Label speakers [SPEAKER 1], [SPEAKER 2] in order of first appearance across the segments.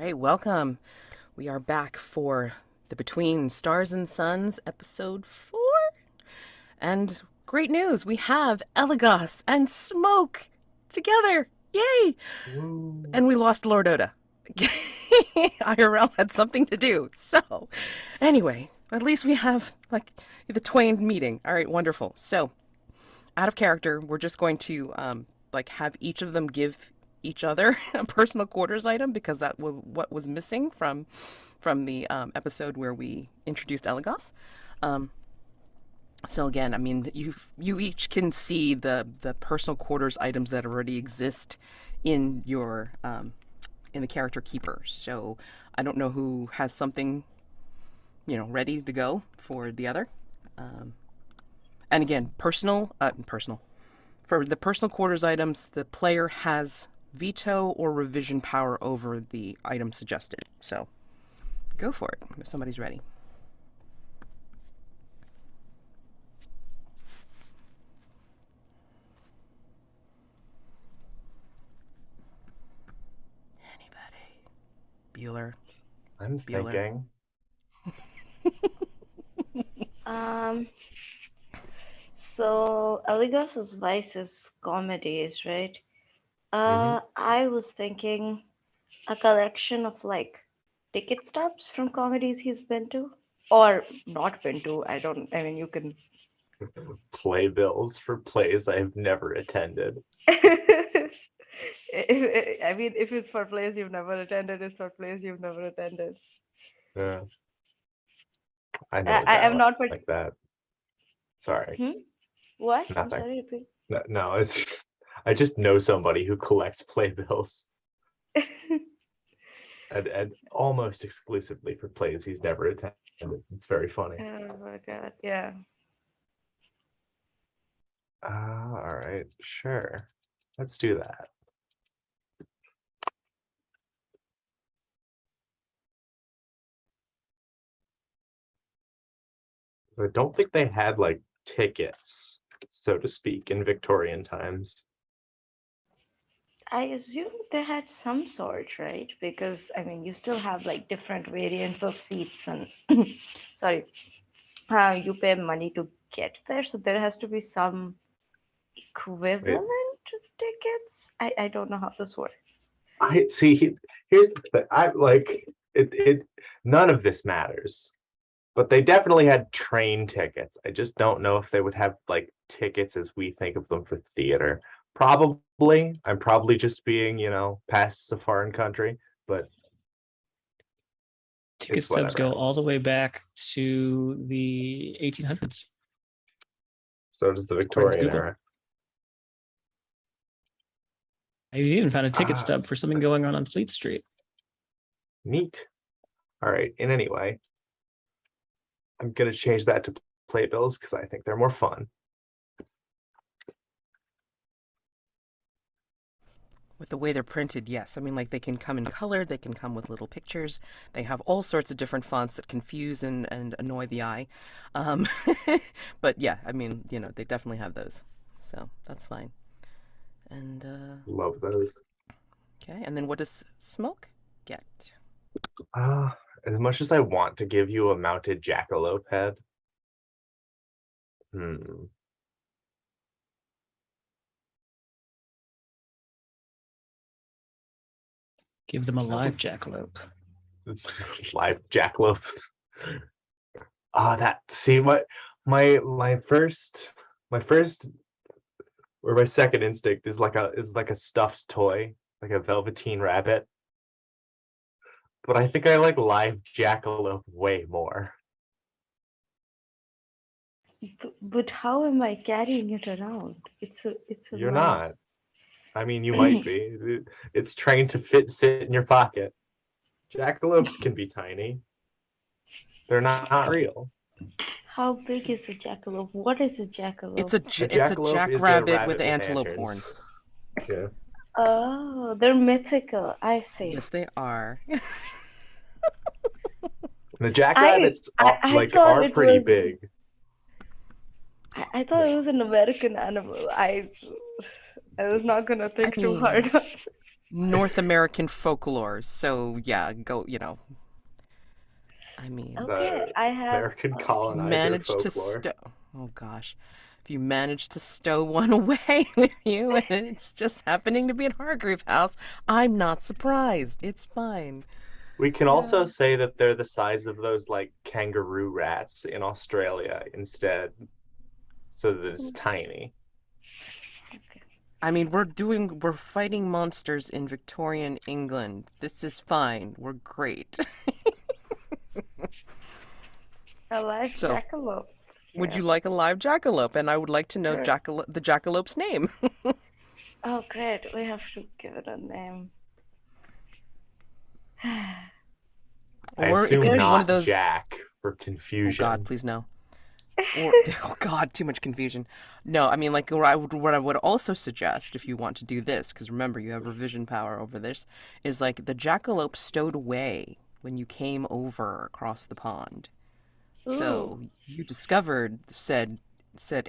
[SPEAKER 1] Okay, welcome. We are back for the Between Stars and Suns episode 4. And great news, we have Eligos and Smoke together. Yay!
[SPEAKER 2] Woo.
[SPEAKER 1] And we lost Lord Oda. IRL had something to do. So, anyway, at least we have like the twain meeting. All right, wonderful. So, out of character, we're just going to have each of them give each other a personal quarters item because that was what was missing from the episode where we introduced Eligos. So again, I mean, you each can see the personal quarters items that already exist in your in the character keeper. So I don't know who has something ready to go for the other. And again, personal. For the personal quarters items, the player has veto or revision power over the item suggested. So go for it if somebody's ready. Anybody? Bueller.
[SPEAKER 2] I'm
[SPEAKER 1] Bueller.
[SPEAKER 2] thinking.
[SPEAKER 3] So Eligos's vice is comedies, right?
[SPEAKER 2] Mhm.
[SPEAKER 3] I was thinking a collection of ticket stubs from comedies he's been to or not been to. I mean, you can.
[SPEAKER 2] Playbills for plays I've never attended.
[SPEAKER 3] I mean, if it's for plays you've never attended, it's for plays you've never attended.
[SPEAKER 2] Yeah, I know
[SPEAKER 3] I,
[SPEAKER 2] a
[SPEAKER 3] I
[SPEAKER 2] guy
[SPEAKER 3] am not.
[SPEAKER 2] like that. Sorry,
[SPEAKER 3] What? I'm
[SPEAKER 2] nothing.
[SPEAKER 3] sorry, repeat.
[SPEAKER 2] No, it's. I just know somebody who collects playbills and almost exclusively for plays he's never attended. It's very funny.
[SPEAKER 3] Oh my god, yeah.
[SPEAKER 2] All right, sure. Let's do that. I don't think they had like tickets, so to speak, in Victorian times.
[SPEAKER 3] I assume they had some sort, right? Because I mean, you still have different variants of seats, and sorry, you pay money to get there, so there has to be some
[SPEAKER 2] Wait,
[SPEAKER 3] equivalent of tickets. I don't know how this works.
[SPEAKER 2] I see. Here's the thing. I like it. None of this matters. But they definitely had train tickets. I just don't know if they would have like tickets as we think of them for theater. Probably. I'm probably just being, past a foreign country, but
[SPEAKER 4] Ticket
[SPEAKER 2] it's
[SPEAKER 4] stubs go
[SPEAKER 2] whatever.
[SPEAKER 4] all the way back to the 1800s.
[SPEAKER 2] So does the
[SPEAKER 4] According to
[SPEAKER 2] Victorian
[SPEAKER 4] Google.
[SPEAKER 2] era.
[SPEAKER 4] I even found a ticket
[SPEAKER 2] Ah,
[SPEAKER 4] stub for something going on Fleet Street.
[SPEAKER 2] neat. All right. In any way, I'm gonna change that to playbills because I think they're more fun.
[SPEAKER 1] With the way they're printed, yes. I mean, they can come in color, they can come with little pictures. They have all sorts of different fonts that confuse and annoy the eye. But yeah, I mean, they definitely have those. So that's fine. And,
[SPEAKER 2] Love those.
[SPEAKER 1] okay. And then what does Smoke get?
[SPEAKER 2] As much as I want to give you a mounted jackalope head.
[SPEAKER 4] Give them a live jackalope.
[SPEAKER 2] Live jackalope. What my first or my second instinct is like a stuffed toy, like a velveteen rabbit. But I think I like live jackalope way more.
[SPEAKER 3] But how am I carrying it around? It's a
[SPEAKER 2] You're
[SPEAKER 3] live.
[SPEAKER 2] not. I mean, you might be. It's trained to sit in your pocket. Jackalopes can be tiny. They're not real.
[SPEAKER 3] How big is a jackalope? What is a jackalope?
[SPEAKER 1] It's
[SPEAKER 2] A
[SPEAKER 1] a
[SPEAKER 2] jackalope is a
[SPEAKER 1] jackrabbit with
[SPEAKER 2] rabbit with
[SPEAKER 1] antelope
[SPEAKER 2] antlers.
[SPEAKER 1] horns.
[SPEAKER 2] Yeah.
[SPEAKER 3] Oh, they're mythical. I see.
[SPEAKER 1] Yes, they are.
[SPEAKER 2] The jackrabbits
[SPEAKER 3] I thought
[SPEAKER 2] are
[SPEAKER 3] it
[SPEAKER 2] pretty
[SPEAKER 3] was.
[SPEAKER 2] big.
[SPEAKER 3] I thought it was an American animal. I was not gonna think too hard.
[SPEAKER 1] North American folklore. So yeah, go. I mean,
[SPEAKER 3] Okay,
[SPEAKER 2] The
[SPEAKER 3] I have.
[SPEAKER 2] American
[SPEAKER 3] Okay.
[SPEAKER 2] colonizer
[SPEAKER 1] managed to
[SPEAKER 2] folklore.
[SPEAKER 1] oh gosh, if you manage to stow one away with you and it's just happening to be at Hargrave House, I'm not surprised. It's fine.
[SPEAKER 2] We can also
[SPEAKER 3] Um,
[SPEAKER 2] say that they're the size of those like kangaroo rats in Australia instead, so that it's tiny.
[SPEAKER 3] okay.
[SPEAKER 1] I mean, we're fighting monsters in Victorian England. This is fine. We're great.
[SPEAKER 3] A live
[SPEAKER 1] So,
[SPEAKER 3] jackalope.
[SPEAKER 1] would
[SPEAKER 3] Yeah.
[SPEAKER 1] you like a live jackalope? And I would like to know
[SPEAKER 3] Sure.
[SPEAKER 1] the jackalope's name.
[SPEAKER 3] Oh, great. We have to give it a name.
[SPEAKER 2] I
[SPEAKER 1] Or it
[SPEAKER 2] assume
[SPEAKER 1] could be one of
[SPEAKER 2] not
[SPEAKER 1] those.
[SPEAKER 2] Jack for
[SPEAKER 1] Oh God,
[SPEAKER 2] confusion.
[SPEAKER 1] please no. Or oh God, too much confusion. No, I mean like what I would also suggest if you want to do this, because remember you have revision power over this, is like the jackalope stowed away when you came over across the pond.
[SPEAKER 3] Ooh.
[SPEAKER 1] So you discovered said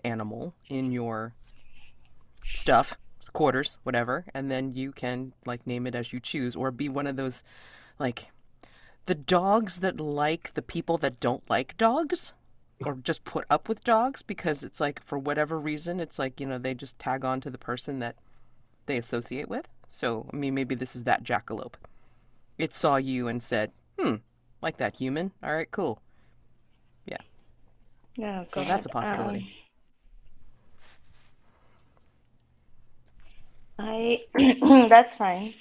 [SPEAKER 1] animal in your stuff, quarters, whatever, and then you can like name it as you choose, or be one of those like the dogs that like the people that don't like dogs or just put up with dogs because it's like for whatever reason it's like they just tag on to the person that they associate with. So I mean maybe this is that jackalope. It saw you and said, like that human, all right, cool. Yeah,
[SPEAKER 3] Oh
[SPEAKER 1] so that's
[SPEAKER 3] God.
[SPEAKER 1] a possibility.
[SPEAKER 3] I that's fine.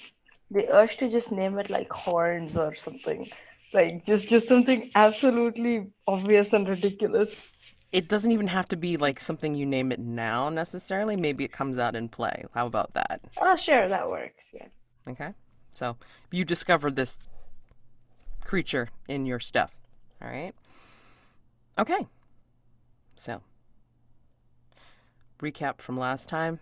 [SPEAKER 3] The urge to just name it like horns or something, like just something absolutely obvious and ridiculous.
[SPEAKER 1] It doesn't even have to be like something you name it now necessarily. Maybe it comes out in play. How about that?
[SPEAKER 3] Oh, sure, that works. Yeah.
[SPEAKER 1] Okay, so you discovered this creature in your stuff, all right? Okay, so recap from last time.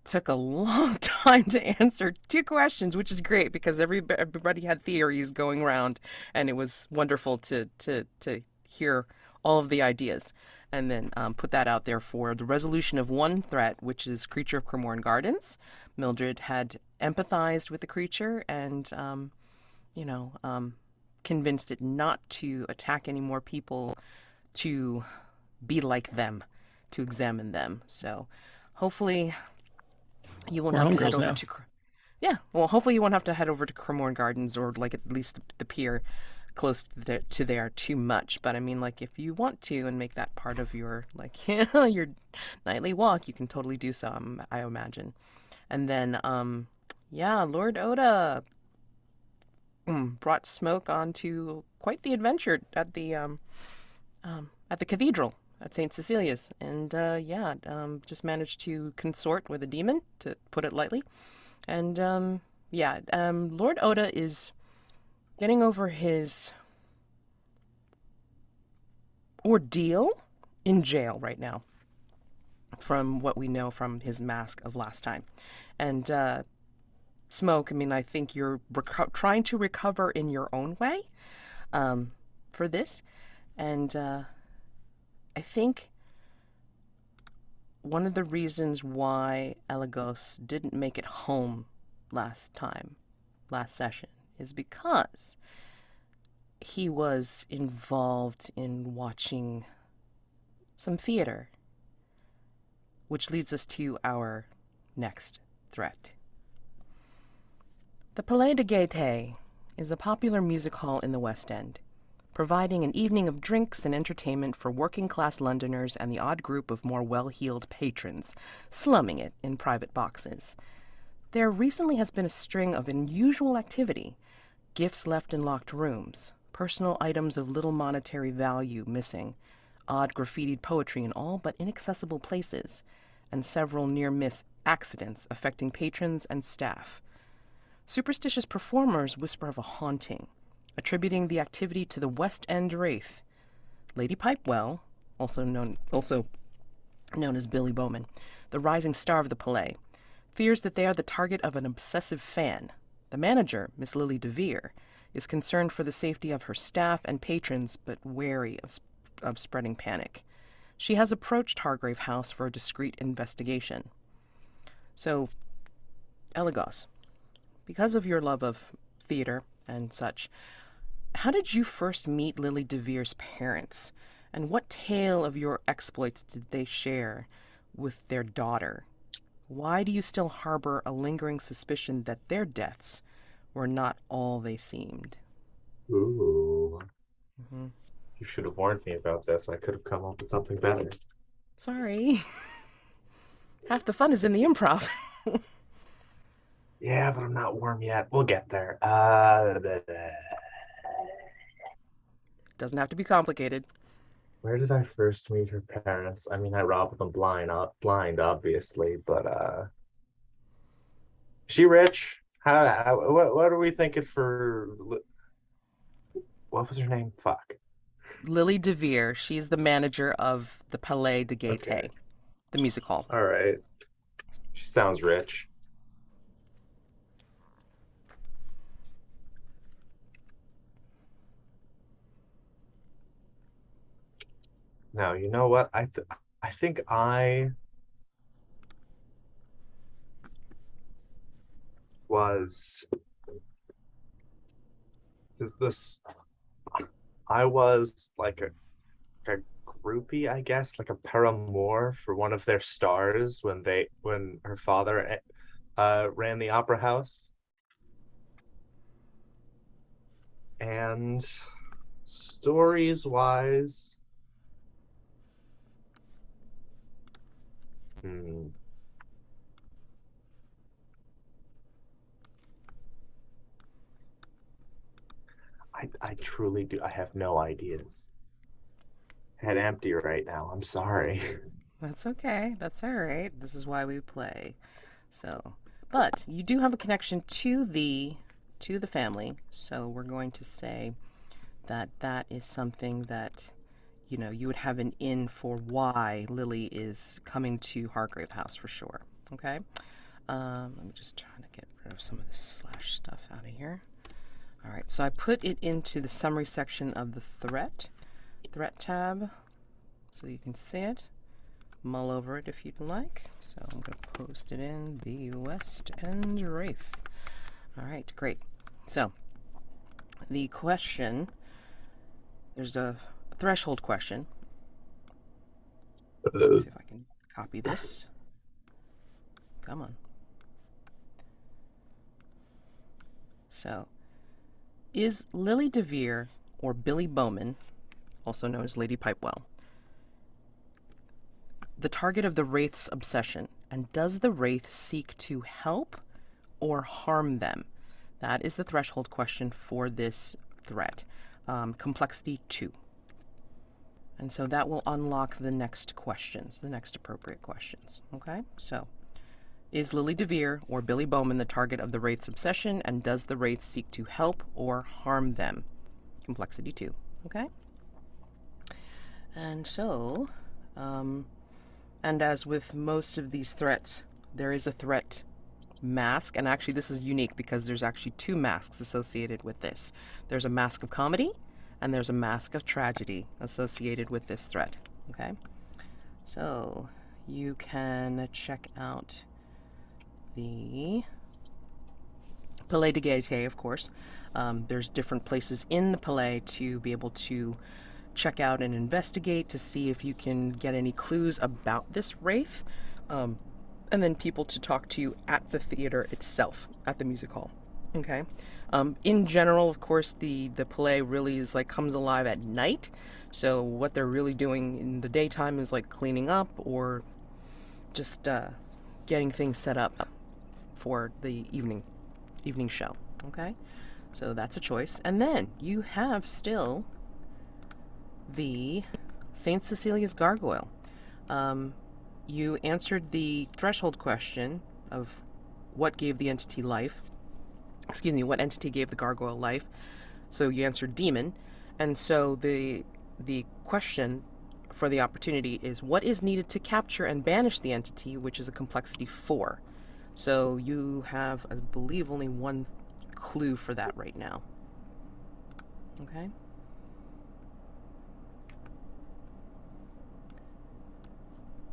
[SPEAKER 1] Took a long time to answer 2 questions, which is great because everybody had theories going around, and it was wonderful to hear all of the ideas, and then put that out there for the resolution of one threat, which is creature of Cremorne Gardens. Mildred had empathized with the creature and convinced it not to attack any more people, to be like them, to examine them. So hopefully you won't
[SPEAKER 4] We're
[SPEAKER 1] have to head
[SPEAKER 4] homegirls
[SPEAKER 1] over
[SPEAKER 4] now.
[SPEAKER 1] to. Yeah, well, hopefully you won't have to head over to Cremorne Gardens or like at least the pier close to there too much. But I mean, like if you want to and make that part of your like your nightly walk, you can totally do so. I imagine. And then yeah, Lord Oda brought Smoke onto quite the adventure at the cathedral at St. Cecilia's, and just managed to consort with a demon, to put it lightly. And Lord Oda is getting over his ordeal in jail right now, from what we know from his mask of last time. And Smoke, I mean, I think you're trying to recover in your own way for this. And I think one of the reasons why Eligos didn't make it home last session, is because he was involved in watching some theater, which leads us to our next threat. The Palais de Gaiete is a popular music hall in the West End, providing an evening of drinks and entertainment for working-class Londoners and the odd group of more well-heeled patrons, slumming it in private boxes. There recently has been a string of unusual activity: gifts left in locked rooms, personal items of little monetary value missing, odd graffitied poetry in all but inaccessible places, and several near-miss accidents affecting patrons and staff. Superstitious performers whisper of a haunting, attributing the activity to the West End Wraith. Lady Pipewell, also known as Billy Bowman, the rising star of the Palais, fears that they are the target of an obsessive fan. The manager, Miss Lily DeVere, is concerned for the safety of her staff and patrons, but wary of spreading panic. She has approached Hargrave House for a discreet investigation. So, Eligos, because of your love of theater and such, how did you first meet Lily DeVere's parents? And what tale of your exploits did they share with their daughter? Why do you still harbor a lingering suspicion that their deaths were not all they seemed?
[SPEAKER 2] Ooh.
[SPEAKER 1] Hmm.
[SPEAKER 2] You should have warned me about this. I could have come up with something better.
[SPEAKER 1] Sorry. Half the fun is in the improv.
[SPEAKER 2] Yeah, but I'm not warm yet. We'll get there.
[SPEAKER 1] Doesn't have to be complicated.
[SPEAKER 2] Where did I first meet her parents? I mean, I robbed them blind, obviously, but is she rich? What are we thinking for? What was her name? Fuck.
[SPEAKER 1] Lily DeVere, she's the manager of the Palais de Gaiete,
[SPEAKER 2] Okay.
[SPEAKER 1] the music hall.
[SPEAKER 2] All right. She sounds rich. Now, you know what? I think I was this I was like a groupie, I guess, like a paramour for one of their stars when her father ran the opera house. And stories wise, hmm, I truly do. I have no ideas. Head empty right now. I'm sorry.
[SPEAKER 1] That's okay. That's all right. This is why we play. So, but you do have a connection to the family. So we're going to say that that is something that, you know, you would have an in for why Lily is coming to Hargrave House for sure. Okay. Let me just try to get rid of some of this slash stuff out of here. All right. So I put it into the summary section of the threat tab, so you can see it. Mull over it if you'd like. So I'm going to post it in the West End Wraith. All right, great. So the question, there's a threshold question. Let's see if I can copy this. Come on. So, is Lily DeVere or Billy Bowman, also known as Lady Pipewell, the target of the Wraith's obsession? And does the Wraith seek to help or harm them? That is the threshold question for this threat. Complexity 2. And so that will unlock the next questions, the next appropriate questions. Okay? So, is Lily DeVere or Billy Bowman the target of the Wraith's obsession? And does the Wraith seek to help or harm them? Complexity 2. Okay? And so, and as with most of these threats, there is a threat mask. And actually, this is unique because there's actually 2 masks associated with this. There's a mask of comedy and there's a mask of tragedy associated with this threat. Okay? So, you can check out the Palais de Gaiete, of course. There's different places in the Palais to be able to check out and investigate to see if you can get any clues about this wraith, and then people to talk to you at the theater itself, at the music hall. Okay. In general, of course, the Palais really is like comes alive at night. So what they're really doing in the daytime is like cleaning up or just getting things set up for the evening show. Okay. So that's a choice. And then you have still the St. Cecilia's Gargoyle. You answered the threshold question of what gave the entity life. Excuse me, what entity gave the gargoyle life? So you answered demon. And so the question for the opportunity is what is needed to capture and banish the entity, which is a complexity 4. So you have, I believe, only one clue for that right now. Okay.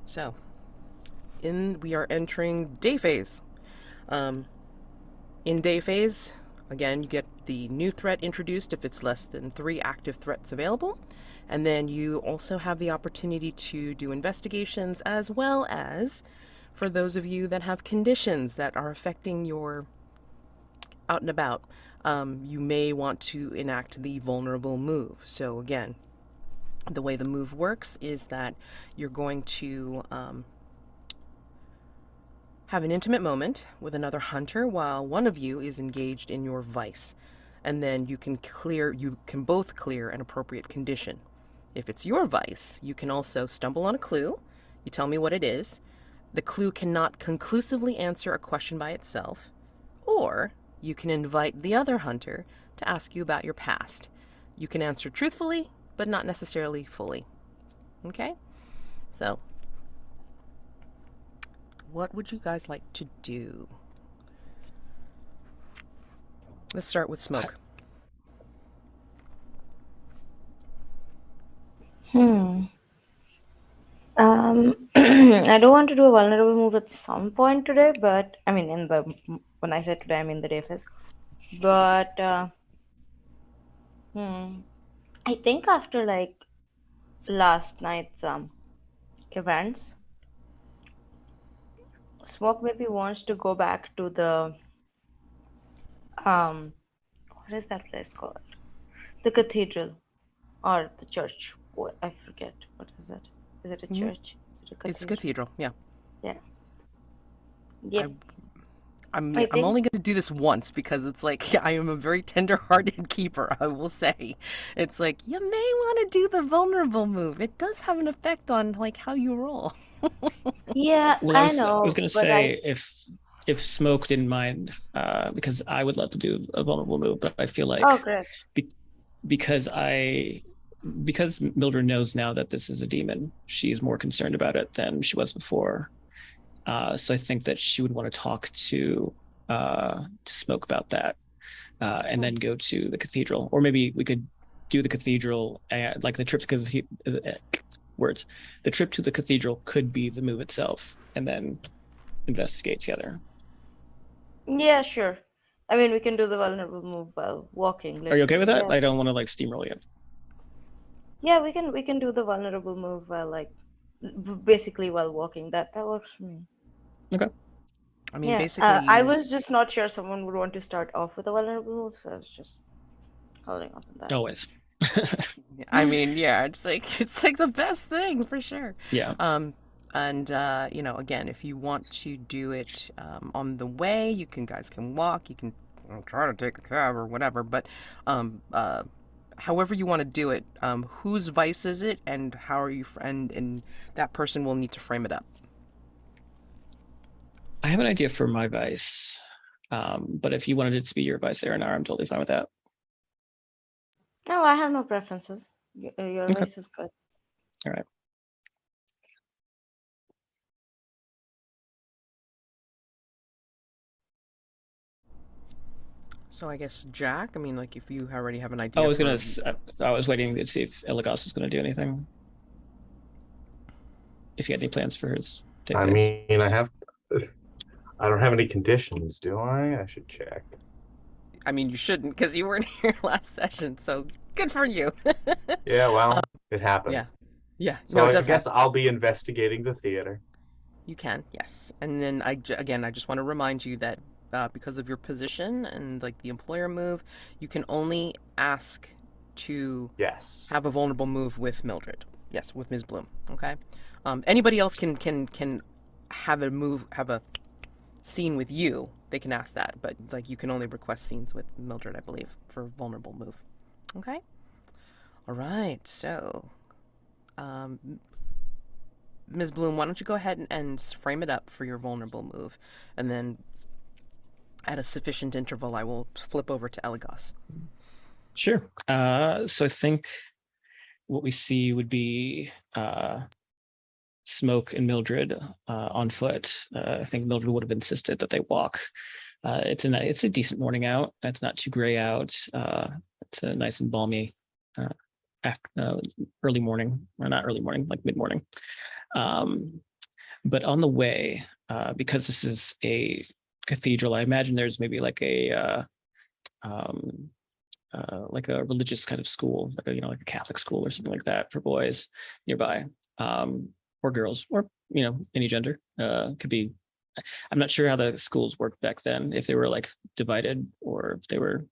[SPEAKER 1] So, we are entering day phase. In day phase, again, you get the new threat introduced if it's less than 3 active threats available. And then you also have the opportunity to do investigations, as well as for those of you that have conditions that are affecting your out and about, you may want to enact the vulnerable move. So again, the way the move works is that you're going to have an intimate moment with another hunter while one of you is engaged in your vice. And then you can both clear an appropriate condition. If it's your vice, you can also stumble on a clue. You tell me what it is. The clue cannot conclusively answer a question by itself, or you can invite the other hunter to ask you about your past. You can answer truthfully, but not necessarily fully. Okay? So, what would you guys like to do? Let's start with Smoke.
[SPEAKER 3] I don't want to do a vulnerable move at some point today, but I mean, when I said today, I mean the day phase. But I think after like last night's events, Smoke maybe wants to go back to the what is that place called? The cathedral or the church? What, I forget. What is it? Is it a church? Is it a
[SPEAKER 1] It's a cathedral, yeah.
[SPEAKER 3] Yeah. Yeah.
[SPEAKER 1] I'm only going to do this once because it's like I am a very tender-hearted keeper, I will say. It's like, you may want to do the vulnerable move. It does have an effect on like how you roll.
[SPEAKER 3] Yeah,
[SPEAKER 4] Well,
[SPEAKER 3] I know.
[SPEAKER 4] I was going to say if Smoke didn't mind, because I would love to do a vulnerable move, but I feel like
[SPEAKER 3] great.
[SPEAKER 4] because Mildred knows now that this is a demon, she's more concerned about it than she was before. So I think that she would want to talk to Smoke about that, and then go to the cathedral, or maybe we could do the cathedral, like the trip to the trip to the cathedral could be the move itself, and then investigate together.
[SPEAKER 3] Yeah, sure. I mean, we can do the vulnerable move while walking.
[SPEAKER 4] Are you okay with that?
[SPEAKER 3] Yeah.
[SPEAKER 4] I don't want to like steamroll you.
[SPEAKER 3] Yeah, we can do the vulnerable move while like basically while walking. That works for me.
[SPEAKER 4] Okay.
[SPEAKER 1] I mean,
[SPEAKER 3] Yeah.
[SPEAKER 1] basically,
[SPEAKER 3] I was just not sure someone would want to start off with a vulnerable move, so I was just holding off on that.
[SPEAKER 4] Always.
[SPEAKER 1] I mean, yeah, it's like the best thing for sure.
[SPEAKER 4] Yeah.
[SPEAKER 1] And again, if you want to do it on the way, guys can walk. You can try to take a cab or whatever. But however you want to do it, whose vice is it, and how are you? And that person will need to frame it up.
[SPEAKER 4] I have an idea for my vice, but if you wanted it to be your vice, Eirinar, I'm totally fine with that.
[SPEAKER 3] No, I have no preferences. Your vice is good.
[SPEAKER 4] All right.
[SPEAKER 1] So I guess Jack. I mean, like if you already have an idea.
[SPEAKER 4] I was waiting to see if Eligos was going to do anything. If he had any plans for his day
[SPEAKER 2] I
[SPEAKER 4] phase.
[SPEAKER 2] mean, I don't have any conditions, do I? I should check.
[SPEAKER 1] I mean, you shouldn't because you weren't here last session. So good for you.
[SPEAKER 2] Yeah, well, it happens.
[SPEAKER 1] Yeah.
[SPEAKER 2] So
[SPEAKER 1] No, it
[SPEAKER 2] I
[SPEAKER 1] does
[SPEAKER 2] guess
[SPEAKER 1] happen.
[SPEAKER 2] I'll be investigating the theater.
[SPEAKER 1] You can, yes. And then I just want to remind you that because of your position and like the employer move, you can only ask to have a vulnerable move with Mildred. Yes, with Ms. Bloom. Okay. Anybody else can have a scene with you. They can ask that, but like you can only request scenes with Mildred, I believe, for vulnerable move. Okay. All right. So, Ms. Bloom, why don't you go ahead and frame it up for your vulnerable move, and then at a sufficient interval, I will flip over to Eligos.
[SPEAKER 4] Sure. So I think what we see would be Smoke and Mildred on foot. I think Mildred would have insisted that they walk. It's a decent morning out. It's not too gray out. It's a nice and balmy early morning, or not early morning, like mid-morning. But on the way, because this is a cathedral, I imagine there's maybe like like a religious kind of school, like a, like a Catholic school or something like that for boys nearby, or girls, or any gender. Could be. I'm not sure how the schools worked back then, if they were like divided or if they were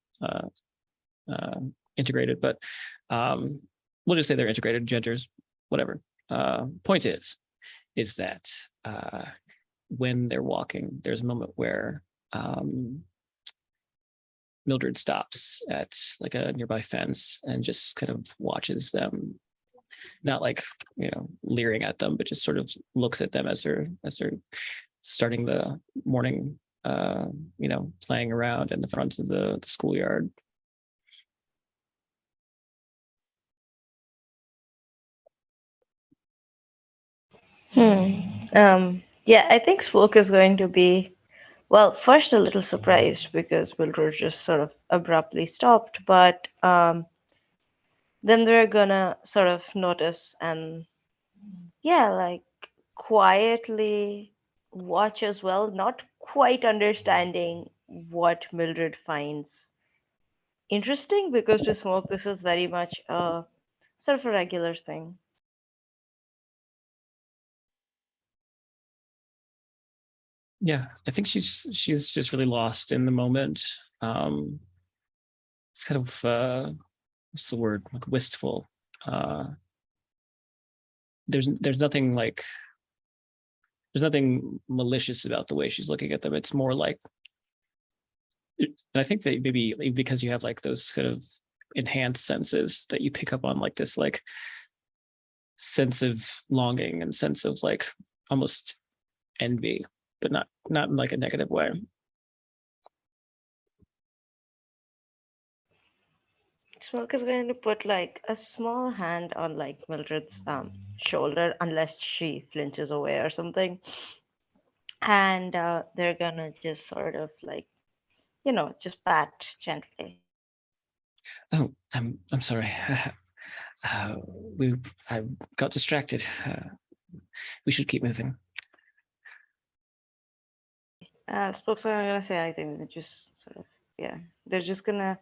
[SPEAKER 4] integrated. But we'll just say they're integrated genders, whatever. Point is that when they're walking, there's a moment where Mildred stops at like a nearby fence and just kind of watches them, not like leering at them, but just sort of looks at them as they're starting the morning playing around in the front of the schoolyard.
[SPEAKER 3] Yeah, I think Spoke is going to be, well, first a little surprised because Mildred just sort of abruptly stopped, but then they're gonna sort of notice and, yeah, like quietly watch as well, not quite understanding what Mildred finds interesting, because to Smoke, this is very much a sort of a regular thing.
[SPEAKER 4] Yeah, I think she's just really lost in the moment. It's kind of what's the word, like wistful. There's nothing like, there's nothing malicious about the way she's looking at them. It's more like, and I think that maybe because you have like those kind of enhanced senses, that you pick up on like this like sense of longing and sense of like almost envy, but not in like a negative way.
[SPEAKER 3] Smoke is going to put like a small hand on like Mildred's shoulder, unless she flinches away or something, and they're gonna just sort of like, just pat gently.
[SPEAKER 4] Oh, I'm sorry. Uh, I got distracted. We should keep moving.
[SPEAKER 3] Spokes are gonna say, I think they're just sort of, yeah, they're just gonna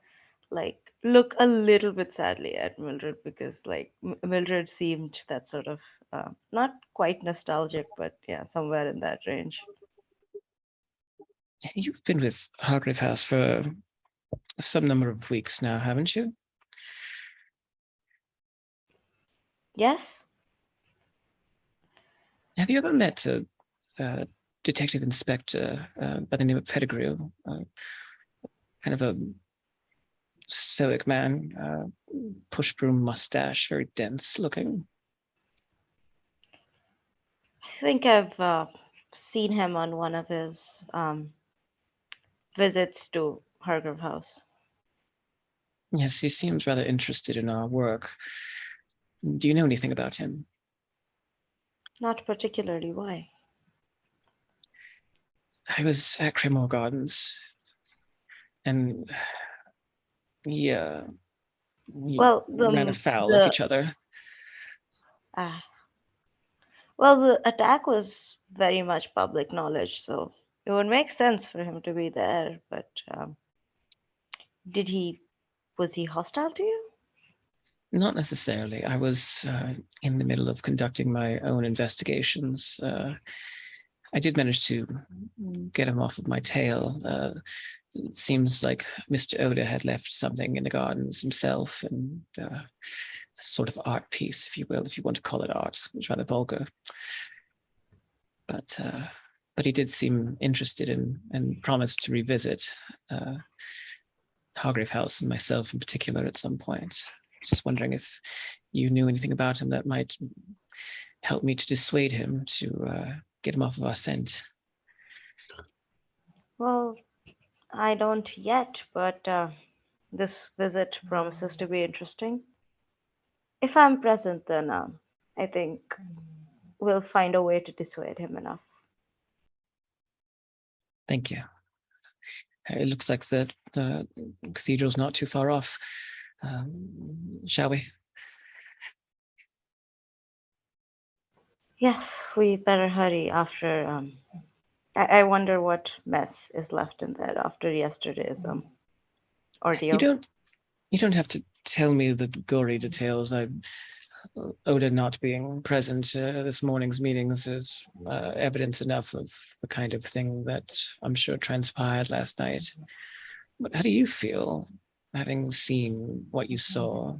[SPEAKER 3] like look a little bit sadly at Mildred, because like Mildred seemed that sort of not quite nostalgic, but yeah, somewhere in that range.
[SPEAKER 4] You've been with Hargrave House for some number of weeks now, haven't you?
[SPEAKER 3] Yes.
[SPEAKER 4] Have you ever met a detective inspector by the name of Pettigrew? Kind of a stoic man, push broom mustache, very dense looking.
[SPEAKER 3] I think I've seen him on one of his visits to Hargrave House.
[SPEAKER 4] Yes, he seems rather interested in our work. Do you know anything about him?
[SPEAKER 3] Not particularly. Why?
[SPEAKER 4] I was at Cremor Gardens, and we
[SPEAKER 3] Well,
[SPEAKER 4] ran afoul of each other.
[SPEAKER 3] ah, well, the attack was very much public knowledge, so it would make sense for him to be there. But was he hostile to you?
[SPEAKER 4] Not necessarily. I was in the middle of conducting my own investigations. I did manage to get him off of my tail. It seems like Mr. Oda had left something in the gardens himself, and a sort of art piece, if you will, if you want to call it art. It's rather vulgar. But he did seem interested in and promised to revisit Hargrave House and myself in particular at some point. Just wondering if you knew anything about him that might help me to dissuade him to get him off of our scent.
[SPEAKER 3] Well, I don't yet, but this visit promises to be interesting. If I'm present, then I think we'll find a way to dissuade him enough.
[SPEAKER 4] Thank you. It looks like the cathedral's not too far off. Shall we?
[SPEAKER 3] Yes, we better hurry after I wonder what mess is left in there after yesterday's
[SPEAKER 4] You
[SPEAKER 3] ordeal.
[SPEAKER 4] don't have to tell me the gory details. Oda not being present this morning's meetings is evidence enough of the kind of thing that I'm sure transpired last night. But how do you feel, having seen what you saw?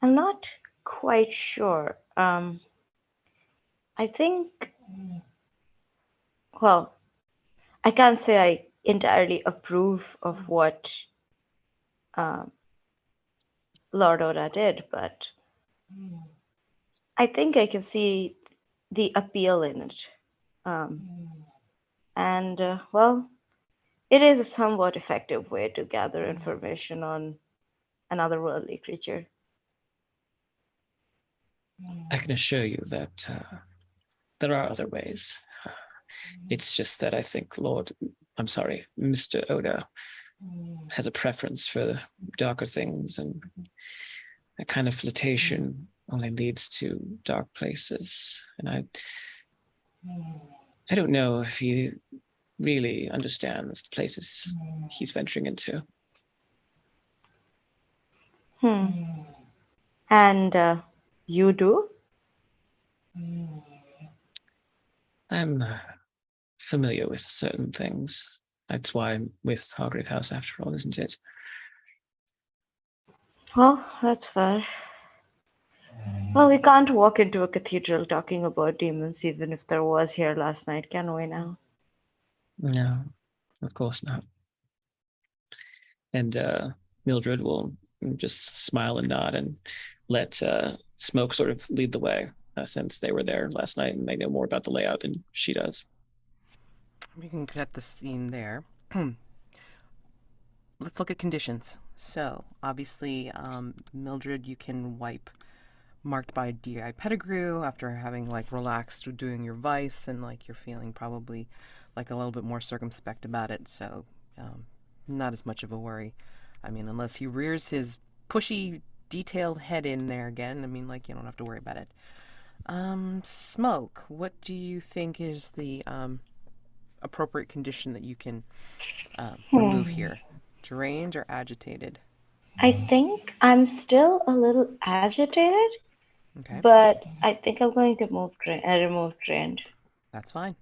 [SPEAKER 3] I'm not quite sure. I think, well, I can't say I entirely approve of what Lord Oda did, but I think I can see the appeal in it. And, well, it is a somewhat effective way to gather information on an otherworldly creature.
[SPEAKER 4] I can assure you that there are other ways. It's just that I think Mr. Oda has a preference for darker things, and that kind of flirtation only leads to dark places. And I don't know if he really understands the places he's venturing into.
[SPEAKER 3] And you do?
[SPEAKER 4] I'm familiar with certain things. That's why I'm with Hargrave House after all, isn't it?
[SPEAKER 3] Well, that's fair. Well, we can't walk into a cathedral talking about demons, even if there was here last night, can we now?
[SPEAKER 4] No, of course not. And Mildred will just smile and nod and let Smoke sort of lead the way, since they were there last night and they know more about the layout than she does.
[SPEAKER 1] We can cut the scene there. Let's look at conditions. So, obviously, Mildred, you can wipe marked by DI pedigree after having like relaxed with doing your vice, and like you're feeling probably like a little bit more circumspect about it. So, not as much of a worry. I mean, unless he rears his pushy, detailed head in there again, I mean, like, you don't have to worry about it. Smoke, what do you think is the appropriate condition that you can remove here? Deranged or agitated?
[SPEAKER 3] I think I'm still a little agitated,
[SPEAKER 1] Okay,
[SPEAKER 3] but I think I'm going to remove drained.
[SPEAKER 1] that's fine.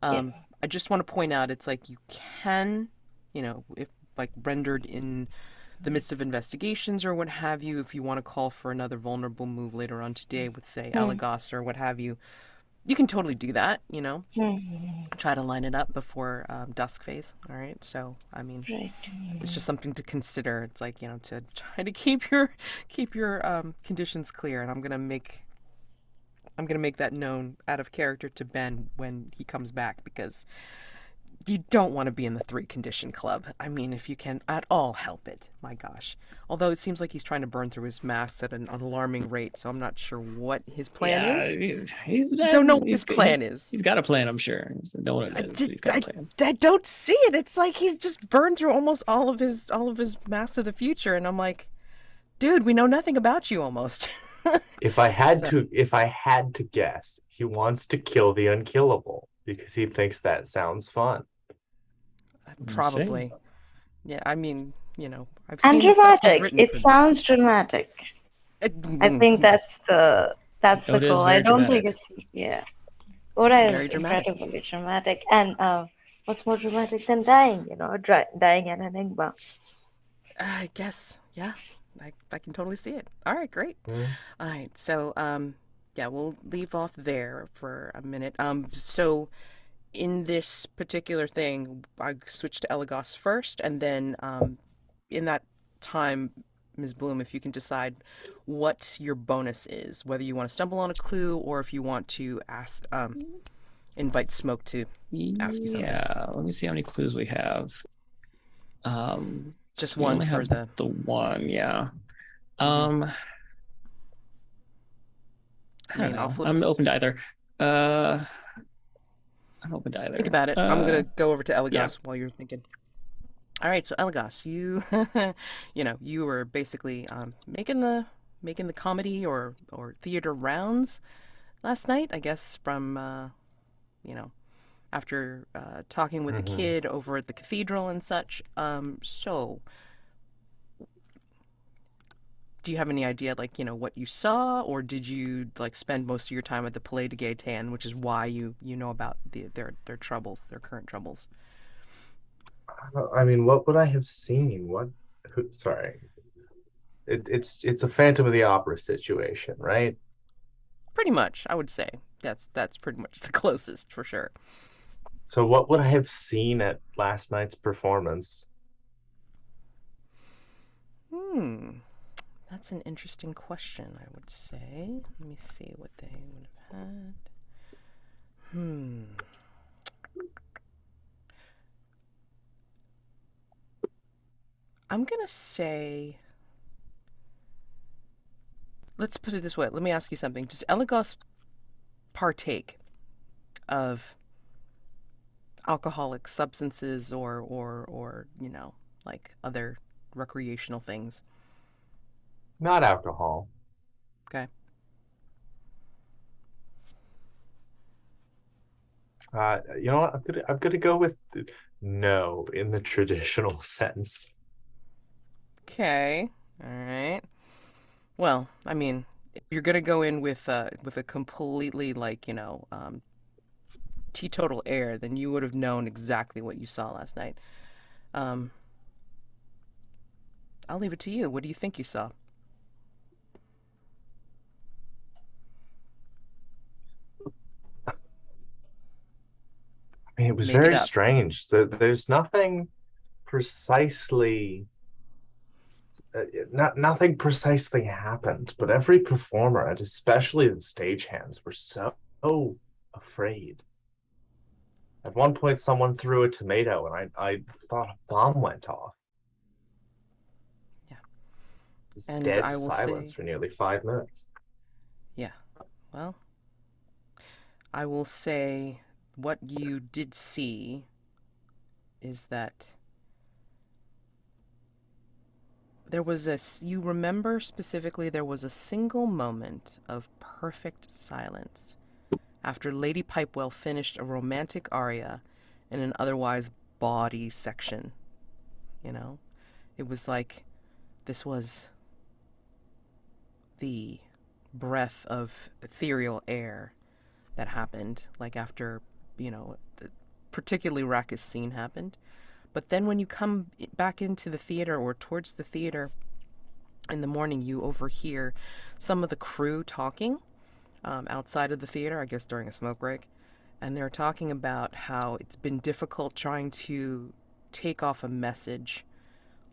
[SPEAKER 3] Yeah.
[SPEAKER 1] I just want to point out, it's like you can, if like rendered in the midst of investigations or what have you, if you want to call for another vulnerable move later on today with, say, Eligos or what have you, you can totally do that, Try to line it up before Dusk phase, all right? So, I mean,
[SPEAKER 3] Right.
[SPEAKER 1] it's just something to consider. It's like, to try to keep your conditions clear, and I'm gonna make that known out of character to Ben when he comes back, because you don't want to be in the 3 condition club. I mean, if you can at all help it, my gosh. Although it seems like he's trying to burn through his masks at an alarming rate, so I'm not sure what his plan is. Don't know what his plan is.
[SPEAKER 4] He's got a plan, I'm sure. I don't know what it is, but he's got a plan.
[SPEAKER 1] I don't see it. It's like he's just burned through almost all of his masks of the future, and I'm like, dude, we know nothing about you almost.
[SPEAKER 2] If I had to guess, he wants to kill the unkillable because he thinks that sounds fun.
[SPEAKER 1] Probably. Yeah, I mean, I've
[SPEAKER 3] And
[SPEAKER 1] seen the stuff he's
[SPEAKER 3] dramatic.
[SPEAKER 1] written
[SPEAKER 3] It
[SPEAKER 1] for
[SPEAKER 3] sounds dramatic.
[SPEAKER 1] this.
[SPEAKER 3] I think that's the
[SPEAKER 4] Oda is
[SPEAKER 3] goal.
[SPEAKER 4] very
[SPEAKER 3] I don't
[SPEAKER 4] dramatic.
[SPEAKER 3] think it's Oda
[SPEAKER 1] Very
[SPEAKER 3] is
[SPEAKER 1] dramatic.
[SPEAKER 3] incredibly dramatic. And what's more dramatic than dying? Dying an enigma.
[SPEAKER 1] I guess, yeah, I can totally see it. All right, great.
[SPEAKER 2] Mm.
[SPEAKER 1] All right, so yeah, we'll leave off there for a minute. So in this particular thing, I switched to Eligos first, and then in that time, Ms. Bloom, if you can decide what your bonus is, whether you want to stumble on a clue or if you want to ask, invite Smoke to ask you something.
[SPEAKER 4] Yeah, let me see how many clues we have.
[SPEAKER 1] Just
[SPEAKER 4] so we
[SPEAKER 1] one
[SPEAKER 4] only
[SPEAKER 1] for
[SPEAKER 4] have the one, yeah.
[SPEAKER 1] Mhm.
[SPEAKER 4] I don't know.
[SPEAKER 1] I'll flip
[SPEAKER 4] I'm
[SPEAKER 1] us.
[SPEAKER 4] open to either. I'm open to either.
[SPEAKER 1] Think about it. I'm gonna go over to Eligos
[SPEAKER 4] yeah.
[SPEAKER 1] while you're thinking. All right, so Eligos, you, you were basically making the comedy or theater rounds last night, I guess, from you know, after talking with the kid over at the cathedral and such. So, do you have any idea, like, what you saw, or did you like spend most of your time at the Palais de Gaiete, which is why you know about their troubles, their current troubles?
[SPEAKER 2] I mean, what would I have seen? Sorry. It's a Phantom of the Opera situation, right?
[SPEAKER 1] Pretty much, I would say that's pretty much the closest for sure.
[SPEAKER 2] So what would I have seen at last night's performance?
[SPEAKER 1] That's an interesting question, I would say. Let me see what they would have had. I'm gonna say, let's put it this way. Let me ask you something. Does Eligos partake of alcoholic substances or like other recreational things?
[SPEAKER 2] Not alcohol.
[SPEAKER 1] Okay.
[SPEAKER 2] You know what? I'm gonna go with no in the traditional sense.
[SPEAKER 1] Okay. All right. Well, I mean, if you're gonna go in with a completely like teetotal air, then you would have known exactly what you saw last night. Um, I'll leave it to you. What do you think you saw?
[SPEAKER 2] I mean, it was
[SPEAKER 1] Make it
[SPEAKER 2] very
[SPEAKER 1] up.
[SPEAKER 2] strange. There's nothing precisely, nothing precisely happened, but every performer, and especially the stagehands, were so afraid. At one point, someone threw a tomato, and I thought a bomb went off.
[SPEAKER 1] Yeah.
[SPEAKER 2] It's
[SPEAKER 1] And
[SPEAKER 2] dead
[SPEAKER 1] I will
[SPEAKER 2] silence
[SPEAKER 1] say,
[SPEAKER 2] for nearly 5 minutes.
[SPEAKER 1] yeah. Well, I will say what you did see is that you remember specifically there was a single moment of perfect silence after Lady Pipewell finished a romantic aria in an otherwise bawdy section. It was like this was the breath of ethereal air that happened, like after, the particularly raucous scene happened. But then when you come back into the theater or towards the theater in the morning, you overhear some of the crew talking outside of the theater, I guess during a smoke break. And they're talking about how it's been difficult trying to take off a message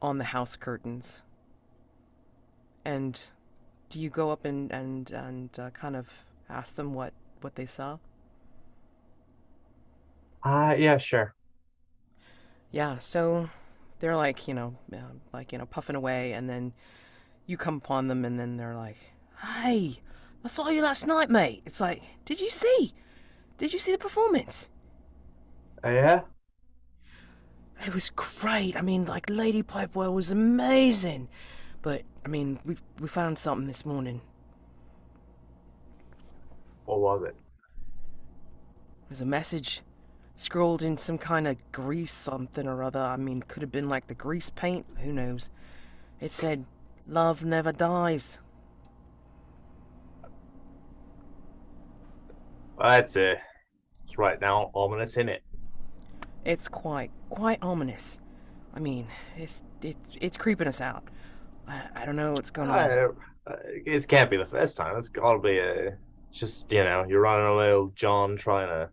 [SPEAKER 1] on the house curtains. And do you go up and kind of ask them what they saw?
[SPEAKER 2] Yeah, sure.
[SPEAKER 1] Yeah, so they're like, puffing away, and then you come upon them, and then they're like, "Hey, I saw you last night, mate." It's like, "Did you see? Did you see the performance?"
[SPEAKER 2] Yeah?
[SPEAKER 1] It was great. I mean, like, Lady Pipewell was amazing. But I mean, we found something this morning.
[SPEAKER 2] What was it?
[SPEAKER 1] There's a message scrawled in some kind of grease something or other. I mean, could have been like the grease paint. Who knows? It said, "Love never dies."
[SPEAKER 2] Well, that's it's right now ominous, isn't it?
[SPEAKER 1] It's quite ominous. I mean, it's creeping us out. I don't know what's gonna.
[SPEAKER 2] It can't be the first time. It's got to be just you're running away with John trying to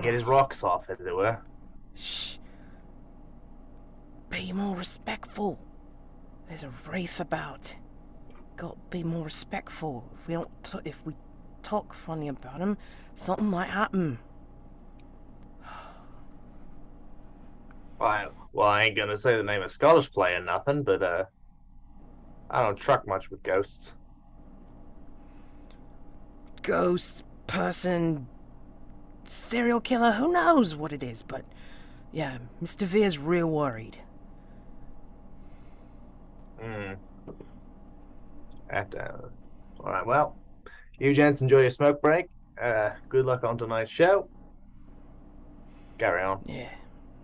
[SPEAKER 2] get his rocks off, as it were.
[SPEAKER 1] Shh. Be more respectful. There's a wraith about. Got to be more respectful. If we talk funny about him, something might happen.
[SPEAKER 2] Well, I ain't gonna say the name of Scottish play or nothing, but I don't truck much with ghosts.
[SPEAKER 1] Ghost, person, serial killer, who knows what it is, but yeah, Mr. Veer's real worried.
[SPEAKER 2] All right, well, you gents enjoy your smoke break. Good luck on tonight's show. Carry on.
[SPEAKER 1] Yeah.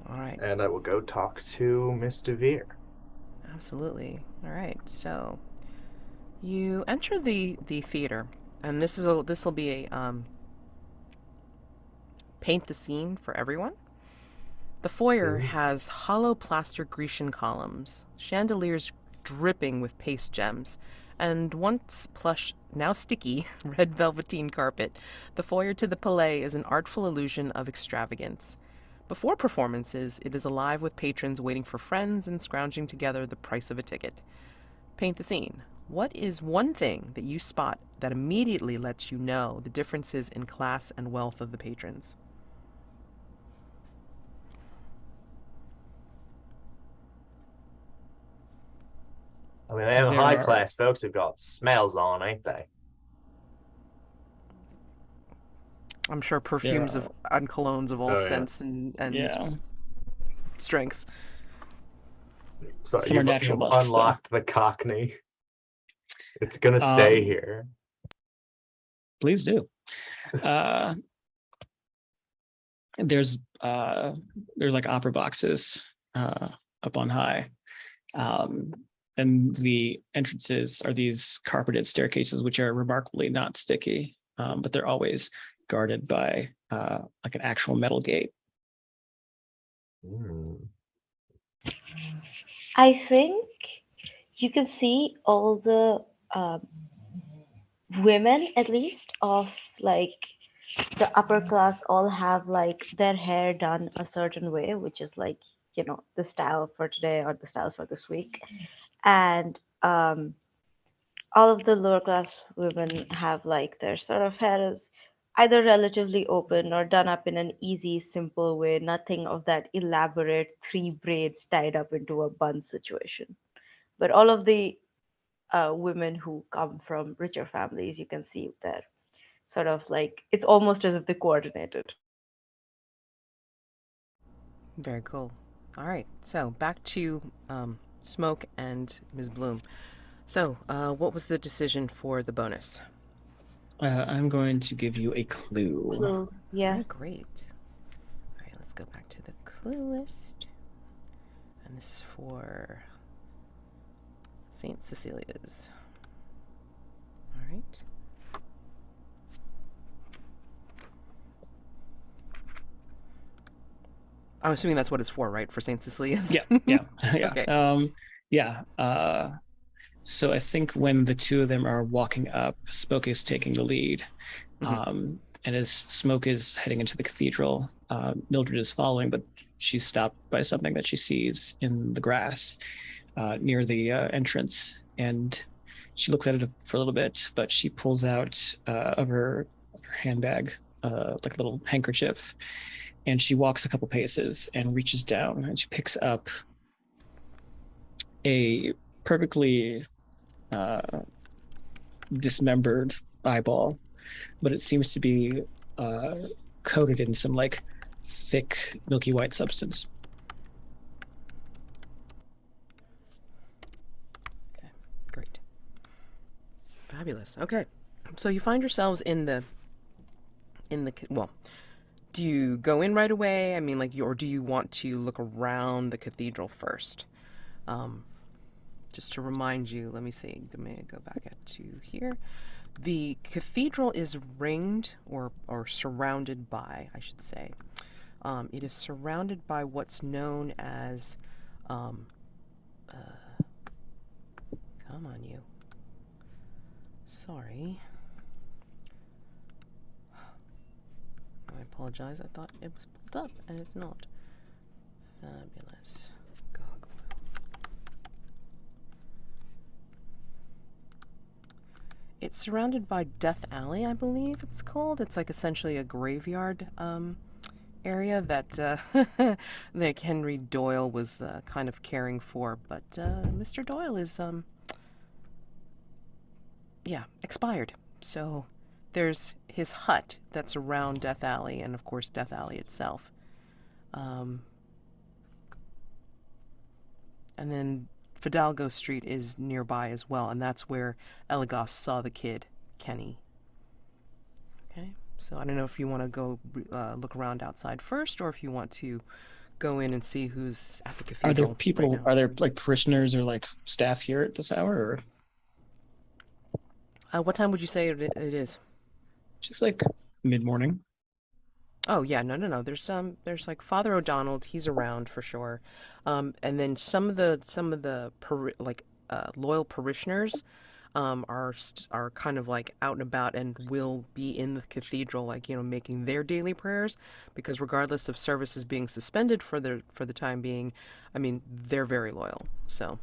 [SPEAKER 1] All right.
[SPEAKER 2] And I will go talk to Miss DeVere.
[SPEAKER 1] Absolutely. All right. So you enter the theater, and this will be a paint the scene for everyone. The foyer has hollow plaster Grecian columns, chandeliers dripping with paste gems, and once plush, now sticky, red velveteen carpet. The foyer to the Palais is an artful illusion of extravagance. Before performances, it is alive with patrons waiting for friends and scrounging together the price of a ticket. Paint the scene. What is one thing that you spot that immediately lets you know the differences in class and wealth of the patrons?
[SPEAKER 2] I mean, them high-class folks have got smells on, ain't they?
[SPEAKER 1] I'm sure perfumes and colognes of all scents and strengths.
[SPEAKER 2] Sorry,
[SPEAKER 4] Some are natural musks,
[SPEAKER 2] unlocked the Cockney. It's gonna stay here.
[SPEAKER 4] Please do. There's like opera boxes up on high. And the entrances are these carpeted staircases, which are remarkably not sticky, but they're always guarded by like an actual metal gate.
[SPEAKER 3] I think you can see all the women, at least, of like the upper class, all have like their hair done a certain way, which is like, you know, the style for today or the style for this week. And all of the lower class women have like their sort of hair is either relatively open or done up in an easy, simple way, nothing of that elaborate 3 braids tied up into a bun situation. But all of the women who come from richer families, you can see they're sort of like, it's almost as if they coordinated.
[SPEAKER 1] Very cool. All right, so back to Smoke and Ms. Bloom. So, what was the decision for the bonus?
[SPEAKER 4] I'm going to give you a clue.
[SPEAKER 3] So, yeah.
[SPEAKER 1] Oh, great. All right, let's go back to the clue list. And this is for St. Cecilia's. All right. I'm assuming that's what it's for, right? For St. Cecilia's?
[SPEAKER 4] Yeah.
[SPEAKER 1] Okay.
[SPEAKER 4] So I think when the two of them are walking up, Smoke is taking the lead. And as Smoke is heading into the cathedral, Mildred is following, but she's stopped by something that she sees in the grass near the entrance. And she looks at it for a little bit, but she pulls out of her handbag like a little handkerchief. And she walks a couple paces and reaches down and she picks up a perfectly dismembered eyeball, but it seems to be coated in some like thick milky white substance.
[SPEAKER 1] Okay, great. Fabulous. Okay, so you find yourselves in the well, do you go in right away? I mean, like, or do you want to look around the cathedral first? Just to remind you, let me see. Let me go back to here. The cathedral is ringed or surrounded by, I should say. It is surrounded by what's known as, come on, you. Sorry. I apologize. I thought it was pulled up, and it's not. Fabulous. Gargoyle. It's surrounded by Death Alley, I believe it's called. It's like essentially a graveyard area that like Henry Doyle was kind of caring for, but Mr. Doyle is expired. So there's his hut that's around Death Alley, and of course Death Alley itself. And then Fidalgo Street is nearby as well, and that's where Eligos saw the kid, Kenny. Okay, So I don't know if you want to go look around outside first, or if you want to go in and see who's at the
[SPEAKER 4] Are there
[SPEAKER 1] cathedral right
[SPEAKER 4] people?
[SPEAKER 1] now.
[SPEAKER 4] Are there like parishioners or like staff here at this hour, or
[SPEAKER 1] What time would you say it is?
[SPEAKER 4] just like mid morning?
[SPEAKER 1] Oh yeah, no. There's like Father O'Donnell. He's around for sure, and then some of the loyal parishioners, are kind of like out and about and will be in the cathedral, like making their daily prayers, because regardless of services being suspended for the time being, I mean they're very loyal. So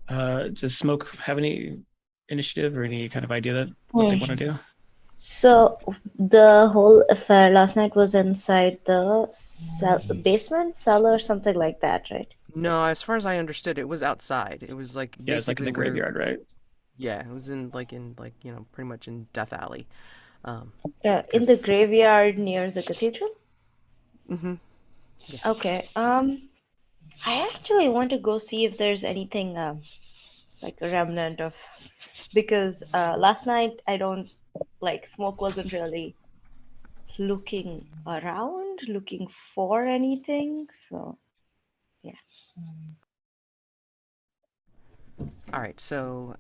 [SPEAKER 4] Does Smoke have any initiative or any kind of idea that what they want to do?
[SPEAKER 3] So the whole affair last night was inside the basement, cellar, something like that, right?
[SPEAKER 1] no, as far as I understood, it was outside. It was like
[SPEAKER 4] Yeah, it's like in
[SPEAKER 1] basically
[SPEAKER 4] the
[SPEAKER 1] where
[SPEAKER 4] graveyard, right?
[SPEAKER 1] yeah, it was in pretty much in Death Alley.
[SPEAKER 3] Yeah, in the
[SPEAKER 1] 'Cause
[SPEAKER 3] graveyard near the cathedral.
[SPEAKER 1] hmm
[SPEAKER 3] Okay. I actually want to go see if there's anything like a remnant of, because last night I don't like Smoke wasn't really looking around, looking for anything. So yeah.
[SPEAKER 1] All right, so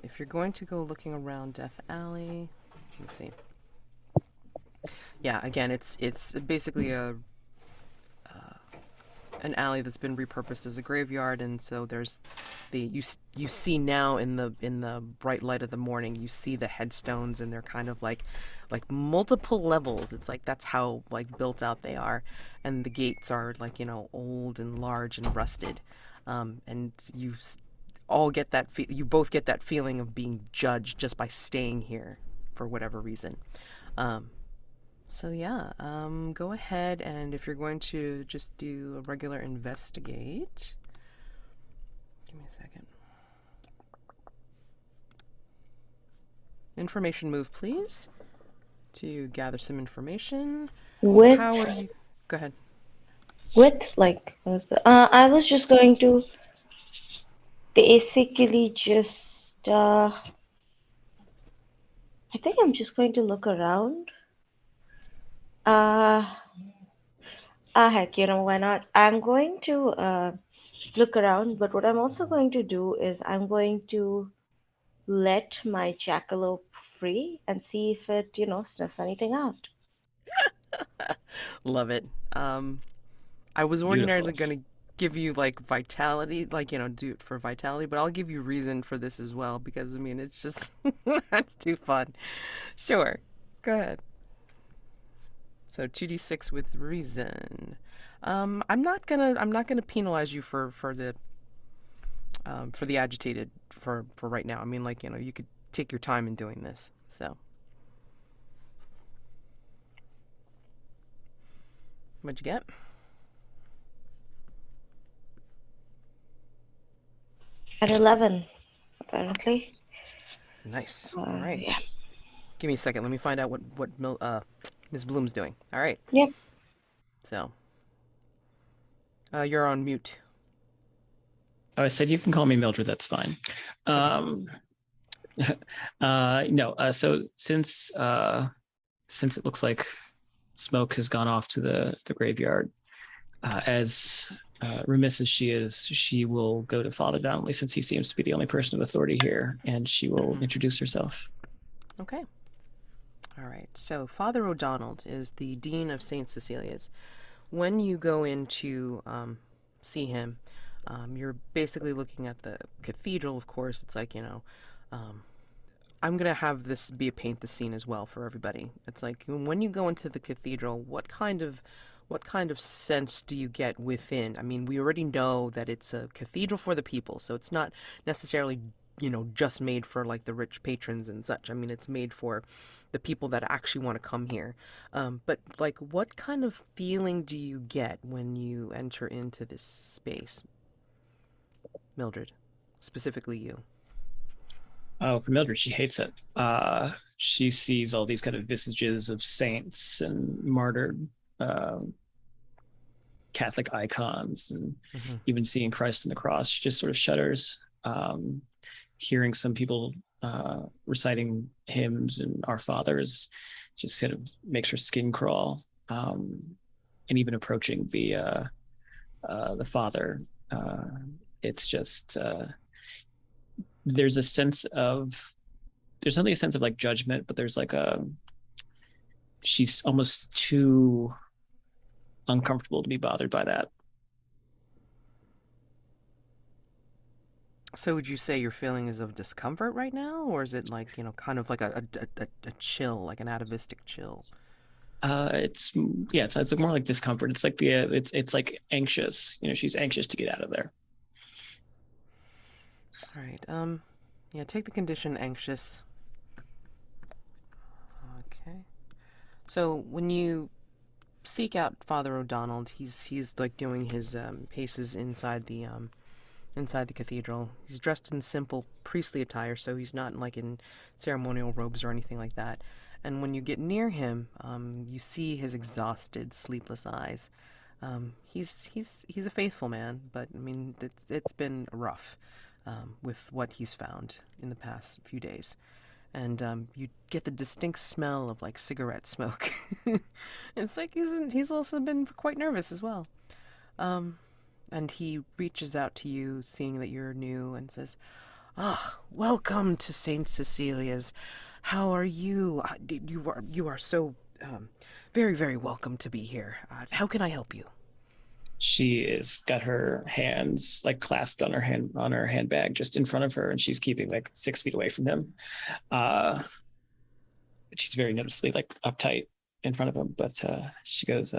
[SPEAKER 1] if you're going to go looking around Death Alley, let me see. Yeah, again, it's basically an alley that's been repurposed as a graveyard, and so there's you see now in the bright light of the morning, you see the headstones, and they're kind of like multiple levels. It's like that's how like built out they are, and the gates are like old and large and rusted, and all get that you both get that feeling of being judged just by staying here for whatever reason. So yeah, go ahead, and if you're going to just do a regular investigate, give me a second. Information move, please, to gather some information.
[SPEAKER 3] With
[SPEAKER 1] How are you? Go ahead.
[SPEAKER 3] like what was the I was just going to basically just I think I'm just going to look around. Heck, why not? I'm going to look around, but what I'm also going to do is I'm going to let my jackalope free and see if it, sniffs anything out.
[SPEAKER 1] Love it. I was
[SPEAKER 4] Beautiful.
[SPEAKER 1] ordinarily going to give you like vitality, like do it for vitality, but I'll give you reason for this as well, because I mean it's just that's too fun. Sure, go ahead. So 2d6 with reason. I'm not gonna penalize you for the agitated for right now. I mean, like you could take your time in doing this. So what'd you get?
[SPEAKER 3] At 11, apparently.
[SPEAKER 1] Nice. All right.
[SPEAKER 3] Yeah.
[SPEAKER 1] Give me a second. Let me find out what Ms. Bloom's doing. All right.
[SPEAKER 3] Yep.
[SPEAKER 1] So you're on mute.
[SPEAKER 4] Oh, I said you can call me Mildred. That's fine. No. So since it looks like Smoke has gone off to the graveyard, as remiss as she is, she will go to Father Donnelly, since he seems to be the only person of authority here, and she will introduce herself.
[SPEAKER 1] Okay. All right. So Father O'Donnell is the Dean of St. Cecilia's. When you go in to see him, you're basically looking at the cathedral, of course. It's like, I'm going to have this be a paint the scene as well for everybody. It's like when you go into the cathedral, what kind of sense do you get within? I mean, we already know that it's a cathedral for the people, so it's not necessarily, just made for like the rich patrons and such. I mean, it's made for the people that actually want to come here. But like, what kind of feeling do you get when you enter into this space, Mildred? Specifically you.
[SPEAKER 4] Oh, for Mildred, she hates it. She sees all these kind of visages of saints and martyred Catholic icons, and even seeing Christ on the cross, she just sort of shudders. Hearing some people reciting hymns and Our Fathers, just kind of makes her skin crawl. And even approaching the father, it's just there's a sense of there's only a sense of like judgment, but there's like she's almost too uncomfortable to be bothered by that.
[SPEAKER 1] So would you say your feeling is of discomfort right now, or is it like, kind of like a chill, like an atavistic chill?
[SPEAKER 4] It's it's more like discomfort. It's like it's like anxious. She's anxious to get out of there.
[SPEAKER 1] All right. Yeah, take the condition anxious. Okay. So when you seek out Father O'Donnell, he's like doing his paces inside the cathedral. He's dressed in simple priestly attire, so he's not like in ceremonial robes or anything like that. And when you get near him, you see his exhausted, sleepless eyes. He's a faithful man, but I mean it's been rough with what he's found in the past few days. And you get the distinct smell of like cigarette smoke. It's like he's also been quite nervous as well. And he reaches out to you, seeing that you're new, and says, "Ah, welcome to Saint Cecilia's. How are you? You are so very, very welcome to be here. How can I help you?"
[SPEAKER 4] She is got her hands like clasped on her handbag just in front of her, and she's keeping like 6 feet away from him. She's very noticeably like uptight in front of him, but she goes,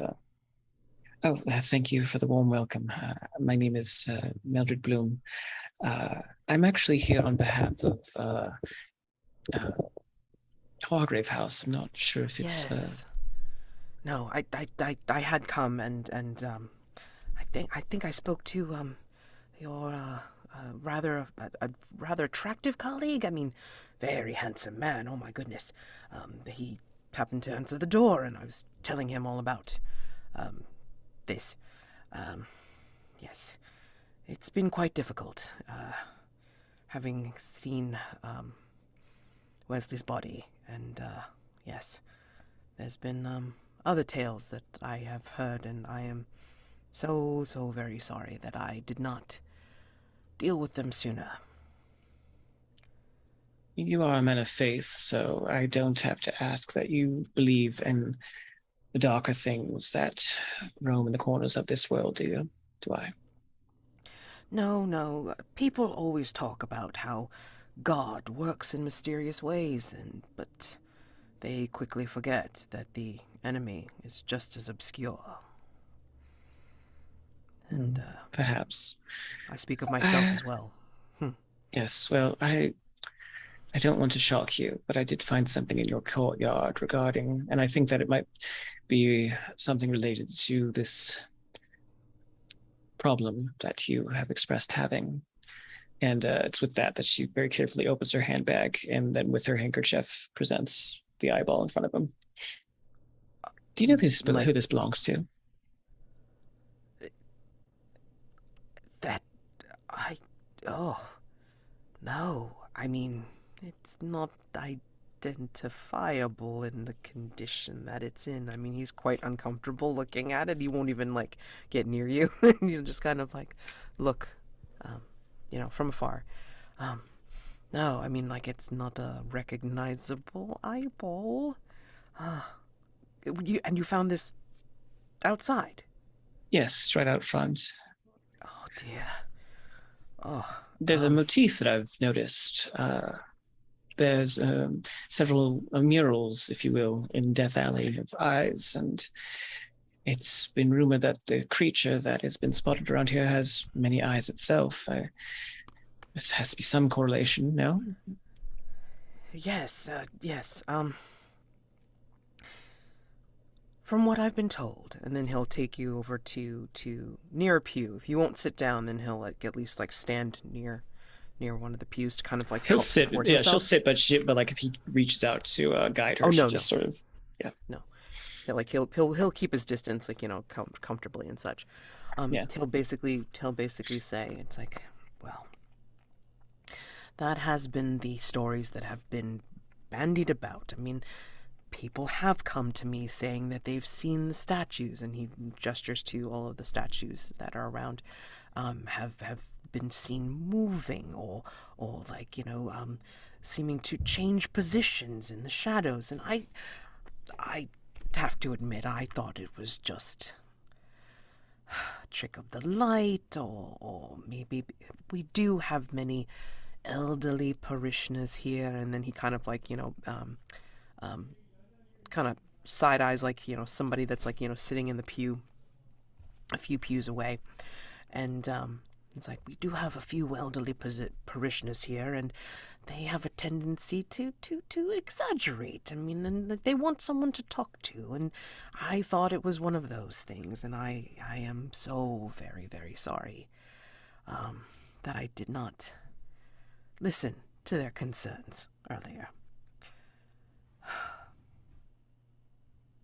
[SPEAKER 4] "Oh, thank you for the warm welcome. My name is Mildred Bloom. I'm actually here on behalf of Hargrave House. I'm not sure if it's."
[SPEAKER 1] Yes. No, I had come and I think I spoke to your rather attractive colleague. I mean, very handsome man. Oh my goodness. He happened to answer the door, and I was telling him all about this. Yes, it's been quite difficult having seen Wesley's body, and yes, there's been other tales that I have heard, and I am so very sorry that I did not deal with them sooner.
[SPEAKER 4] You are a man of faith, so I don't have to ask that you believe in the darker things that roam in the corners of this world, do you? Do I?
[SPEAKER 1] No. People always talk about how God works in mysterious ways, but they quickly forget that the enemy is just as obscure. And
[SPEAKER 4] perhaps
[SPEAKER 1] I speak of myself as well.
[SPEAKER 4] Yes. Well, I don't want to shock you, but I did find something in your courtyard regarding, and I think that it might be something related to this problem that you have expressed having. And it's with that she very carefully opens her handbag, and then with her handkerchief presents the eyeball in front of him. Do you know who this belongs to?
[SPEAKER 1] No. I mean, it's not identifiable in the condition that it's in. I mean, he's quite uncomfortable looking at it. He won't even like get near you. You just kind of like look, from afar. No, I mean, like, it's not a recognizable eyeball. You found this outside?
[SPEAKER 4] Yes, right out front.
[SPEAKER 1] Oh dear. Oh.
[SPEAKER 4] There's a motif that I've noticed. There's several murals, if you will, in Death Alley of eyes, and it's been rumored that the creature that has been spotted around here has many eyes itself. There has to be some correlation, no?
[SPEAKER 1] Yes. From what I've been told, and then he'll take you over to near a pew. If you won't sit down, then he'll at least stand near one of the pews to kind of like
[SPEAKER 4] he'll
[SPEAKER 1] help
[SPEAKER 4] sit.
[SPEAKER 1] support
[SPEAKER 4] Yeah,
[SPEAKER 1] himself.
[SPEAKER 4] she'll sit, but like if he reaches out to guide her, she'll just sort of
[SPEAKER 1] No. He'll keep his distance, comfortably and such. He'll basically say, it's like, well, that has been the stories that have been bandied about. I mean, people have come to me saying that they've seen the statues, and he gestures to all of the statues that are around, have been seen moving or like, seeming to change positions in the shadows. And I have to admit, I thought it was just a trick of the light, or maybe we do have many elderly parishioners here. And then he kind of like, kind of side eyes, like, somebody that's like, sitting in the pew a few pews away. And it's like, we do have a few elderly parishioners here, and they have a tendency to exaggerate. I mean, and they want someone to talk to, and I thought it was one of those things, and I am so very, very sorry that I did not listen to their concerns earlier.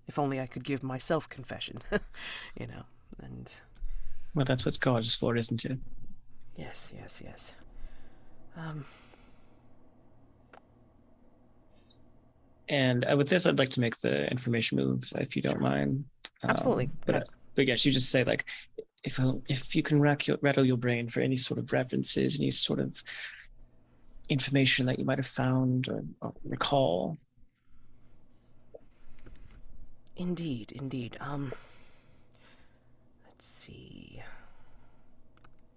[SPEAKER 1] If only I could give myself confession, and...
[SPEAKER 4] Well, that's what God is for, isn't it?
[SPEAKER 1] Yes.
[SPEAKER 4] And with this, I'd like to make the information move, if you don't mind.
[SPEAKER 1] Absolutely.
[SPEAKER 4] But yes, you just say, like, if you can rattle your brain for any sort of references, any sort of information that you might have found or recall.
[SPEAKER 1] Indeed. Let's see.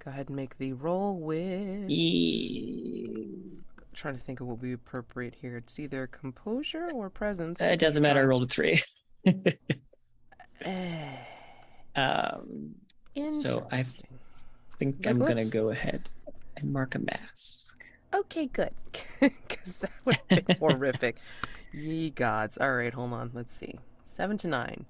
[SPEAKER 1] Go ahead and make the roll with... Trying to think of what would be appropriate here. It's either composure or presence.
[SPEAKER 4] It doesn't matter. I rolled a 3. So I think I'm going to go ahead and mark a mask.
[SPEAKER 1] Okay, good. Because that would have been horrific. Ye gods. All right, hold on. Let's see. 7 to 9.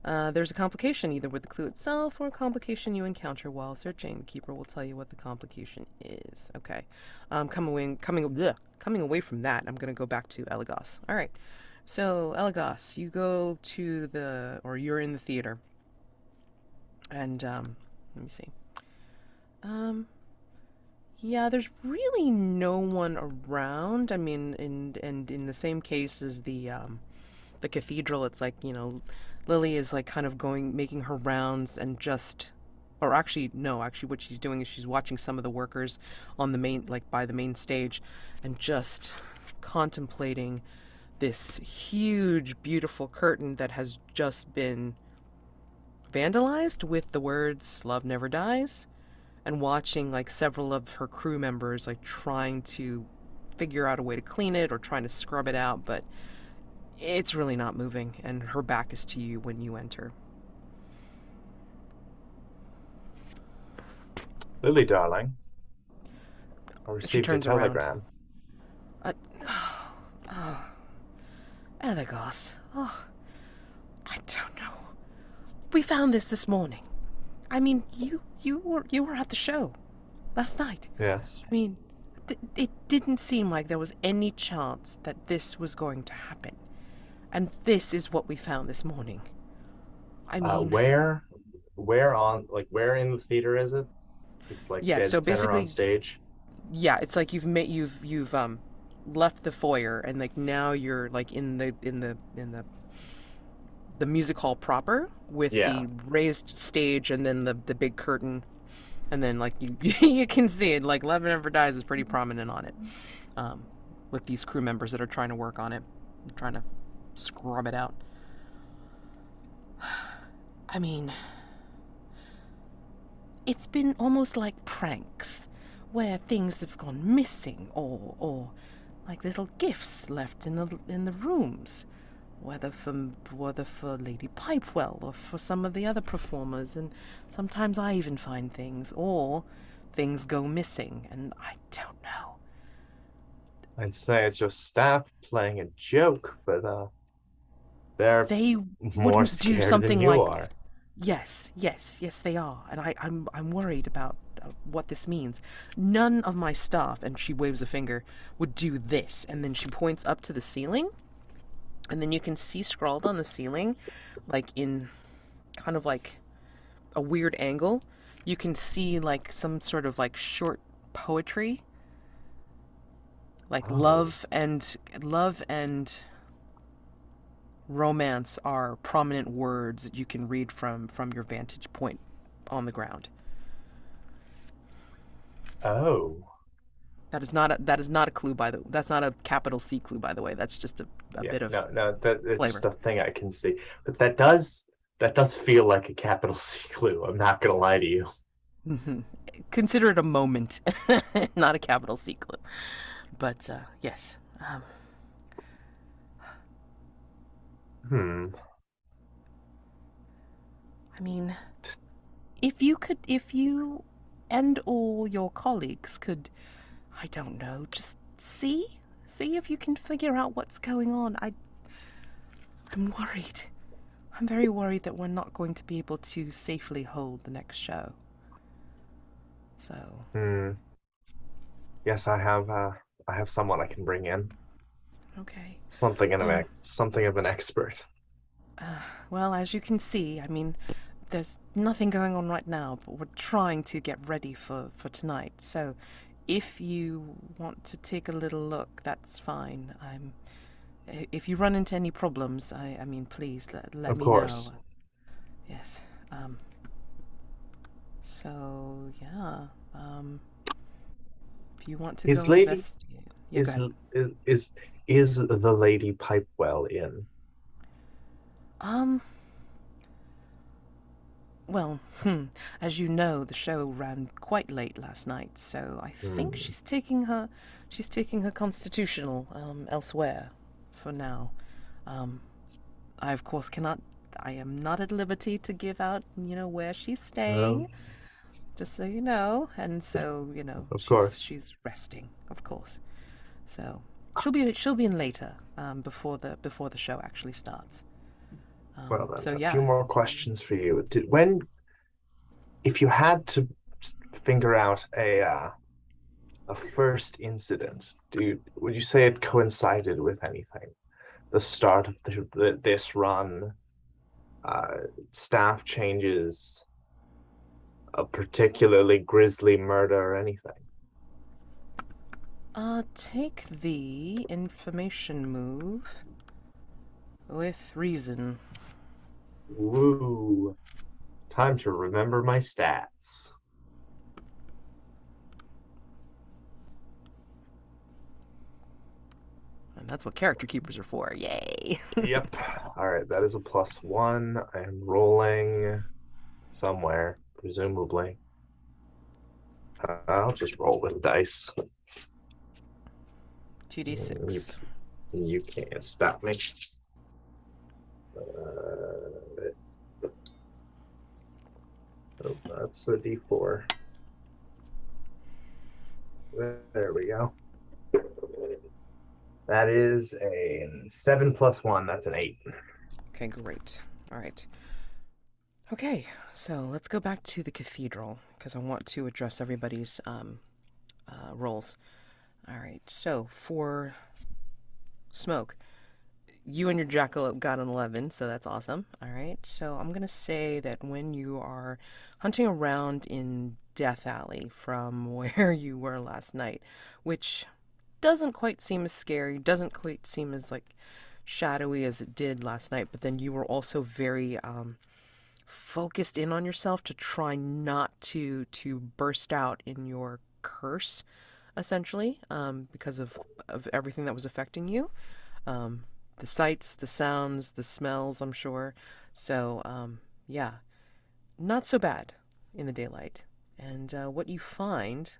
[SPEAKER 1] There's a complication either with the clue itself or a complication you encounter while searching. The keeper will tell you what the complication is. Okay. Coming away from that, I'm going to go back to Eligos. All right. So, Eligos, you go to you're in the theater. And, let me see. Yeah, there's really no one around. I mean, in the same case as the cathedral, it's like, Lily is like kind of making her rounds and actually what she's doing is she's watching some of the workers on the main, like by the main stage, and just contemplating this huge, beautiful curtain that has just been vandalized with the words "Love Never Dies," and watching like several of her crew members like trying to figure out a way to clean it or trying to scrub it out, but it's really not moving, and her back is to you when you enter.
[SPEAKER 2] Lily, darling. I received a telegram.
[SPEAKER 1] Eligos. Oh, I don't know. We found this morning. I mean, you were at the show last night.
[SPEAKER 2] Yes.
[SPEAKER 1] I mean, it didn't seem like there was any chance that this was going to happen. And this is what we found this morning. I mean,
[SPEAKER 2] where in the theater is it? It's like dead
[SPEAKER 1] so
[SPEAKER 2] center
[SPEAKER 1] basically
[SPEAKER 2] on stage.
[SPEAKER 1] Yeah, it's like you've left the foyer, and like now you're like in the music hall proper with the raised stage, and then the big curtain, and then like you can see it, like Love Never Dies is pretty prominent on it, with these crew members that are trying to work on it, trying to scrub it out. I mean, it's been almost like pranks, where things have gone missing, or like little gifts left in the rooms, whether for Lady Pipewell or for some of the other performers, and sometimes I even find things, or things go missing, and I don't know.
[SPEAKER 2] I'd say it's your staff playing a joke, but they more
[SPEAKER 1] wouldn't
[SPEAKER 2] scared
[SPEAKER 1] do something
[SPEAKER 2] than you
[SPEAKER 1] like
[SPEAKER 2] are.
[SPEAKER 1] Yes, they are, and I'm worried about what this means. None of my staff, and she waves a finger, would do this, and then she points up to the ceiling, and then you can see scrawled on the ceiling, like in kind of like a weird angle, you can see like some sort of like short poetry, Like
[SPEAKER 2] Oh.
[SPEAKER 1] love and romance are prominent words that you can read from your vantage point on the ground.
[SPEAKER 2] Oh.
[SPEAKER 1] That is not a clue that's not a capital C clue, by the way. That's just a
[SPEAKER 2] Yeah,
[SPEAKER 1] bit of
[SPEAKER 2] no, that it's
[SPEAKER 1] flavor.
[SPEAKER 2] just a thing I can see. But that does feel like a capital C clue. I'm not gonna lie to you.
[SPEAKER 1] Consider it a moment, not a capital C clue. But yes. I mean, if you and all your colleagues could, I don't know, just see if you can figure out what's going on. I'm worried. I'm very worried that we're not going to be able to safely hold the next show. So.
[SPEAKER 2] Yes, I have someone I can bring in.
[SPEAKER 1] Okay.
[SPEAKER 2] Something of an expert.
[SPEAKER 1] Well, as you can see, I mean, there's nothing going on right now, but we're trying to get ready for tonight. So, if you want to take a little look, that's fine. If you run into any problems, I mean, please let
[SPEAKER 2] Of
[SPEAKER 1] me
[SPEAKER 2] course.
[SPEAKER 1] know. Yes. So yeah. If you want to
[SPEAKER 2] Is
[SPEAKER 1] go
[SPEAKER 2] lady
[SPEAKER 1] investigate, yeah, go ahead.
[SPEAKER 2] is the Lady Pipewell in?
[SPEAKER 1] Well, as you know, the show ran quite late last night, so I think she's taking her constitutional elsewhere for now. I of course cannot. I am not at liberty to give out, where she's staying. Just so you know, and so
[SPEAKER 2] Of course.
[SPEAKER 1] she's resting, of course. So she'll be in later, before the show actually starts.
[SPEAKER 2] Well, then,
[SPEAKER 1] So
[SPEAKER 2] a
[SPEAKER 1] yeah.
[SPEAKER 2] few more questions for you. If you had to figure out a first incident, would you say it coincided with anything? The start of this run, staff changes, a particularly grisly murder, or anything?
[SPEAKER 1] Take the information move with reason.
[SPEAKER 2] Woo! Time to remember my stats.
[SPEAKER 1] And that's what character keepers are for. Yay!
[SPEAKER 2] Yep. All right, that is a +1. I am rolling somewhere, presumably. I'll just roll with dice.
[SPEAKER 1] 2d6.
[SPEAKER 2] You can't stop me. Oh, that's a d4. There we go. That is a 7 + 1. That's an 8.
[SPEAKER 1] Okay, great. All right. Okay, so let's go back to the cathedral because I want to address everybody's roles. All right, so for Smoke, you and your jackalope got an 11, so that's awesome. All right, so I'm going to say that when you are hunting around in Death Alley from where you were last night, which doesn't quite seem as scary, doesn't quite seem as like shadowy as it did last night, but then you were also very focused in on yourself to try not to burst out in your curse, essentially, because of everything that was affecting you. The sights, the sounds, the smells, I'm sure. So, yeah, not so bad in the daylight. And what you find,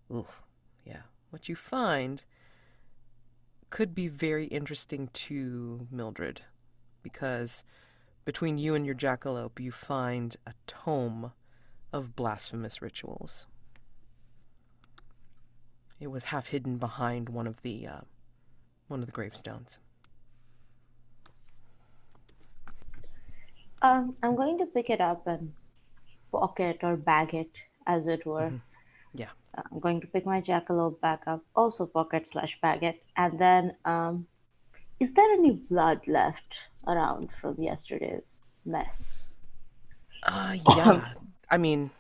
[SPEAKER 1] what you find could be very interesting to Mildred, because between you and your jackalope, you find a tome of blasphemous rituals. It was half hidden behind one of the gravestones.
[SPEAKER 3] I'm going to pick it up and pocket or bag it, as it were.
[SPEAKER 1] Yeah.
[SPEAKER 3] I'm going to pick my jackalope back up, also pocket/bag it, and then is there any blood left around from yesterday's mess?
[SPEAKER 1] Yeah. I mean,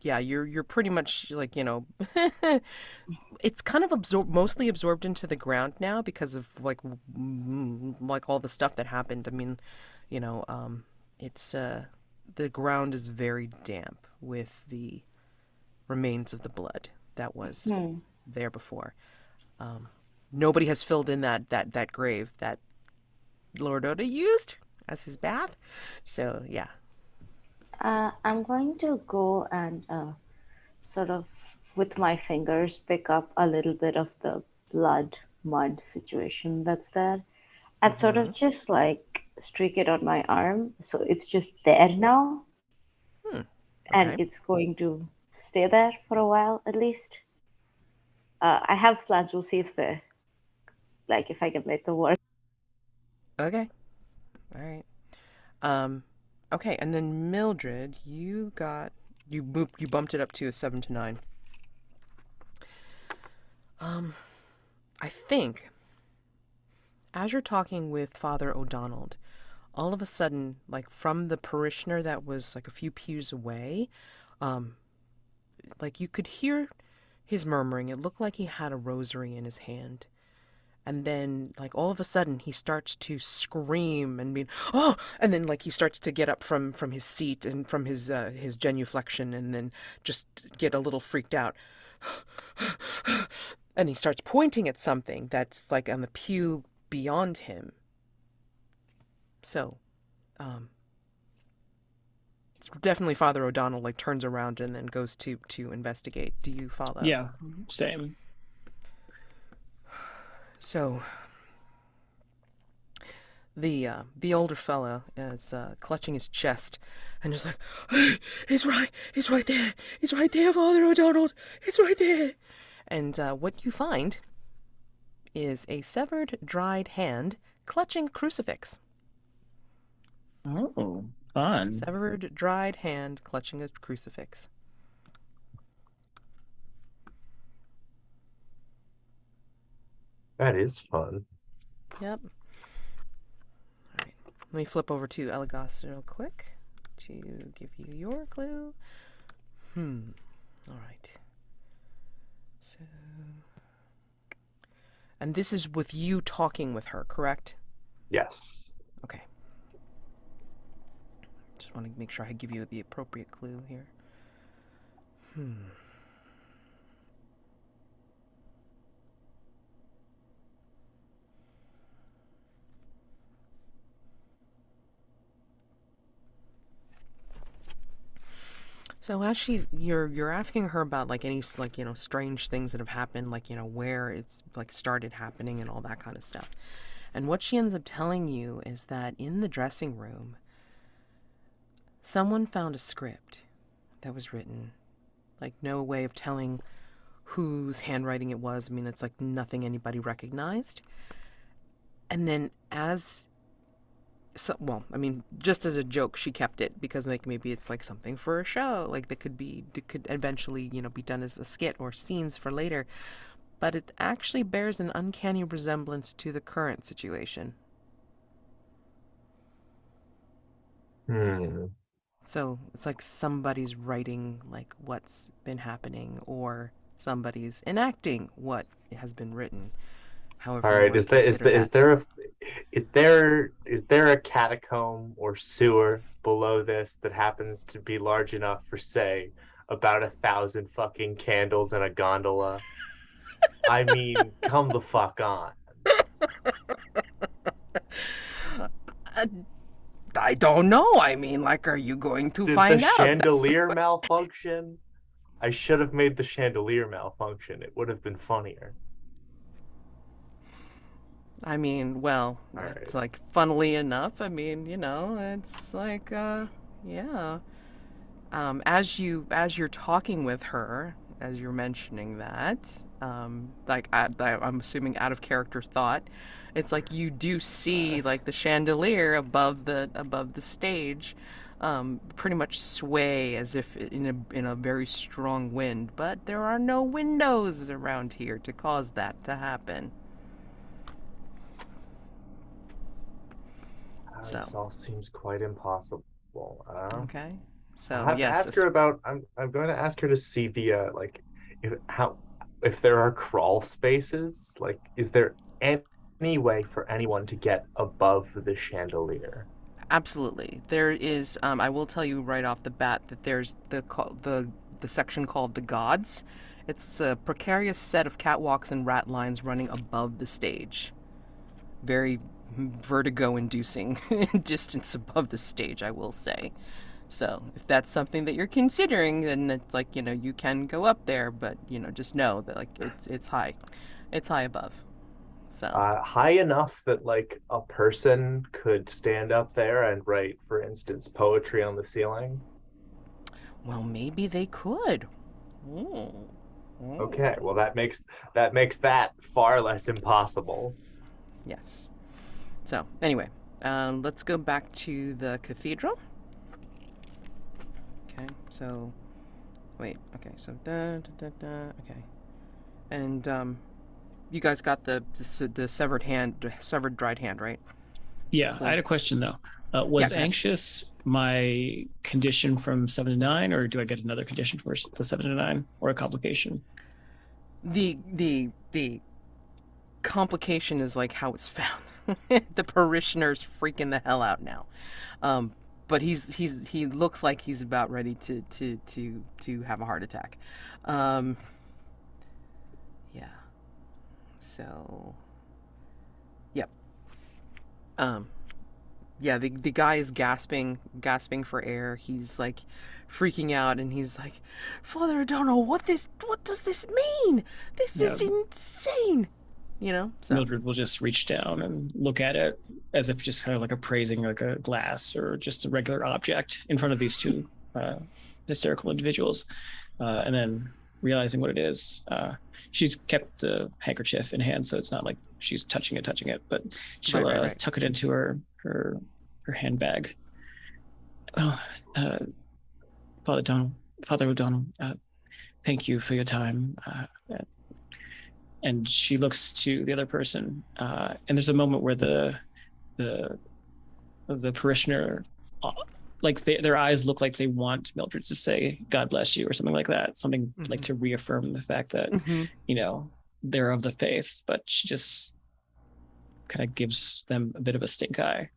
[SPEAKER 1] yeah, you're pretty much like, it's kind of mostly absorbed into the ground now because of like all the stuff that happened. I mean, it's the ground is very damp with the remains of the blood that was
[SPEAKER 3] Hmm.
[SPEAKER 1] there before. Nobody has filled in that grave that Lord Oda used as his bath. So yeah.
[SPEAKER 3] I'm going to go and sort of with my fingers pick up a little bit of the blood mud situation that's there and sort
[SPEAKER 1] Mm-hmm.
[SPEAKER 3] of just like streak it on my arm. So it's just there now
[SPEAKER 1] Hmm.
[SPEAKER 3] and
[SPEAKER 1] Okay.
[SPEAKER 3] it's going to stay there for a while at least. I have plans. We'll see if the like if I can make the work.
[SPEAKER 1] Okay. All right. Um, okay, and then Mildred, you bumped it up to a 7 to 9. I think as you're talking with Father O'Donnell, all of a sudden, like from the parishioner that was like a few pews away, um, like you could hear his murmuring. It looked like he had a rosary in his hand. And then, like, all of a sudden, he starts to scream and be, oh! And then, like, he starts to get up from his seat and from his genuflection and then just get a little freaked out. And he starts pointing at something that's, like, on the pew beyond him. So, it's definitely Father O'Donnell, like, turns around and then goes to investigate. Do you follow?
[SPEAKER 4] Yeah, same.
[SPEAKER 1] So, the older fellow is clutching his chest and just like, it's right there, Father O'Donnell, it's right there. And what you find is a severed, dried hand clutching a crucifix.
[SPEAKER 4] Oh, fun.
[SPEAKER 1] Severed, dried hand clutching a crucifix.
[SPEAKER 2] That is fun.
[SPEAKER 1] Yep. All right. Let me flip over to Eligos real quick to give you your clue. All right. So, and this is with you talking with her, correct?
[SPEAKER 2] Yes.
[SPEAKER 1] Okay. Just want to make sure I give you the appropriate clue here. So as you're asking her about like any like strange things that have happened, like where it's like started happening and all that kind of stuff. And what she ends up telling you is that in the dressing room, someone found a script that was written, like no way of telling whose handwriting it was. I mean, it's like nothing anybody recognized. And then well, I mean, just as a joke, she kept it because like maybe it's like something for a show, like that could eventually be done as a skit or scenes for later. But it actually bears an uncanny resemblance to the current situation. So it's like somebody's writing like what's been happening, or somebody's enacting what has been written. However
[SPEAKER 2] All
[SPEAKER 1] you
[SPEAKER 2] right.
[SPEAKER 1] want to consider that.
[SPEAKER 2] Is there a catacomb or sewer below this that happens to be large enough for, say, about 1,000 fucking candles and a gondola? I mean, come the fuck on.
[SPEAKER 1] I don't know. I mean, like, are you going to
[SPEAKER 2] Did the
[SPEAKER 1] find out? That's the
[SPEAKER 2] chandelier
[SPEAKER 1] question.
[SPEAKER 2] malfunction? I should have made the chandelier malfunction. It would have been funnier.
[SPEAKER 1] I mean, well,
[SPEAKER 2] All
[SPEAKER 1] it's
[SPEAKER 2] right.
[SPEAKER 1] like, funnily enough, I mean, it's like, yeah. As you're talking with her, as you're mentioning that, like, I'm assuming out of character thought, it's like you do see like the chandelier above the stage, pretty much sway as if in a very strong wind, but there are no windows around here to cause that to happen.
[SPEAKER 2] This
[SPEAKER 1] So,
[SPEAKER 2] all seems quite impossible.
[SPEAKER 1] okay. So
[SPEAKER 2] I'll have to
[SPEAKER 1] yes,
[SPEAKER 2] ask her about. I'm going to ask her to see the like if there are crawl spaces. Like, is there any way for anyone to get above the chandelier?
[SPEAKER 1] absolutely. There is. I will tell you right off the bat that there's the section called the gods. It's a precarious set of catwalks and rat lines running above the stage. Very vertigo-inducing distance above the stage, I will say. So if that's something that you're considering, then it's like, you can go up there, but just know that like it's high. It's high above. So
[SPEAKER 2] High enough that like a person could stand up there and write, for instance, poetry on the ceiling.
[SPEAKER 1] well, maybe they could. Ooh.
[SPEAKER 2] Okay, well that far less impossible.
[SPEAKER 1] Yes. So anyway, let's go back to the cathedral. Okay, so wait. Okay, so okay, and you guys got the severed dried hand, right?
[SPEAKER 4] Yeah,
[SPEAKER 1] Cool.
[SPEAKER 4] I had a question though. Was
[SPEAKER 1] go ahead.
[SPEAKER 4] anxious my condition from 7 to 9, or do I get another condition for the 7 to 9, or a complication?
[SPEAKER 1] The complication is like how it's found. The parishioner's freaking the hell out now. But he looks like he's about ready to have a heart attack. Yeah. So yep. Yeah, the guy is gasping for air. He's like freaking out, and he's like, Father O'Donnell, what does this mean? This is insane. So
[SPEAKER 4] Mildred will just reach down and look at it as if just kind of like appraising like a glass or just a regular object in front of these two hysterical individuals, and then realizing what it is. She's kept the handkerchief in hand, so it's not like she's touching it, but she'll
[SPEAKER 1] Right.
[SPEAKER 4] tuck it into her handbag. Oh, Father O'Donnell, thank you for your time. And she looks to the other person, and there's a moment where the parishioner, like their eyes look like they want Mildred to say "God bless you" or something like that, something like to reaffirm the fact that they're of the faith. But she just kind of gives them a bit of a stink eye.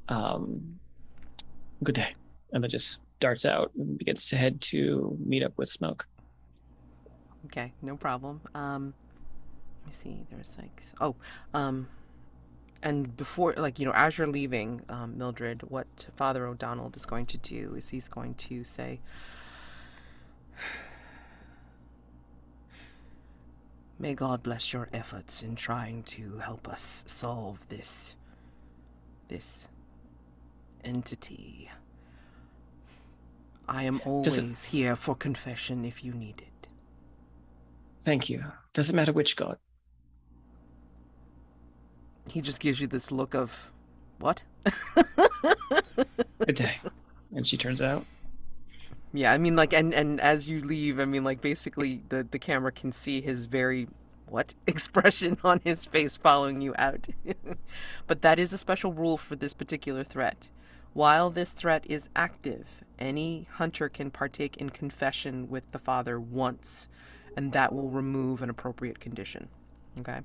[SPEAKER 4] Good day, and then just darts out and begins to head to meet up with Smoke.
[SPEAKER 1] Okay, no problem. Let me see. There's like and before, like, as you're leaving, Mildred, what Father O'Donnell is going to do is he's going to say, may God bless your efforts in trying to help us solve this entity. I am always here for confession if you need it.
[SPEAKER 4] Thank you. Doesn't matter which god.
[SPEAKER 1] He just gives you this look of, what?
[SPEAKER 4] Good day. And she turns out.
[SPEAKER 1] Yeah, I mean, like, and as you leave, I mean, like, basically the camera can see his very, what, expression on his face following you out. But that is a special rule for this particular threat. While this threat is active, any hunter can partake in confession with the father once, and that will remove an appropriate condition. Okay?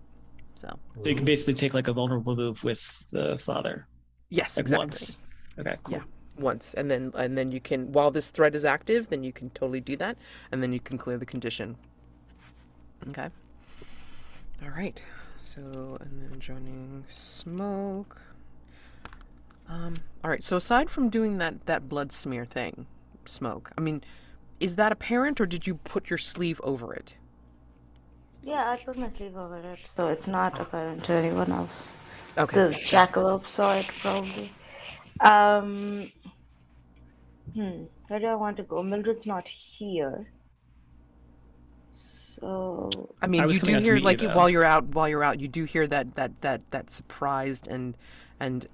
[SPEAKER 1] So
[SPEAKER 4] you can basically take like a vulnerable move with the father.
[SPEAKER 1] Yes,
[SPEAKER 4] like
[SPEAKER 1] exactly.
[SPEAKER 4] Once. Okay, cool.
[SPEAKER 1] Yeah, once, and then you can, while this threat is active, then you can totally do that, and then you can clear the condition. Okay. All right. So, and then joining Smoke. All right. So aside from doing that blood smear thing, Smoke, I mean, is that apparent, or did you put your sleeve over it?
[SPEAKER 3] Yeah, I put my sleeve over it, so it's not apparent to anyone else.
[SPEAKER 1] Okay.
[SPEAKER 3] The jackalope saw it, probably. Where do I want to go? Mildred's not here. So
[SPEAKER 1] I mean, you do hear, like,
[SPEAKER 4] you,
[SPEAKER 1] while you're out, you do hear that surprised and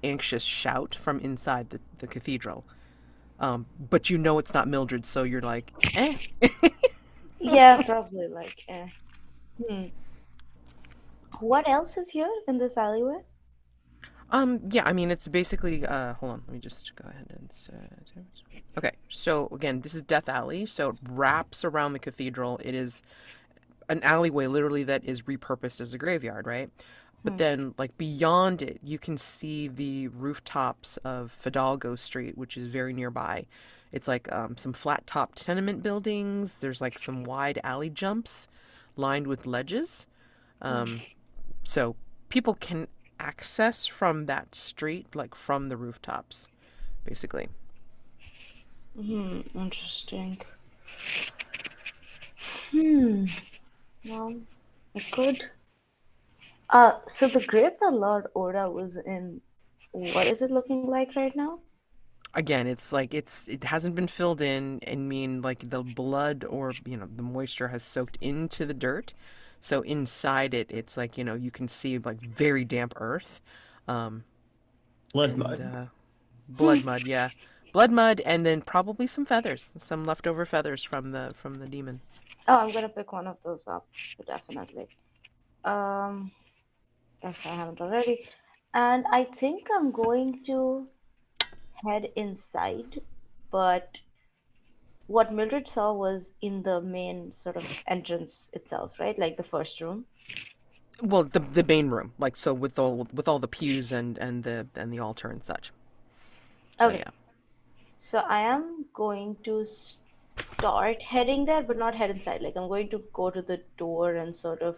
[SPEAKER 1] anxious shout from inside the cathedral. But you know it's not Mildred, so you're like, eh.
[SPEAKER 3] yeah, probably like, eh. What else is here in this alleyway?
[SPEAKER 1] Yeah, I mean, it's basically, hold on, let me just go ahead and set. Okay, so again, this is Death Alley, so it wraps around the cathedral. It is an alleyway literally that is repurposed as a graveyard, right? But
[SPEAKER 3] Hmm.
[SPEAKER 1] then, like, beyond it, you can see the rooftops of Fidalgo Street, which is very nearby. It's like some flat top tenement buildings. There's like some wide alley jumps lined with ledges.
[SPEAKER 3] Hmm.
[SPEAKER 1] So people can access from that street, like from the rooftops, basically.
[SPEAKER 3] Interesting. Hmm. Well, I could. So the grave that Lord Oda was in, what is it looking like right now?
[SPEAKER 1] Again, it's like it hasn't been filled in. I mean, like the blood or the moisture has soaked into the dirt. So inside it, it's like you can see like very damp earth, um,
[SPEAKER 4] Blood
[SPEAKER 1] and
[SPEAKER 4] mud.
[SPEAKER 1] blood mud. Yeah, blood mud, and then probably some feathers, some leftover feathers from the demon.
[SPEAKER 3] Oh, I'm gonna pick one of those up, definitely. Um, if I haven't already. And I think I'm going to head inside, but what Mildred saw was in the main sort of entrance itself, right? Like the first room.
[SPEAKER 1] Well, the main room, like so with all the pews and the altar and such. So
[SPEAKER 3] Okay,
[SPEAKER 1] yeah.
[SPEAKER 3] so I am going to start heading there, but not head inside. Like I'm going to go to the door and sort of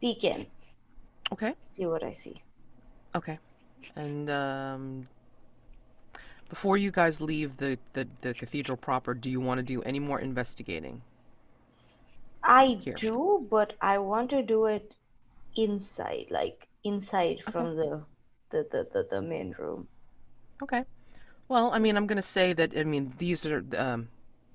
[SPEAKER 3] peek in,
[SPEAKER 1] Okay.
[SPEAKER 3] see what I see.
[SPEAKER 1] Okay. And before you guys leave the cathedral proper, do you want to do any more investigating
[SPEAKER 3] I
[SPEAKER 1] here?
[SPEAKER 3] do, but I want to do it inside, like inside
[SPEAKER 1] Okay.
[SPEAKER 3] from the main room.
[SPEAKER 1] Okay. Well, I mean, I'm going to say that, I mean, these are,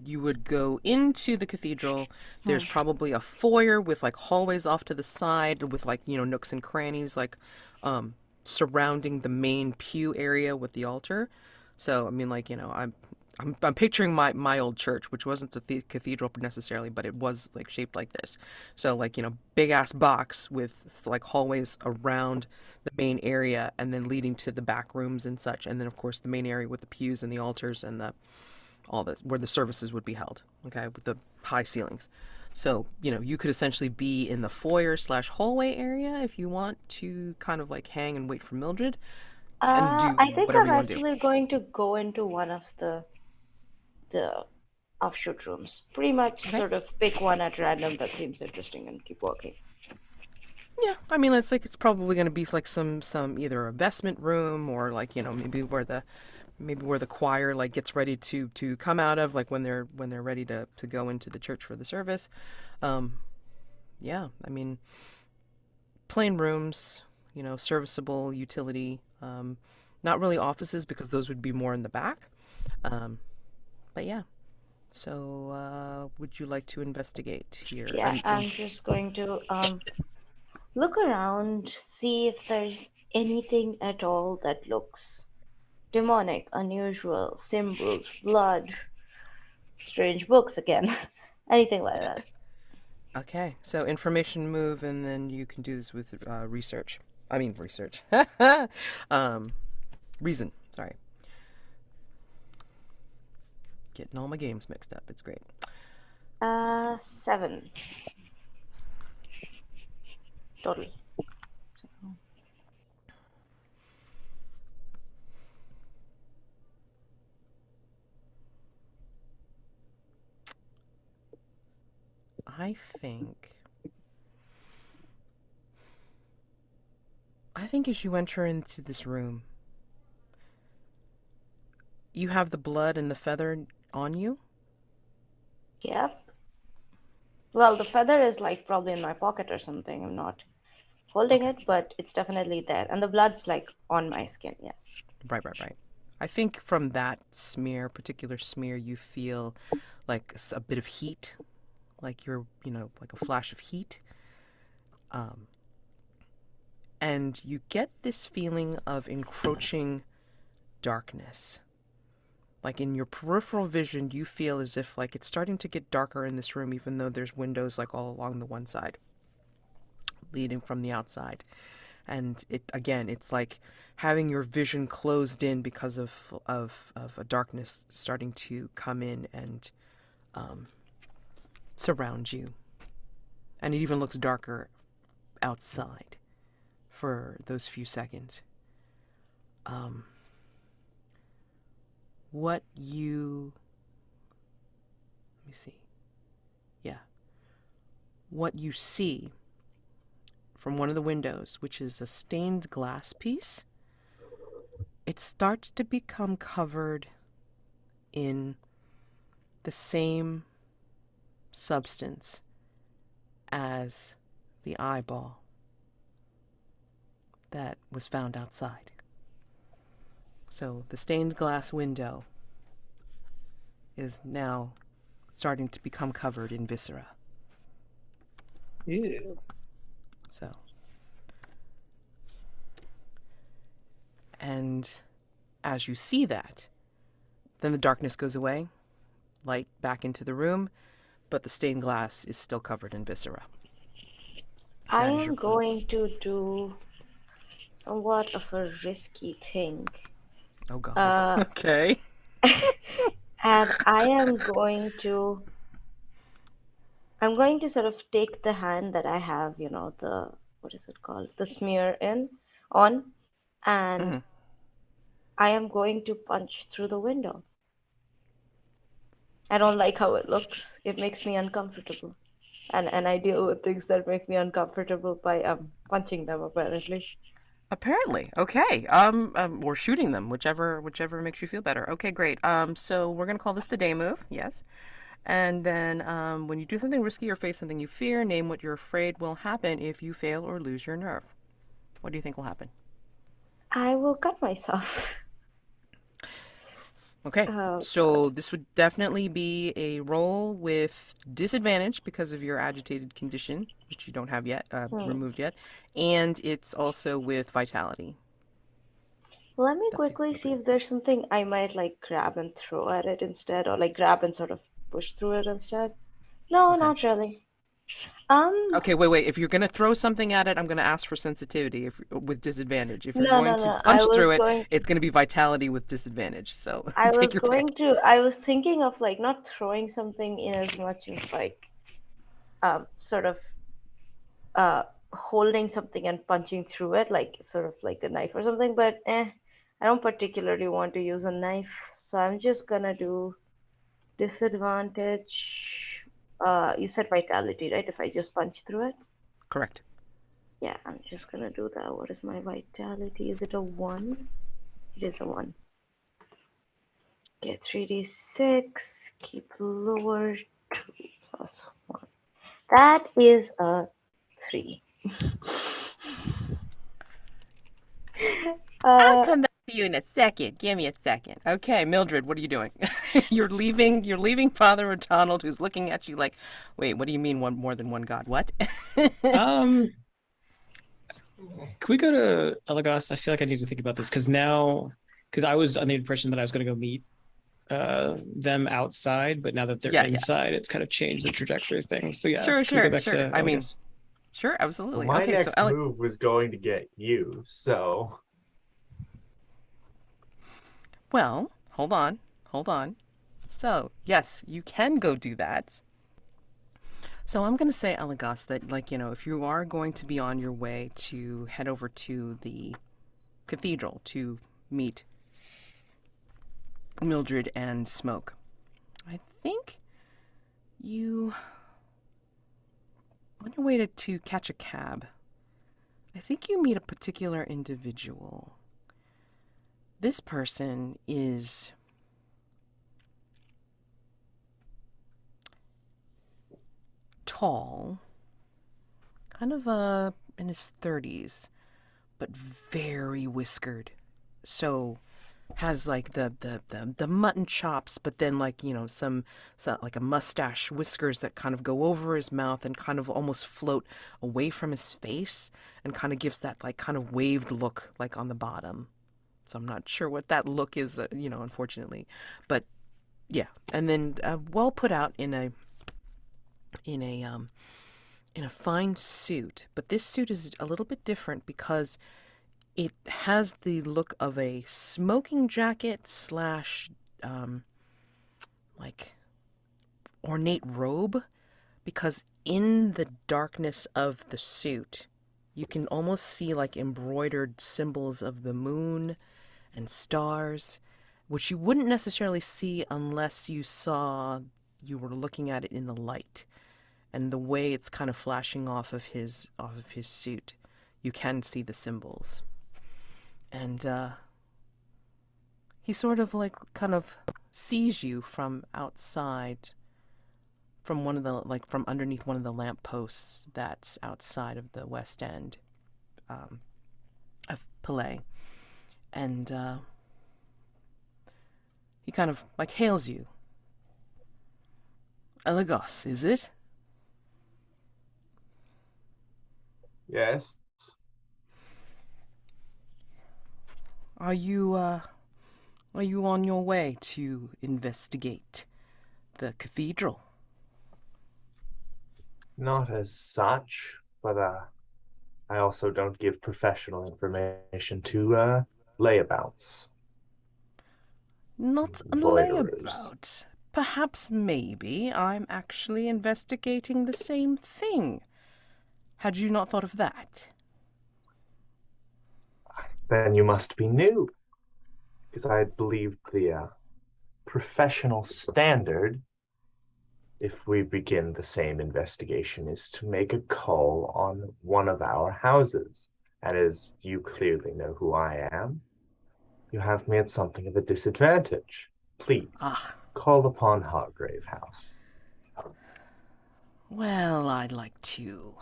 [SPEAKER 1] you would go into the cathedral.
[SPEAKER 3] Hmm.
[SPEAKER 1] There's probably a foyer with like hallways off to the side with like, nooks and crannies, like, surrounding the main pew area with the altar. So, I mean, like, I'm picturing my old church, which wasn't the cathedral necessarily, but it was like shaped like this. So, like, big ass box with like hallways around the main area and then leading to the back rooms and such. And then, of course, the main area with the pews and the altars and all this where the services would be held. Okay, with the high ceilings. So, you could essentially be in the foyer slash hallway area if you want to kind of like hang and wait for Mildred and do
[SPEAKER 3] I think
[SPEAKER 1] whatever
[SPEAKER 3] I'm
[SPEAKER 1] you want to do.
[SPEAKER 3] actually going to go into one of the offshoot rooms. Pretty much
[SPEAKER 1] Okay.
[SPEAKER 3] sort of pick one at random that seems interesting and keep walking.
[SPEAKER 1] Yeah, I mean, it's probably going to be like some either a vestment room or like maybe where the choir like gets ready to come out of like when they're ready to go into the church for the service. Um, yeah, I mean, plain rooms, serviceable utility. Not really offices because those would be more in the back. Um, but yeah. So, would you like to investigate here?
[SPEAKER 3] Yeah,
[SPEAKER 1] And
[SPEAKER 3] I'm just going to look around, see if there's anything at all that looks demonic, unusual, symbols, blood, strange books again, anything like that.
[SPEAKER 1] okay, so information move, and then you can do this with research. I mean research. um, reason. Sorry, getting all my games mixed up. It's great.
[SPEAKER 3] 7 total.
[SPEAKER 1] I think. I think as you enter into this room, you have the blood and the feather on you.
[SPEAKER 3] Yep. Well, the feather is like probably in my pocket or something. I'm not holding
[SPEAKER 1] Okay,
[SPEAKER 3] it, but it's definitely there. And the blood's like on my skin, yes.
[SPEAKER 1] right, right, right. I think from that particular smear, you feel like a bit of heat, like like a flash of heat. Um, and you get this feeling of encroaching darkness. Like in your peripheral vision, you feel as if like it's starting to get darker in this room, even though there's windows like all along the one side, leading from the outside. And it's like having your vision closed in because of a darkness starting to come in and surround you. And it even looks darker outside for those few seconds. Let me see. Yeah. What you see from one of the windows, which is a stained glass piece, it starts to become covered in the same substance as the eyeball that was found outside. So the stained glass window is now starting to become covered in viscera.
[SPEAKER 4] Ew.
[SPEAKER 1] So, and as you see that, then the darkness goes away, light back into the room, but the stained glass is still covered in viscera.
[SPEAKER 3] I
[SPEAKER 1] That is
[SPEAKER 3] am
[SPEAKER 1] your clue.
[SPEAKER 3] going to do somewhat of a risky thing.
[SPEAKER 1] Oh God.
[SPEAKER 3] Okay. And I'm going to sort of take the hand that I have, what is it called? The smear on, and
[SPEAKER 1] Mhm.
[SPEAKER 3] I am going to punch through the window. I don't like how it looks. It makes me uncomfortable. And I deal with things that make me uncomfortable by punching them, apparently.
[SPEAKER 1] Apparently, okay. Or shooting them, whichever makes you feel better. Okay, great. So we're gonna call this the day move, yes. And then, when you do something risky or face something you fear, name what you're afraid will happen if you fail or lose your nerve. What do you think will happen?
[SPEAKER 3] I will cut myself.
[SPEAKER 1] Okay,
[SPEAKER 3] Oh,
[SPEAKER 1] so this would definitely be a roll with disadvantage because of your agitated condition, which you don't have yet, removed yet, and it's also with vitality.
[SPEAKER 3] let me
[SPEAKER 1] That's
[SPEAKER 3] quickly see if there's something I might like grab and throw at it instead, or like grab and sort of push through it instead. No,
[SPEAKER 1] okay.
[SPEAKER 3] not really.
[SPEAKER 1] Okay, wait. If you're gonna throw something at it, I'm gonna ask for sensitivity with disadvantage. If you're
[SPEAKER 3] No,
[SPEAKER 1] going
[SPEAKER 3] no,
[SPEAKER 1] to
[SPEAKER 3] no.
[SPEAKER 1] punch through it, it's gonna be vitality with disadvantage. So take your pick.
[SPEAKER 3] I was thinking of like not throwing something in as much as like sort of holding something and punching through it, like sort of like a knife or something, but I don't particularly want to use a knife, so I'm just gonna do disadvantage. You said vitality, right? If I just punch through it?
[SPEAKER 1] Correct.
[SPEAKER 3] Yeah, I'm just gonna do that. What is my vitality? Is it a 1? It is a 1. Get 3d6, keep lower, 2 plus 1. That is a 3.
[SPEAKER 1] I'll come back to you in a second. Give me a second. Okay, Mildred, what are you doing? You're leaving Father O'Donnell, who's looking at you like, wait, what do you mean more than one god? What?
[SPEAKER 4] Can we go to Eligos? I feel like I need to think about this because I was under the impression that I was going to go meet them outside, but now that they're inside, it's kind of changed the trajectory of things. So yeah,
[SPEAKER 1] Sure.
[SPEAKER 4] can we go back to
[SPEAKER 1] I mean,
[SPEAKER 4] Eligos?
[SPEAKER 1] sure, absolutely.
[SPEAKER 2] My
[SPEAKER 1] Okay,
[SPEAKER 2] next
[SPEAKER 1] so
[SPEAKER 2] move was going to get you, so
[SPEAKER 1] well, hold on. So, yes, you can go do that. So I'm going to say, Eligos, that, if you are going to be on your way to head over to the cathedral to meet Mildred and Smoke, I think you, on your way to catch a cab, I think you meet a particular individual. This person is tall, kind of in his 30s, but very whiskered. So has like the mutton chops, but then some like a mustache, whiskers that kind of go over his mouth and kind of almost float away from his face and kind of gives that like kind of waved look like on the bottom. So I'm not sure what that look is, unfortunately, but yeah. And then well put out in a in a fine suit, but this suit is a little bit different because it has the look of a smoking jacket slash, like, ornate robe, because in the darkness of the suit, you can almost see, like, embroidered symbols of the moon and stars, which you wouldn't necessarily see unless you were looking at it in the light. And the way it's kind of flashing off of his suit, you can see the symbols. And he sort of kind of sees you from outside, from from underneath one of the lampposts that's outside of the West End of Palais. And he kind of hails you. Eligos, is it?
[SPEAKER 2] Yes.
[SPEAKER 1] Are you on your way to investigate the cathedral?
[SPEAKER 2] Not as such, but I also don't give professional information to layabouts.
[SPEAKER 1] Not a
[SPEAKER 2] Loiterers.
[SPEAKER 1] layabout. Perhaps maybe I'm actually investigating the same thing. Had you not thought of that?
[SPEAKER 2] Then you must be new, because I believe the professional standard, if we begin the same investigation, is to make a call on one of our houses. And as you clearly know who I am, you have me at something of a disadvantage. Please, call upon Hargrave House.
[SPEAKER 1] Well, I'd like to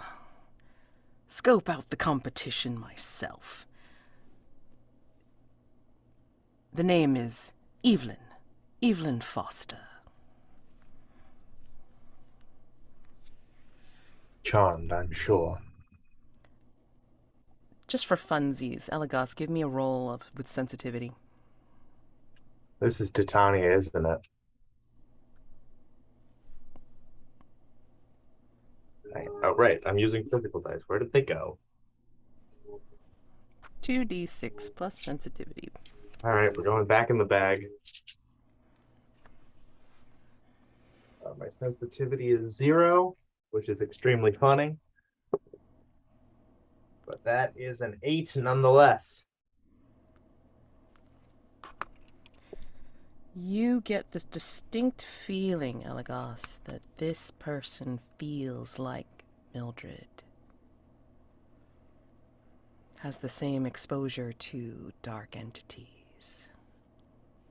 [SPEAKER 1] scope out the competition myself. The name is Evelyn Foster.
[SPEAKER 2] Charmed, I'm sure.
[SPEAKER 1] Just for funsies, Eligos, give me a roll with sensitivity.
[SPEAKER 2] This is Titania, isn't it? Oh, right. I'm using physical dice. Where did they go?
[SPEAKER 1] 2d6 plus sensitivity.
[SPEAKER 2] All right, we're going back in the bag. My sensitivity is 0, which is extremely funny. But that is an 8 nonetheless.
[SPEAKER 1] You get this distinct feeling, Eligos, that this person feels like Mildred. Has the same exposure to dark entities.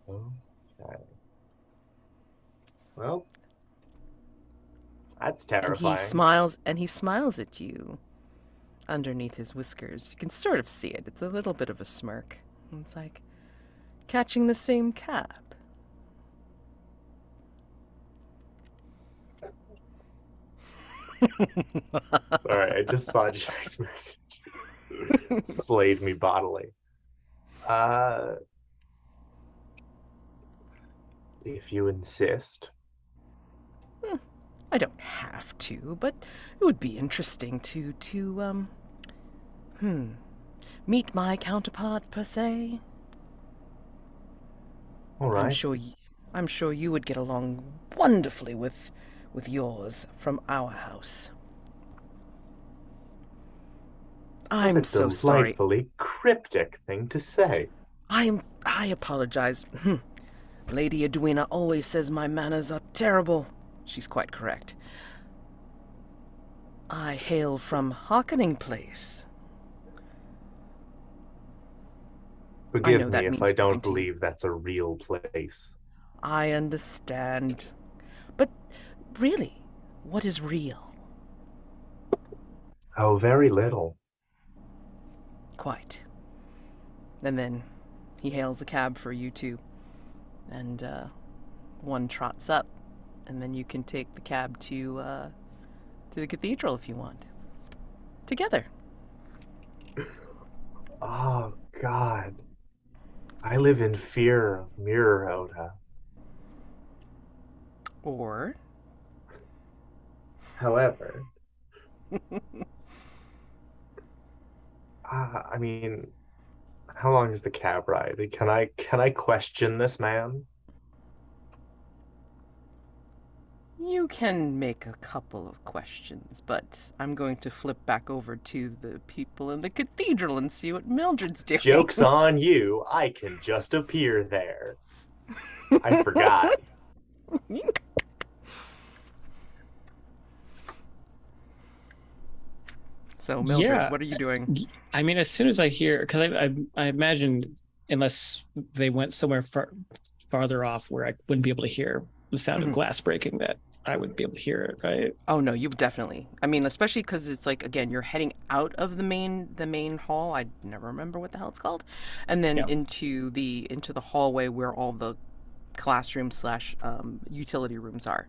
[SPEAKER 2] Okay. Well, that's
[SPEAKER 1] And
[SPEAKER 2] terrifying.
[SPEAKER 1] he smiles at you underneath his whiskers. You can sort of see it. It's a little bit of a smirk. It's like catching the same cab.
[SPEAKER 2] Sorry, I just saw Jack's message. Slayed me bodily. If you insist.
[SPEAKER 1] I don't have to, but it would be interesting to meet my counterpart per se.
[SPEAKER 2] All right.
[SPEAKER 1] I'm sure you would get along wonderfully with yours from our house. I'm so sorry.
[SPEAKER 2] Delightfully cryptic thing to say.
[SPEAKER 1] I apologize. Lady Edwina always says my manners are terrible. She's quite correct. I hail from Harkening Place.
[SPEAKER 2] Forgive me if I don't believe that's a real place.
[SPEAKER 1] I understand. But really, what is real?
[SPEAKER 2] Oh, very little.
[SPEAKER 1] Quite. And then he hails a cab for you two. And one trots up. And then you can take the cab to the cathedral if you want. Together.
[SPEAKER 2] Oh, God. I live in fear of Mirror Oda.
[SPEAKER 1] Or?
[SPEAKER 2] However, I mean, how long is the cab ride? Can I question this man?
[SPEAKER 1] You can make a couple of questions, but I'm going to flip back over to the people in the cathedral and see what Mildred's doing.
[SPEAKER 2] Joke's on you. I can just appear there. I forgot.
[SPEAKER 1] So, Mildred,
[SPEAKER 4] Yeah.
[SPEAKER 1] what are you doing?
[SPEAKER 4] I mean, as soon as I hear, because I imagine unless they went somewhere farther off where I wouldn't be able to hear the sound of glass breaking, that I would be able to hear it, right?
[SPEAKER 1] Oh no, you definitely. I mean, especially because it's like, again, you're heading out of the main hall. I never remember what the hell it's called, and then
[SPEAKER 4] Yeah.
[SPEAKER 1] into the hallway where all the classroom slash utility rooms are.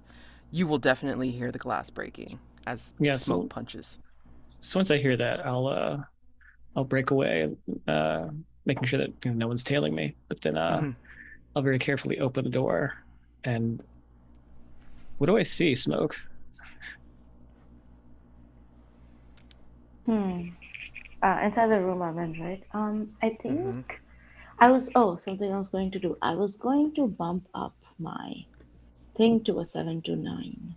[SPEAKER 1] You will definitely hear the glass breaking as
[SPEAKER 4] Yeah,
[SPEAKER 1] smoke punches.
[SPEAKER 4] So once I hear that, I'll break away, making sure that no one's tailing me. But then I'll very carefully open the door, and what do I see? Smoke.
[SPEAKER 3] Inside the room I'm in, right? I think I was. Oh, something I was going to do. I was going to bump up my thing to a 7 to 9.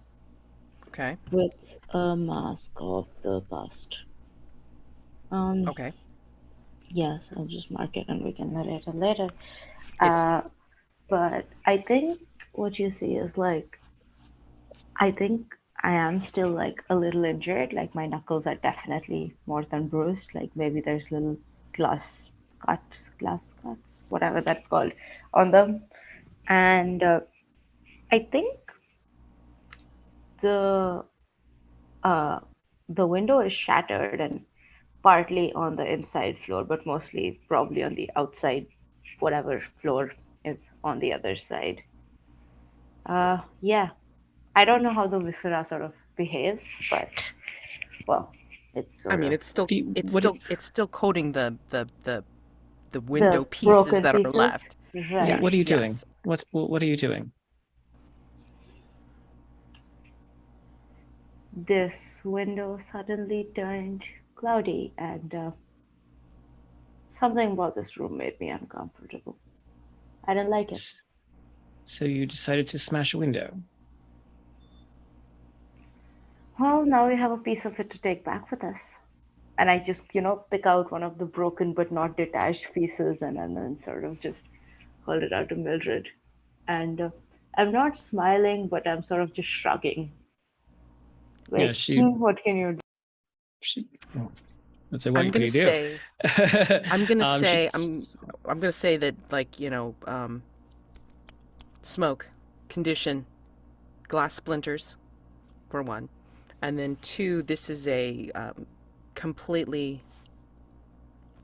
[SPEAKER 1] Okay.
[SPEAKER 3] With a mask of the past.
[SPEAKER 1] Okay.
[SPEAKER 3] Yes, I'll just mark it and we can narrate it later.
[SPEAKER 1] Yes.
[SPEAKER 3] But I think what you see is like, I think I am still like a little injured. Like my knuckles are definitely more than bruised. Like maybe there's little glass cuts, whatever that's called, on them. And I think the window is shattered and partly on the inside floor, but mostly probably on the outside, whatever floor is on the other side. Yeah, I don't know how the viscera sort of behaves, but well, it's sort
[SPEAKER 1] I mean,
[SPEAKER 3] of
[SPEAKER 1] it's still
[SPEAKER 4] What do-
[SPEAKER 1] it's still coating the window
[SPEAKER 3] the
[SPEAKER 1] pieces
[SPEAKER 3] broken
[SPEAKER 1] that are
[SPEAKER 3] pieces.
[SPEAKER 1] left.
[SPEAKER 3] Right.
[SPEAKER 4] what are you doing?
[SPEAKER 1] Yes.
[SPEAKER 4] What are you doing?
[SPEAKER 3] This window suddenly turned cloudy, and something about this room made me uncomfortable. I didn't like it.
[SPEAKER 4] So you decided to smash a window.
[SPEAKER 3] Well, now we have a piece of it to take back with us. And I just, pick out one of the broken but not detached pieces and then sort of just hold it out to Mildred. And I'm not smiling, but I'm sort of just shrugging. Like, what can you do?
[SPEAKER 4] Let's say, what
[SPEAKER 1] I'm
[SPEAKER 4] can
[SPEAKER 1] gonna
[SPEAKER 4] you do?
[SPEAKER 1] say, I'm gonna say,
[SPEAKER 4] she-
[SPEAKER 1] I'm gonna say that, like, smoke, condition, glass splinters, for one, and then 2, this is a completely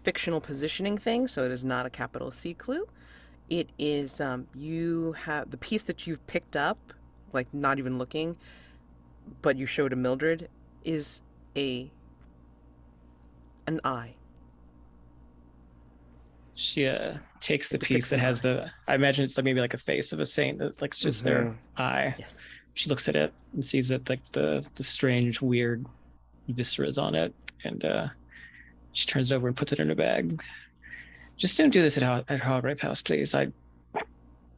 [SPEAKER 1] fictional positioning thing, so it is not a capital C clue. It is you have the piece that you've picked up, like not even looking, but you showed to Mildred, is an eye.
[SPEAKER 4] She takes the
[SPEAKER 1] depicts
[SPEAKER 4] piece that
[SPEAKER 1] an
[SPEAKER 4] has
[SPEAKER 1] eye.
[SPEAKER 4] I imagine it's like maybe like a face of a saint, that like it's just their eye.
[SPEAKER 1] Yes.
[SPEAKER 4] She looks at it and sees that like the strange, weird visceras on it, and she turns it over and puts it in her bag. Just don't do this at Hargrave House, please. I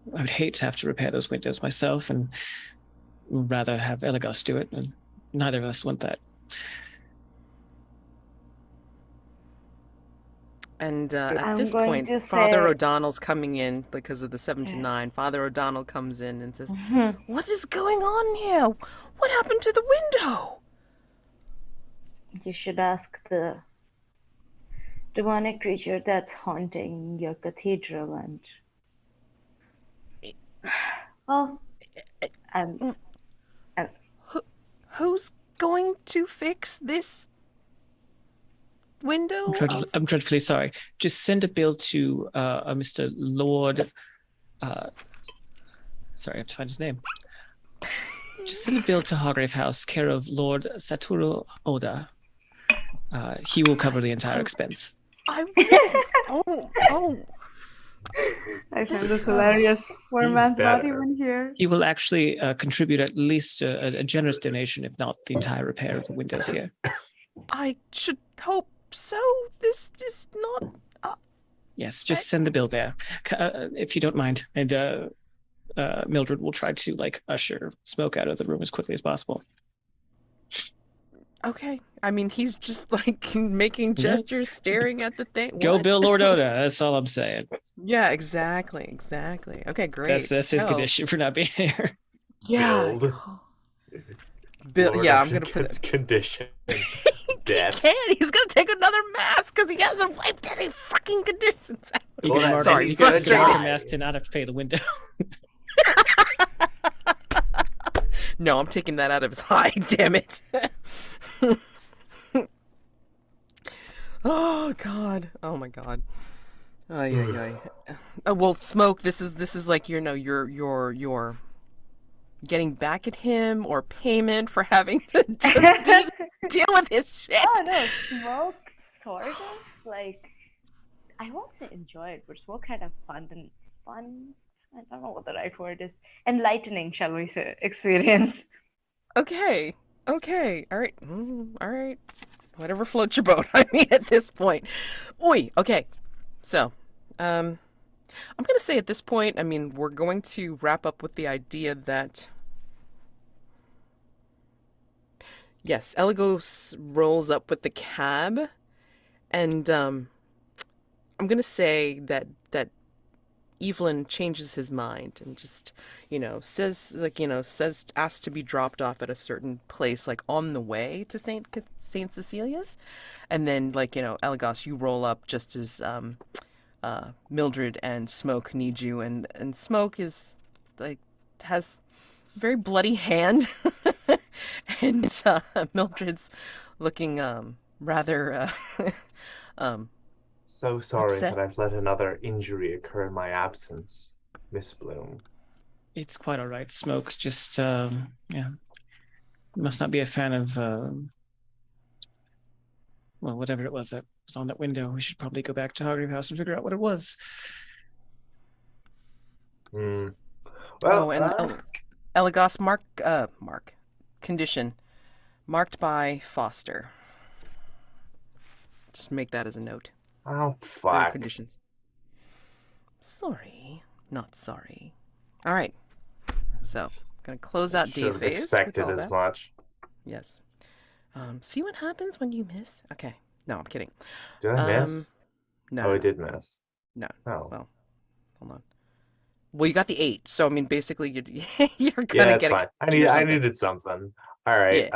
[SPEAKER 4] would hate to have to repair those windows myself, and would rather have Eligos do it, and neither of us want that.
[SPEAKER 1] And at
[SPEAKER 3] I'm
[SPEAKER 1] this
[SPEAKER 3] going
[SPEAKER 1] point,
[SPEAKER 3] to
[SPEAKER 1] Father
[SPEAKER 3] say-
[SPEAKER 1] O'Donnell's coming in because of the 7 to 9. Father O'Donnell comes in and says, "What is going on here? What happened to the window?"
[SPEAKER 3] You should ask the demonic creature that's haunting your cathedral and well,
[SPEAKER 1] Who's going to fix this window?
[SPEAKER 4] I'm dreadfully sorry. Just send a bill to a Mr. Lord. Sorry, I have to find his name. Just send a bill to Hargrave House, care of Lord Satoru Oda. He will cover the entire expense.
[SPEAKER 1] I will.
[SPEAKER 3] I find this
[SPEAKER 1] So-
[SPEAKER 3] hilarious. Poor
[SPEAKER 2] Be
[SPEAKER 3] man's not
[SPEAKER 2] better.
[SPEAKER 3] even here.
[SPEAKER 4] You will actually contribute at least a generous donation, if not the entire repair of the windows here.
[SPEAKER 1] I should hope so. This is not.
[SPEAKER 4] Yes, just send the bill there, if you don't mind. And Mildred will try to usher Smoke out of the room as quickly as possible.
[SPEAKER 1] Okay. I mean, he's just like making gestures, staring at the thing.
[SPEAKER 4] Go
[SPEAKER 1] What?
[SPEAKER 4] Bill Lord Oda, that's all I'm saying.
[SPEAKER 1] Yeah, exactly. Okay, great.
[SPEAKER 4] That's his
[SPEAKER 1] So,
[SPEAKER 4] condition for not being here.
[SPEAKER 1] Yeah.
[SPEAKER 2] Build.
[SPEAKER 1] Bill,
[SPEAKER 2] Lord
[SPEAKER 1] yeah, I'm
[SPEAKER 2] Ocean
[SPEAKER 1] gonna put
[SPEAKER 2] gets
[SPEAKER 1] it.
[SPEAKER 2] condition.
[SPEAKER 1] He
[SPEAKER 2] Death.
[SPEAKER 1] can't. He's gonna take another mask because he hasn't wiped any fucking conditions out.
[SPEAKER 4] You
[SPEAKER 2] Well,
[SPEAKER 4] can mark,
[SPEAKER 1] sorry,
[SPEAKER 4] you can mark
[SPEAKER 1] frustrated.
[SPEAKER 4] a mask to not have to pay the window.
[SPEAKER 1] No, I'm taking that out of his eye. Damn it. Oh God. Oh my God. Ay. Well, Smoke. This is like you're getting back at him or payment for having to just deal with his shit.
[SPEAKER 3] Oh no, Smoke sort of like, I won't say enjoyed, but Smoke had a fun. I don't know what the right word is. Enlightening, shall we say, experience.
[SPEAKER 1] Okay. All right. All right. Whatever floats your boat. I mean, at this point. Oi. Okay. So, I'm going to say at this point, I mean, we're going to wrap up with the idea that, yes, Eligos rolls up with the cab, and I'm going to say that Evelyn changes his mind and just, asks to be dropped off at a certain place, like on the way to Saint Cecilia's, and then Eligos, you roll up just as Mildred and Smoke need you, and Smoke is has a very bloody hand, and Mildred's looking rather
[SPEAKER 2] So sorry
[SPEAKER 1] Upset?
[SPEAKER 2] that I've let another injury occur in my absence, Miss Bloom.
[SPEAKER 4] It's quite all right. Smoke just, must not be a fan of, whatever it was that was on that window. We should probably go back to Hargrave House and figure out what it was.
[SPEAKER 2] Well,
[SPEAKER 1] Eligos mark condition marked by Foster. Just make that as a note.
[SPEAKER 2] oh
[SPEAKER 1] For your
[SPEAKER 2] fuck.
[SPEAKER 1] conditions. Sorry, not sorry. All right. So, gonna close out day
[SPEAKER 2] Should have
[SPEAKER 1] phase with
[SPEAKER 2] expected
[SPEAKER 1] all
[SPEAKER 2] as
[SPEAKER 1] that.
[SPEAKER 2] much.
[SPEAKER 1] Yes. See what happens when you miss. Okay. No, I'm kidding.
[SPEAKER 2] Did I miss?
[SPEAKER 1] No.
[SPEAKER 2] Oh,
[SPEAKER 1] no,
[SPEAKER 2] I did miss.
[SPEAKER 1] No.
[SPEAKER 2] Oh.
[SPEAKER 1] Well, hold on. Well, you got the 8, so I mean, basically, you're
[SPEAKER 2] Yeah,
[SPEAKER 1] gonna
[SPEAKER 2] that's
[SPEAKER 1] get
[SPEAKER 2] fine.
[SPEAKER 1] a or
[SPEAKER 2] I
[SPEAKER 1] something.
[SPEAKER 2] needed something. All right.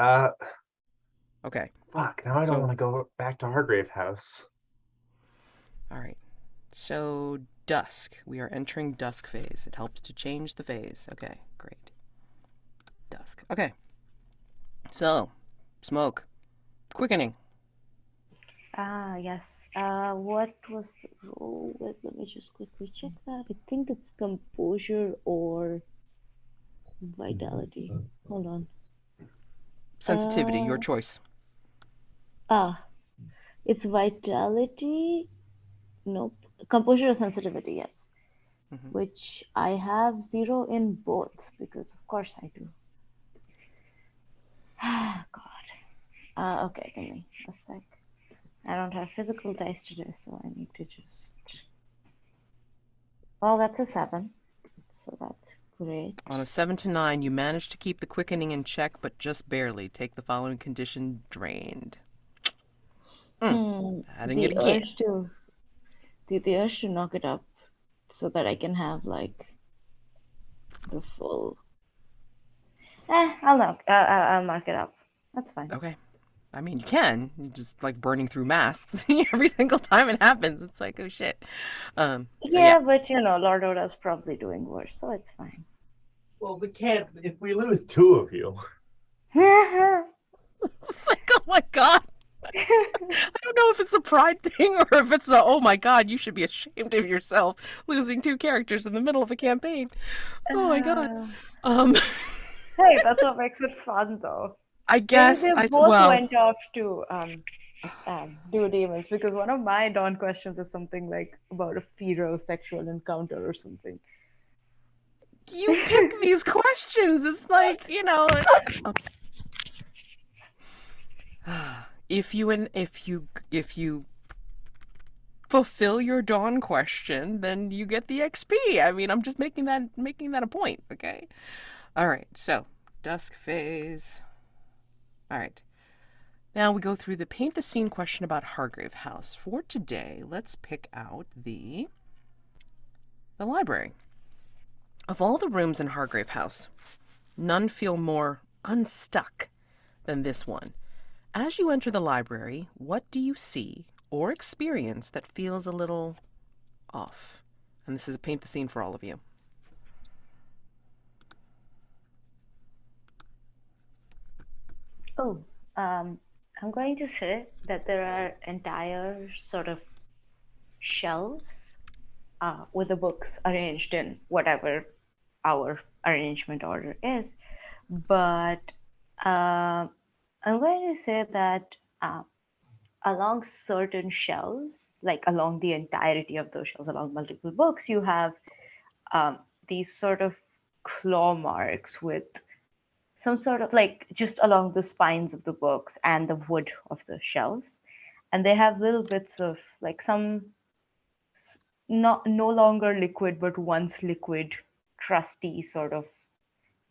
[SPEAKER 1] Okay.
[SPEAKER 2] Fuck. Now I don't
[SPEAKER 1] So-
[SPEAKER 2] want to go back to Hargrave House.
[SPEAKER 1] All right. So, Dusk. We are entering Dusk phase. It helps to change the phase. Okay, great. Dusk. Okay. So, Smoke. Quickening.
[SPEAKER 3] Yes. What was the role? Wait, let me just quickly check that. I think it's composure or vitality. Hold on.
[SPEAKER 1] Sensitivity, your
[SPEAKER 3] Uh,
[SPEAKER 1] choice.
[SPEAKER 3] It's vitality. Nope. Composure or sensitivity, yes.
[SPEAKER 1] Mhm.
[SPEAKER 3] Which I have 0 in both because of course I do. God. Okay, give me a sec. I don't have physical dice today, so I need to just. Well, that's a 7, so that's great.
[SPEAKER 1] On a 7 to 9, you manage to keep the quickening in check, but just barely. Take the following condition drained. Adding it again.
[SPEAKER 3] The urge to knock it up so that I can have like the full. I'll mark it up. That's fine.
[SPEAKER 1] Okay. I mean, you can. You're just like burning through masks every single time it happens. It's like, oh shit. So,
[SPEAKER 3] Yeah, but Lord Oda's probably doing worse, so it's fine.
[SPEAKER 2] Well, we can't. If we lose 2 of you.
[SPEAKER 1] It's like, oh my god. I don't know if it's a pride thing or if it's a, oh my god, you should be ashamed of yourself losing 2 characters in the middle of a campaign. Oh my god.
[SPEAKER 3] Hey, that's what makes it fun, though.
[SPEAKER 1] I guess
[SPEAKER 3] They
[SPEAKER 1] I
[SPEAKER 3] both
[SPEAKER 1] well,
[SPEAKER 3] went off to do demons? Because one of my dawn questions is something like about a feral sexual encounter or something.
[SPEAKER 1] You pick these questions. It's like, it's okay. If you fulfill your dawn question, then you get the XP. I mean, I'm just making that a point, okay? All right. So, dusk phase. All right. Now we go through the paint the scene question about Hargrave House. For today, let's pick out the library. Of all the rooms in Hargrave House, none feel more unstuck than this one. As you enter the library, what do you see or experience that feels a little off? And this is a paint the scene for all of you.
[SPEAKER 3] Oh, I'm going to say that there are entire sort of shelves with the books arranged in whatever our arrangement order is. But I'm going to say that along certain shelves, like along the entirety of those shelves, along multiple books, you have these sort of claw marks with some sort of like just along the spines of the books and the wood of the shelves. And they have little bits of like some no longer liquid, but once liquid, crusty sort of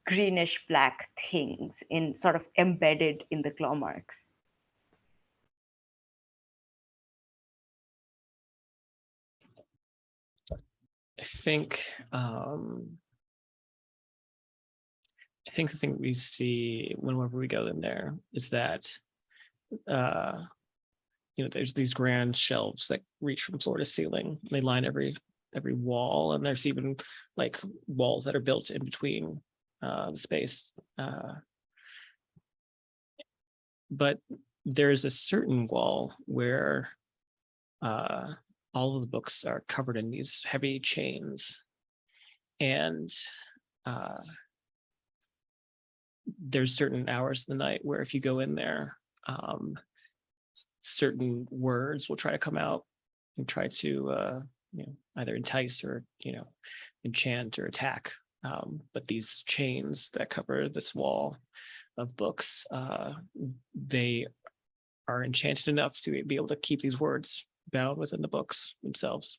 [SPEAKER 3] greenish black things in sort of embedded in the claw marks.
[SPEAKER 4] I think the thing we see whenever we go in there is that there's these grand shelves that reach from floor to ceiling. They line every wall, and there's even like walls that are built in between the space. But there's a certain wall where all of the books are covered in these heavy chains, and there's certain hours of the night where if you go in there, certain words will try to come out and try to either entice or enchant or attack. But these chains that cover this wall of books, they are enchanted enough to be able to keep these words bound within the books themselves.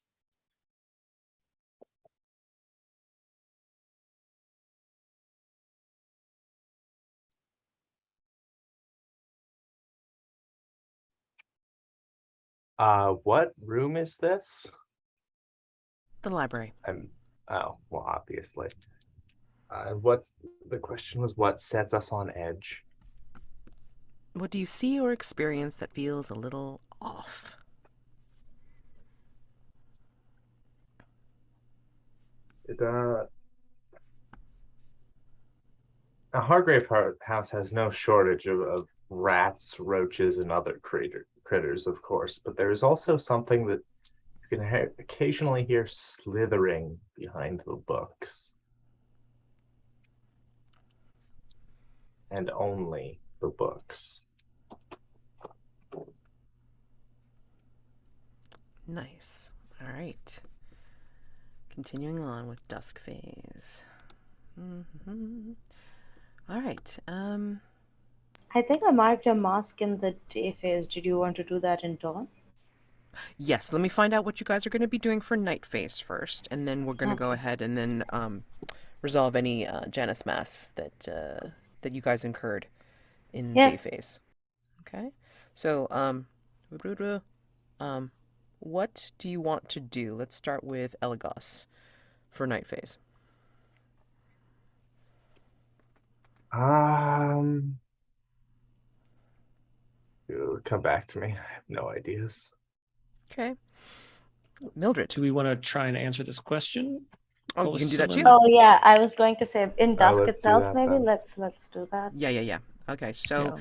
[SPEAKER 2] What room is this?
[SPEAKER 1] The library.
[SPEAKER 2] Well, obviously. What's the question was what sets us on edge?
[SPEAKER 1] What do you see or experience that feels a little off?
[SPEAKER 2] A Hargrave House has no shortage of rats, roaches, and other critters, of course, but there is also something that you can occasionally hear slithering behind the books. And only the books.
[SPEAKER 1] Nice. All right. Continuing on with Dusk phase. Mm-hmm. All right.
[SPEAKER 3] I think I marked a mask in the day phase. Did you want to do that in dawn?
[SPEAKER 1] Yes. Let me find out what you guys are going to be doing for night phase first, and then we're going to go ahead and then resolve any Janus masks that you guys incurred in day phase. Okay. So what do you want to do? Let's start with Eligos for night phase.
[SPEAKER 2] Come back to me. I have no ideas.
[SPEAKER 1] Okay. Mildred.
[SPEAKER 4] Do we want to try and answer this question?
[SPEAKER 1] Oh, you can do that too.
[SPEAKER 3] Oh yeah, I was going to say in Dusk
[SPEAKER 2] let's do
[SPEAKER 3] itself,
[SPEAKER 2] that
[SPEAKER 3] maybe
[SPEAKER 2] then.
[SPEAKER 3] let's do that.
[SPEAKER 1] Yeah. Okay, so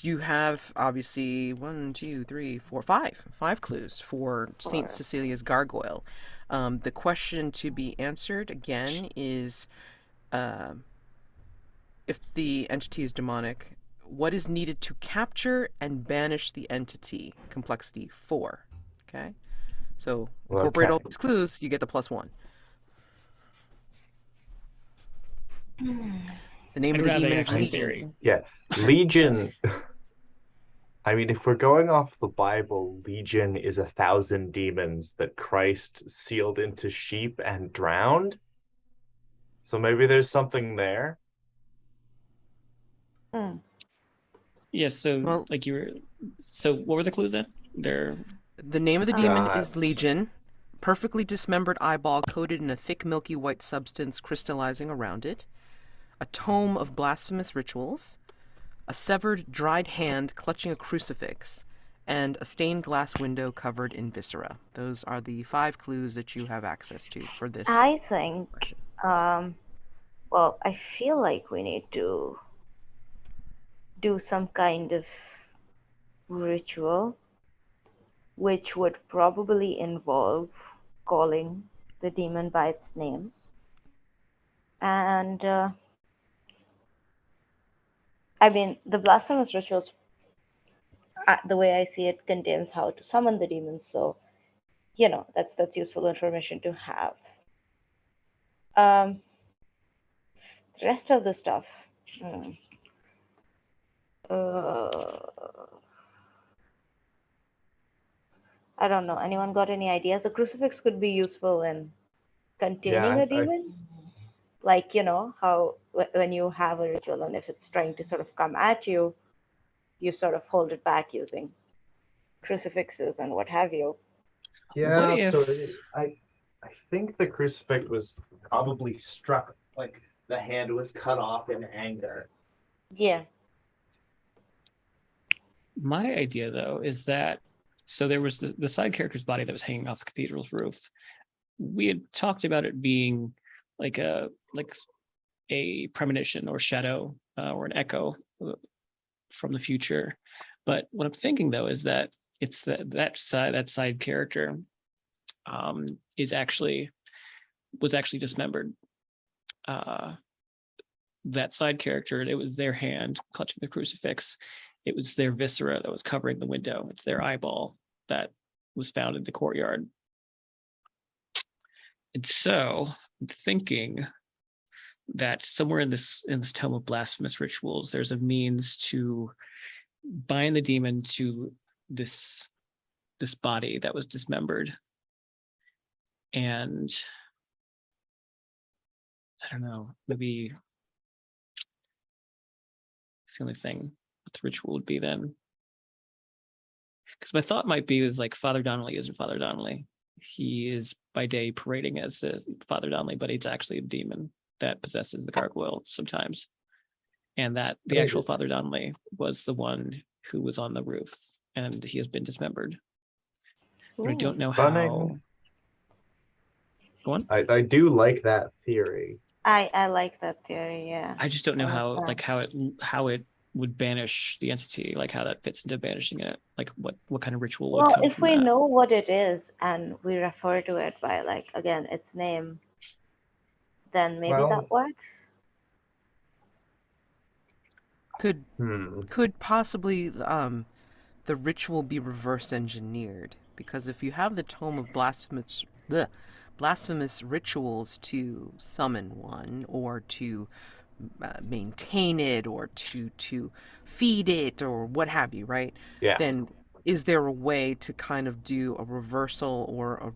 [SPEAKER 1] you have obviously 1, 2, 3, 4, 5 clues for Saint Cecilia's gargoyle. The question to be answered again is if the entity is demonic, what is needed to capture and banish the entity. Complexity 4. Okay. So incorporate all
[SPEAKER 2] Okay.
[SPEAKER 1] these clues, you get the +1. The name
[SPEAKER 4] I'd
[SPEAKER 1] of the
[SPEAKER 4] rather
[SPEAKER 1] demon is
[SPEAKER 4] answer
[SPEAKER 1] Legion.
[SPEAKER 4] theory.
[SPEAKER 2] Yeah, Legion. I mean, if we're going off the Bible, Legion is 1,000 demons that Christ sealed into sheep and drowned. So maybe there's something there.
[SPEAKER 3] Hmm.
[SPEAKER 4] Yes, so
[SPEAKER 1] Well-
[SPEAKER 4] like you were. So what were the clues then? They're
[SPEAKER 1] The name of the demon is
[SPEAKER 2] Got-
[SPEAKER 1] Legion. Perfectly dismembered eyeball coated in a thick milky white substance crystallizing around it. A tome of blasphemous rituals. A severed dried hand clutching a crucifix. And a stained glass window covered in viscera. Those are the 5 clues that you have access to for this
[SPEAKER 3] I think,
[SPEAKER 1] question.
[SPEAKER 3] well, I feel like we need to do some kind of ritual, which would probably involve calling the demon by its name. And I mean, the blasphemous rituals, the way I see it, contains how to summon the demons. So, you know, that's useful information to have. The rest of the stuff. I don't know. Anyone got any ideas? A crucifix could be useful in containing
[SPEAKER 2] Yeah,
[SPEAKER 3] a demon. Like, you know, how when you have a ritual and if it's trying to sort of come at you, you sort of hold it back using crucifixes and what have you.
[SPEAKER 2] Yeah,
[SPEAKER 4] What
[SPEAKER 2] so
[SPEAKER 4] if-
[SPEAKER 2] I think the crucifix was probably struck, like the hand was cut off in anger.
[SPEAKER 3] Yeah.
[SPEAKER 4] My idea though is that so there was the side character's body that was hanging off the cathedral's roof. We had talked about it being like a premonition or shadow or an echo from the future. But what I'm thinking though is that it's that side character was actually dismembered. That side character, it was their hand clutching the crucifix. It was their viscera that was covering the window. It's their eyeball that was found in the courtyard. And so I'm thinking that somewhere in this tome of blasphemous rituals, there's a means to bind the demon to this body that was dismembered. And I don't know, maybe it's the only thing what the ritual would be then. Because my thought might be is like Father Donnelly isn't Father Donnelly. He is by day parading as Father Donnelly, but he's actually a demon that possesses the gargoyle sometimes. And that the actual Father Donnelly was the one who was on the roof and he has been dismembered. But I don't know how.
[SPEAKER 2] Stunning.
[SPEAKER 4] Go on.
[SPEAKER 2] I do like that theory.
[SPEAKER 3] I like that theory, yeah.
[SPEAKER 4] I just don't know
[SPEAKER 3] I like
[SPEAKER 4] how
[SPEAKER 3] that.
[SPEAKER 4] how it would banish the entity, like how that fits into banishing it, like what kind of ritual would
[SPEAKER 3] Well,
[SPEAKER 4] come
[SPEAKER 3] if
[SPEAKER 4] from
[SPEAKER 3] we
[SPEAKER 4] that.
[SPEAKER 3] know what it is and we refer to it by, like, again, its name, then maybe
[SPEAKER 2] Well-
[SPEAKER 3] that works.
[SPEAKER 1] Could possibly the ritual be reverse engineered? Because if you have the tome of blasphemous rituals to summon one or to maintain it or to feed it or what have you, right?
[SPEAKER 2] Yeah.
[SPEAKER 1] Then is there a way to kind of do a reversal or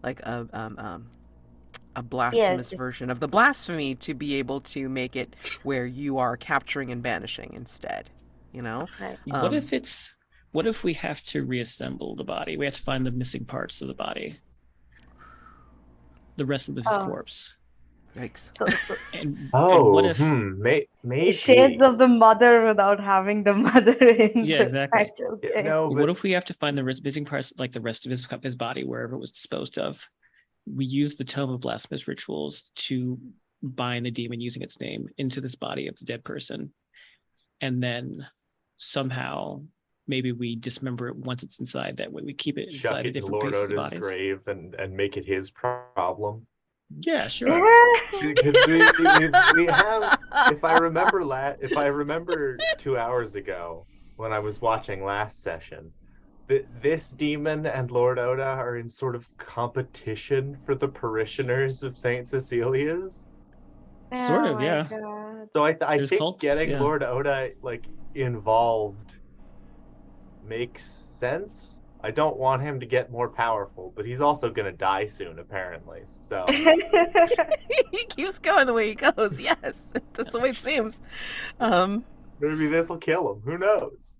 [SPEAKER 1] like a blasphemous
[SPEAKER 3] just-
[SPEAKER 1] version of the blasphemy to be able to make it where you are capturing and banishing instead, you know?
[SPEAKER 3] Right.
[SPEAKER 4] What if we have to reassemble the body? We have to find the missing parts of the body, the rest of his corpse.
[SPEAKER 1] Yikes.
[SPEAKER 3] So
[SPEAKER 4] And
[SPEAKER 2] Oh,
[SPEAKER 4] what if
[SPEAKER 2] maybe.
[SPEAKER 3] shades of the mother without having the mother in
[SPEAKER 4] Yeah,
[SPEAKER 3] the
[SPEAKER 4] exactly.
[SPEAKER 3] actual
[SPEAKER 2] Yeah,
[SPEAKER 3] case.
[SPEAKER 2] no,
[SPEAKER 4] what
[SPEAKER 2] but
[SPEAKER 4] if we have to find the missing parts, like the rest of his body, wherever it was disposed of? We use the tome of blasphemous rituals to bind the demon using its name into this body of the dead person, and then somehow maybe we dismember it once it's inside. That way we keep it
[SPEAKER 2] chuck
[SPEAKER 4] inside a
[SPEAKER 2] it in
[SPEAKER 4] different
[SPEAKER 2] Lord
[SPEAKER 4] place of the
[SPEAKER 2] Oda's
[SPEAKER 4] bodies.
[SPEAKER 2] grave and make it his problem.
[SPEAKER 4] Yeah, sure.
[SPEAKER 2] Because we have, if I remember 2 hours ago when I was watching last session, this demon and Lord Oda are in sort of competition for the parishioners of Saint Cecilia's.
[SPEAKER 4] Sort
[SPEAKER 3] Oh
[SPEAKER 4] of,
[SPEAKER 3] my
[SPEAKER 4] yeah.
[SPEAKER 3] God.
[SPEAKER 2] So I
[SPEAKER 4] There's
[SPEAKER 2] think
[SPEAKER 4] cults,
[SPEAKER 2] getting
[SPEAKER 4] yeah.
[SPEAKER 2] Lord Oda like involved makes sense. I don't want him to get more powerful, but he's also gonna die soon, apparently. So
[SPEAKER 1] He keeps going the way he goes. Yes, that's the way it seems.
[SPEAKER 2] maybe this will kill him. Who knows?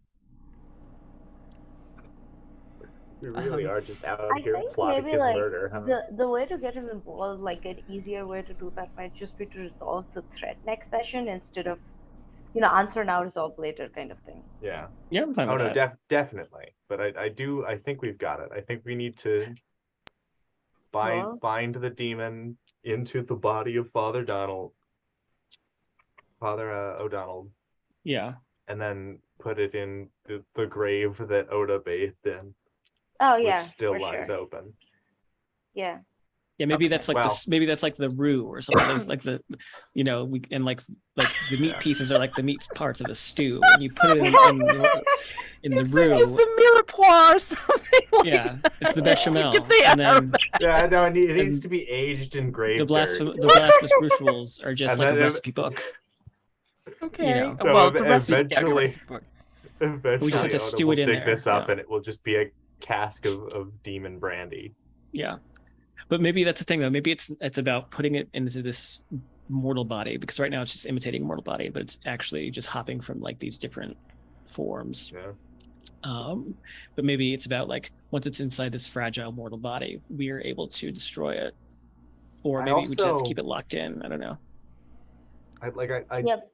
[SPEAKER 2] We really are just out
[SPEAKER 3] I
[SPEAKER 2] here
[SPEAKER 3] think
[SPEAKER 2] plotting
[SPEAKER 3] maybe
[SPEAKER 2] his
[SPEAKER 3] like
[SPEAKER 2] murder, huh?
[SPEAKER 3] the way to get him involved, like an easier way to do that might just be to resolve the threat next session instead of, answer now, resolve later kind of thing.
[SPEAKER 2] Yeah.
[SPEAKER 4] Yeah, I'm fine
[SPEAKER 2] Oh
[SPEAKER 4] with
[SPEAKER 2] no,
[SPEAKER 4] that.
[SPEAKER 2] definitely. But I think we've got it. I think we need to
[SPEAKER 3] Well,
[SPEAKER 2] bind the demon into the body of Father O'Donnell,
[SPEAKER 4] Yeah.
[SPEAKER 2] and then put it in the grave that Oda bathed in,
[SPEAKER 3] oh
[SPEAKER 2] which
[SPEAKER 3] yeah,
[SPEAKER 2] still
[SPEAKER 3] for
[SPEAKER 2] lies
[SPEAKER 3] sure.
[SPEAKER 2] open.
[SPEAKER 3] Yeah.
[SPEAKER 4] Yeah, maybe
[SPEAKER 1] Okay.
[SPEAKER 4] that's like
[SPEAKER 2] Well-
[SPEAKER 4] maybe that's like the roux or something. Like the, we and like the meat
[SPEAKER 2] Yeah.
[SPEAKER 4] pieces are like the meat parts of a stew, and you put it in the
[SPEAKER 1] It's
[SPEAKER 4] roux.
[SPEAKER 1] the mirepoix or something like
[SPEAKER 4] Yeah, it's the
[SPEAKER 1] that.
[SPEAKER 4] bechamel,
[SPEAKER 1] Get the
[SPEAKER 4] and
[SPEAKER 1] out
[SPEAKER 4] then
[SPEAKER 1] of that.
[SPEAKER 2] Yeah, no, it needs
[SPEAKER 4] And
[SPEAKER 2] to be aged in grave
[SPEAKER 4] the
[SPEAKER 2] dirt.
[SPEAKER 4] blasphemous rituals are just
[SPEAKER 2] And
[SPEAKER 4] like a
[SPEAKER 2] then
[SPEAKER 4] recipe book.
[SPEAKER 1] Okay.
[SPEAKER 4] know.
[SPEAKER 2] So
[SPEAKER 1] Well, it's a recipe. Yeah,
[SPEAKER 2] eventually-
[SPEAKER 1] recipe book.
[SPEAKER 2] Eventually,
[SPEAKER 4] We just have to
[SPEAKER 2] Oda
[SPEAKER 4] stew
[SPEAKER 2] will
[SPEAKER 4] it in
[SPEAKER 2] dig
[SPEAKER 4] there,
[SPEAKER 2] this up,
[SPEAKER 4] yeah.
[SPEAKER 2] and it will just be a cask of demon brandy.
[SPEAKER 4] Yeah, but maybe that's the thing though. Maybe it's about putting it into this mortal body, because right now it's just imitating a mortal body, but it's actually just hopping from like these different forms.
[SPEAKER 2] Yeah.
[SPEAKER 4] But maybe it's about like once it's inside this fragile mortal body, we are able to destroy it, or
[SPEAKER 2] I
[SPEAKER 4] maybe we just have to
[SPEAKER 2] also-
[SPEAKER 4] keep it locked in. I don't know.
[SPEAKER 2] I
[SPEAKER 3] Yep.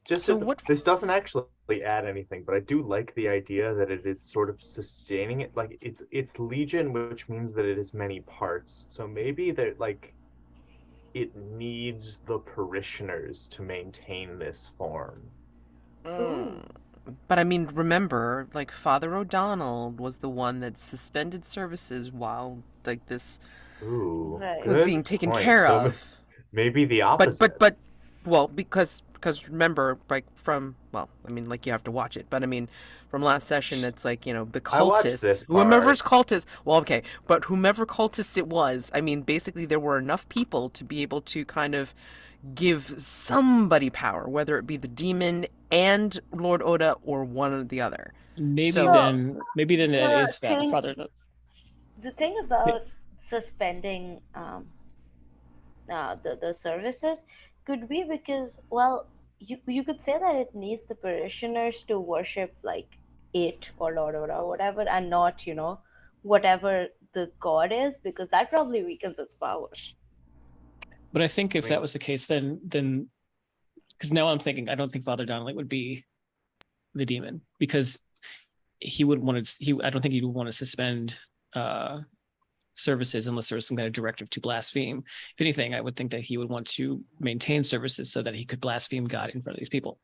[SPEAKER 2] just
[SPEAKER 1] So what-
[SPEAKER 2] this doesn't actually add anything, but I do like the idea that it is sort of sustaining it. Like it's legion, which means that it is many parts. So maybe that like it needs the parishioners to maintain this form.
[SPEAKER 1] But I mean, remember, like Father O'Donnell was the one that suspended services while like this
[SPEAKER 2] Ooh,
[SPEAKER 3] Right.
[SPEAKER 1] was
[SPEAKER 2] good
[SPEAKER 1] being taken
[SPEAKER 2] point.
[SPEAKER 1] care
[SPEAKER 2] So
[SPEAKER 1] of.
[SPEAKER 2] maybe the
[SPEAKER 1] But
[SPEAKER 2] opposite.
[SPEAKER 1] well, because remember, like from I mean, like you have to watch it, but I mean, from last session, it's like the
[SPEAKER 2] I watched
[SPEAKER 1] cultists,
[SPEAKER 2] this
[SPEAKER 1] whomever's cultist. Well, okay, but whomever cultist it was, I mean, basically there were enough people to be able to kind of give somebody power, whether it be the demon and Lord Oda or one or the other.
[SPEAKER 4] Maybe
[SPEAKER 1] So-
[SPEAKER 4] then that
[SPEAKER 3] Well,
[SPEAKER 4] is
[SPEAKER 3] thing-
[SPEAKER 4] Father.
[SPEAKER 3] The thing about suspending the services could be because, well, you could say that it needs the parishioners to worship like it or Lord Oda or whatever, and not whatever the god is, because that probably weakens its power.
[SPEAKER 4] But I think if
[SPEAKER 2] I
[SPEAKER 4] that
[SPEAKER 2] mean-
[SPEAKER 4] was the case, then because now I'm thinking, I don't think Father Donnelly would be the demon, because he wouldn't want to. I don't think he would want to suspend services unless there was some kind of directive to blaspheme. If anything, I would think that he would want to maintain services so that he could blaspheme God in front of these people.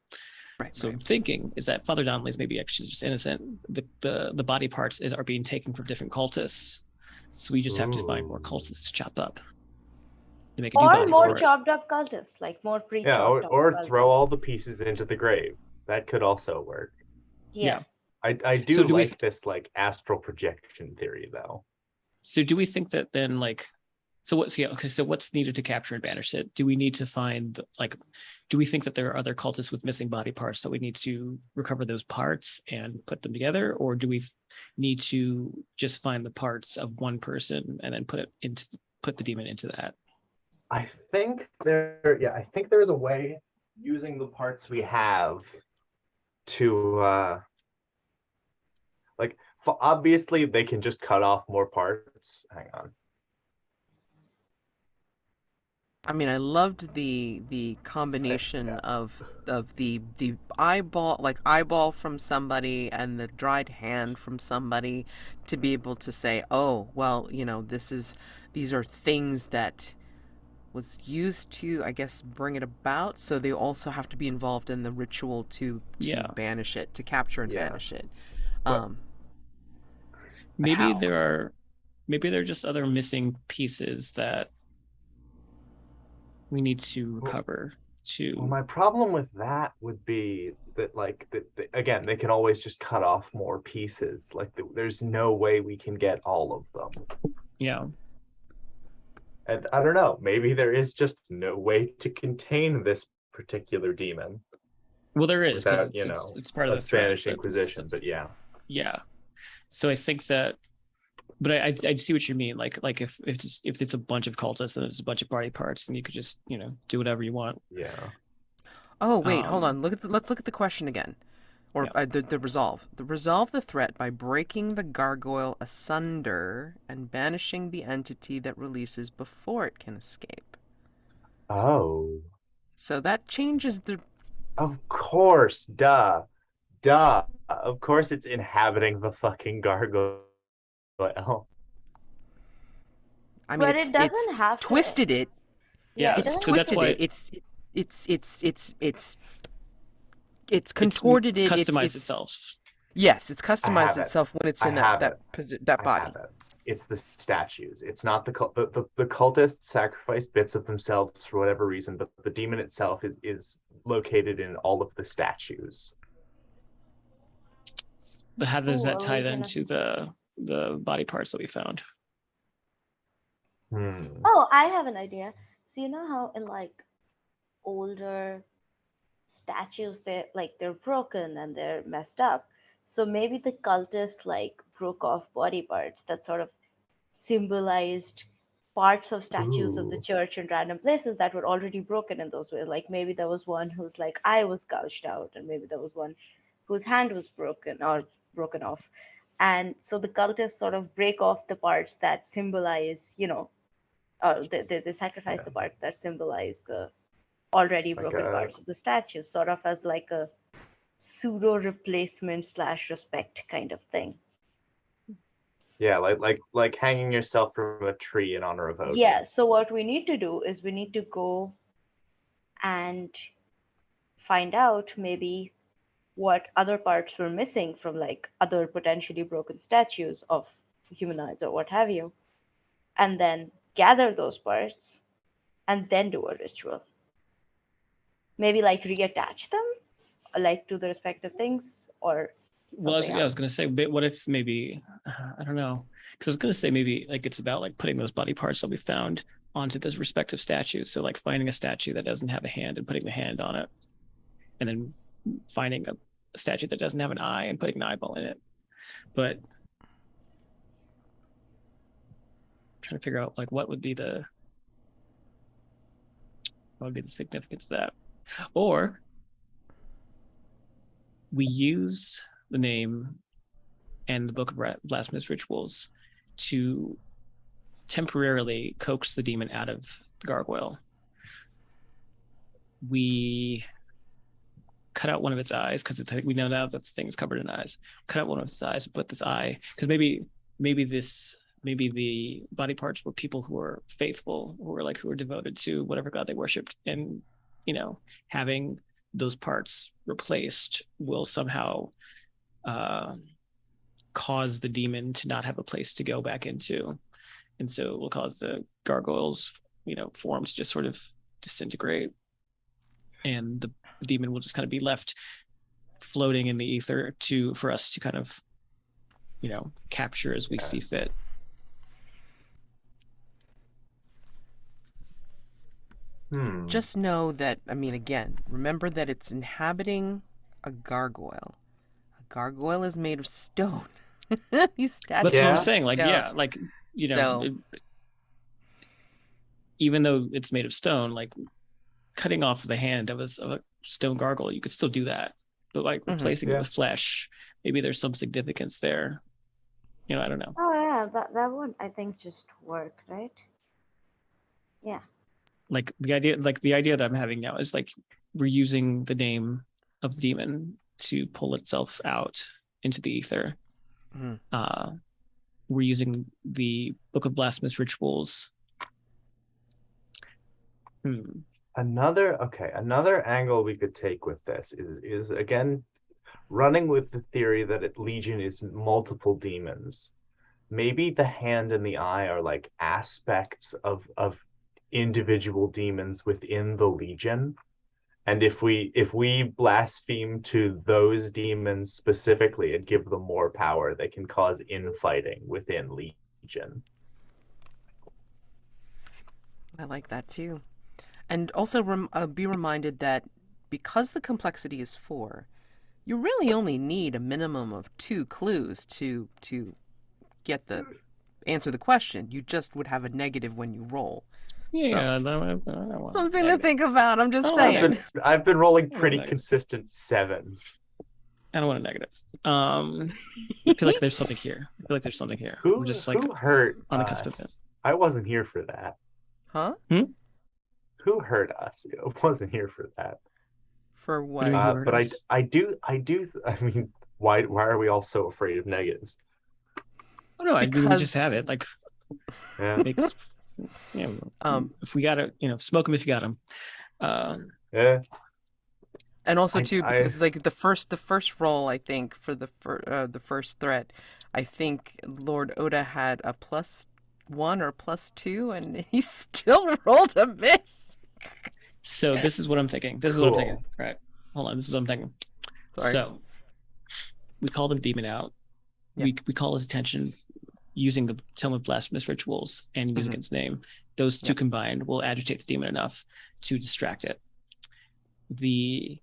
[SPEAKER 1] Right.
[SPEAKER 4] So I'm thinking is that Father Donnelly's maybe actually just innocent. The body parts are being taken from different cultists, so we just have to find more
[SPEAKER 2] Ooh.
[SPEAKER 4] cultists to chop up to make a new
[SPEAKER 3] Or
[SPEAKER 4] body
[SPEAKER 3] more
[SPEAKER 4] for it.
[SPEAKER 3] chopped up cultists, like more pre-chopped
[SPEAKER 2] Yeah,
[SPEAKER 3] up
[SPEAKER 2] or
[SPEAKER 3] cultists.
[SPEAKER 2] throw all the pieces into the grave. That could also work.
[SPEAKER 3] Yeah.
[SPEAKER 2] I do
[SPEAKER 4] So do we
[SPEAKER 2] like this like astral projection theory though.
[SPEAKER 4] So do we think that then so what's needed to capture and banish it? Do we need to find do we think that there are other cultists with missing body parts that we need to recover those parts and put them together, or do we need to just find the parts of one person and then put the demon into that?
[SPEAKER 2] I think there's a way using the parts we have to obviously they can just cut off more parts. Hang on.
[SPEAKER 1] I mean, I loved the combination of the eyeball from somebody and the dried hand from somebody, to be able to say, oh, well, these are things that was used to, I guess, bring it about. So they also have to be involved in the ritual to banish it, to capture and
[SPEAKER 2] Yeah.
[SPEAKER 1] banish it.
[SPEAKER 2] Well,
[SPEAKER 4] Maybe
[SPEAKER 1] how?
[SPEAKER 4] there are maybe there are just other missing pieces that we need to recover to.
[SPEAKER 2] Well, my problem with that would be that, like, again, they can always just cut off more pieces. Like, there's no way we can get all of them.
[SPEAKER 4] Yeah.
[SPEAKER 2] And I don't know, maybe there is just no way to contain this particular demon.
[SPEAKER 4] Well, there is, because
[SPEAKER 2] without,
[SPEAKER 4] it's part of
[SPEAKER 2] a
[SPEAKER 4] the threat,
[SPEAKER 2] Spanish Inquisition, but yeah.
[SPEAKER 4] Yeah. So I think that, but I see what you mean. Like if it's a bunch of cultists and there's a bunch of body parts, and you could just do whatever you want.
[SPEAKER 2] Yeah.
[SPEAKER 1] Oh wait, hold on. Let's look at the question again, or
[SPEAKER 4] Yeah.
[SPEAKER 1] the resolve. Resolve the threat by breaking the gargoyle asunder and banishing the entity that releases before it can escape.
[SPEAKER 2] Oh.
[SPEAKER 1] So that changes the.
[SPEAKER 2] Of course, duh. Of course it's inhabiting the fucking gargoyle.
[SPEAKER 1] I mean,
[SPEAKER 3] But
[SPEAKER 1] it's
[SPEAKER 3] it doesn't have to.
[SPEAKER 1] twisted it.
[SPEAKER 4] Yeah,
[SPEAKER 3] it
[SPEAKER 1] It's
[SPEAKER 3] doesn't
[SPEAKER 4] so that's
[SPEAKER 1] twisted
[SPEAKER 4] why
[SPEAKER 1] it. It's contorted it.
[SPEAKER 4] Customized itself.
[SPEAKER 1] Yes, it's customized
[SPEAKER 2] have it.
[SPEAKER 1] itself when it's
[SPEAKER 2] I
[SPEAKER 1] in
[SPEAKER 2] have
[SPEAKER 1] that
[SPEAKER 2] I
[SPEAKER 1] body.
[SPEAKER 2] have it. It's the statues. It's not the cultists sacrifice bits of themselves for whatever reason, but the demon itself is located in all of the statues.
[SPEAKER 4] But how does
[SPEAKER 3] Ooh,
[SPEAKER 4] that
[SPEAKER 3] are
[SPEAKER 4] tie
[SPEAKER 3] we
[SPEAKER 4] then
[SPEAKER 3] gonna-
[SPEAKER 4] to the body parts that we found?
[SPEAKER 3] Oh, I have an idea. So you know how in like older statues they're broken and they're messed up. So maybe the cultists like broke off body parts that sort of symbolized parts of statues of the
[SPEAKER 2] Ooh.
[SPEAKER 3] church in random places that were already broken in those ways. Like maybe there was one whose like eye was gouged out, and maybe there was one whose hand was broken or broken off. And so the cultists sort of break off the parts that symbolize, they sacrifice the parts that symbolize the already
[SPEAKER 2] Like
[SPEAKER 3] broken
[SPEAKER 2] a-
[SPEAKER 3] parts of the statue, sort of as like a pseudo replacement / respect kind of thing.
[SPEAKER 2] Yeah, like hanging yourself from a tree in honor of Odin.
[SPEAKER 3] Yeah, so what we need to do is we need to go and find out maybe what other parts were missing from like other potentially broken statues of humanoids or what have you, and then gather those parts and then do a ritual. Maybe like reattach them like to the respective things or
[SPEAKER 4] Well, I was
[SPEAKER 3] something else.
[SPEAKER 4] gonna say, but what if maybe I don't know, because I was gonna say maybe like it's about like putting those body parts that we found onto this respective statue. So like finding a statue that doesn't have a hand and putting the hand on it, and then finding a statue that doesn't have an eye and putting an eyeball in it. But I'm trying to figure out like what would be the significance of that, or we use the name and the Book of Blasphemous Rituals to temporarily coax the demon out of the gargoyle. We cut out one of its eyes because we know now that the thing is covered in eyes. Cut out one of its eyes and put this eye, because maybe the body parts were people who were faithful, who were devoted to whatever god they worshipped, and having those parts replaced will somehow cause the demon to not have a place to go back into, and so it will cause the gargoyle's form to just sort of disintegrate, and the demon will just kind of be left floating in the ether for us to kind of capture as we see fit.
[SPEAKER 1] Just know that, I mean, again, remember that it's inhabiting a gargoyle. A gargoyle is made of stone. These statues.
[SPEAKER 4] But that's what I'm
[SPEAKER 2] Yeah.
[SPEAKER 4] saying. Like,
[SPEAKER 1] stone.
[SPEAKER 4] yeah, like
[SPEAKER 1] So-
[SPEAKER 4] even though it's made of stone, like cutting off the hand of a stone gargoyle, you could still do that. But like replacing it
[SPEAKER 2] Yeah.
[SPEAKER 4] with flesh, maybe there's some significance there. I don't know.
[SPEAKER 3] Oh yeah, that would I think just work, right? Yeah.
[SPEAKER 4] Like the idea that I'm having now is like we're using the name of the demon to pull itself out into the ether.
[SPEAKER 1] Mhm.
[SPEAKER 4] We're using the Book of Blasphemous Rituals.
[SPEAKER 2] Another angle we could take with this is again running with the theory that Legion is multiple demons. maybe the hand and the eye are like aspects of individual demons within the Legion. And if we blaspheme to those demons specifically and give them more power, they can cause infighting within Legion.
[SPEAKER 1] I like that too. And also be reminded that because the complexity is 4, you really only need a minimum of 2 clues to get the answer the question. You just would have a negative when you roll.
[SPEAKER 4] Yeah,
[SPEAKER 1] Something to think about. I'm just
[SPEAKER 4] Oh,
[SPEAKER 1] saying.
[SPEAKER 2] I've been rolling pretty
[SPEAKER 4] Negative.
[SPEAKER 2] consistent 7s.
[SPEAKER 4] I don't want a negative. I feel like there's something here.
[SPEAKER 2] Who
[SPEAKER 4] We're just like
[SPEAKER 2] who hurt
[SPEAKER 4] on the cusp of
[SPEAKER 2] us?
[SPEAKER 4] it.
[SPEAKER 2] I wasn't here for that.
[SPEAKER 1] Huh?
[SPEAKER 2] Who hurt us? I wasn't here for that.
[SPEAKER 1] For
[SPEAKER 4] do
[SPEAKER 1] what?
[SPEAKER 4] you mean? Who hurt
[SPEAKER 2] But
[SPEAKER 4] us?
[SPEAKER 2] I do. I mean, why are we all so afraid of negatives?
[SPEAKER 4] Oh no, we
[SPEAKER 1] Because-
[SPEAKER 4] just have it. Like,
[SPEAKER 2] Yeah.
[SPEAKER 4] makes, if we got it, smoke them if you got them.
[SPEAKER 2] Yeah.
[SPEAKER 1] And also
[SPEAKER 2] I-
[SPEAKER 1] too,
[SPEAKER 2] I-
[SPEAKER 1] because like the first roll, I think for the first threat, I think Lord Oda had a +1 or +2, and he still rolled a miss.
[SPEAKER 4] So this is what I'm thinking.
[SPEAKER 2] Cool.
[SPEAKER 4] Right. Hold on. This is what I'm thinking.
[SPEAKER 1] Sorry.
[SPEAKER 4] So we call the demon out.
[SPEAKER 1] Yeah.
[SPEAKER 4] We call his attention using the Tome of Blasphemous Rituals and using
[SPEAKER 1] Mhm.
[SPEAKER 4] its name. Those two
[SPEAKER 1] Yeah.
[SPEAKER 4] combined will agitate the demon enough to distract it. The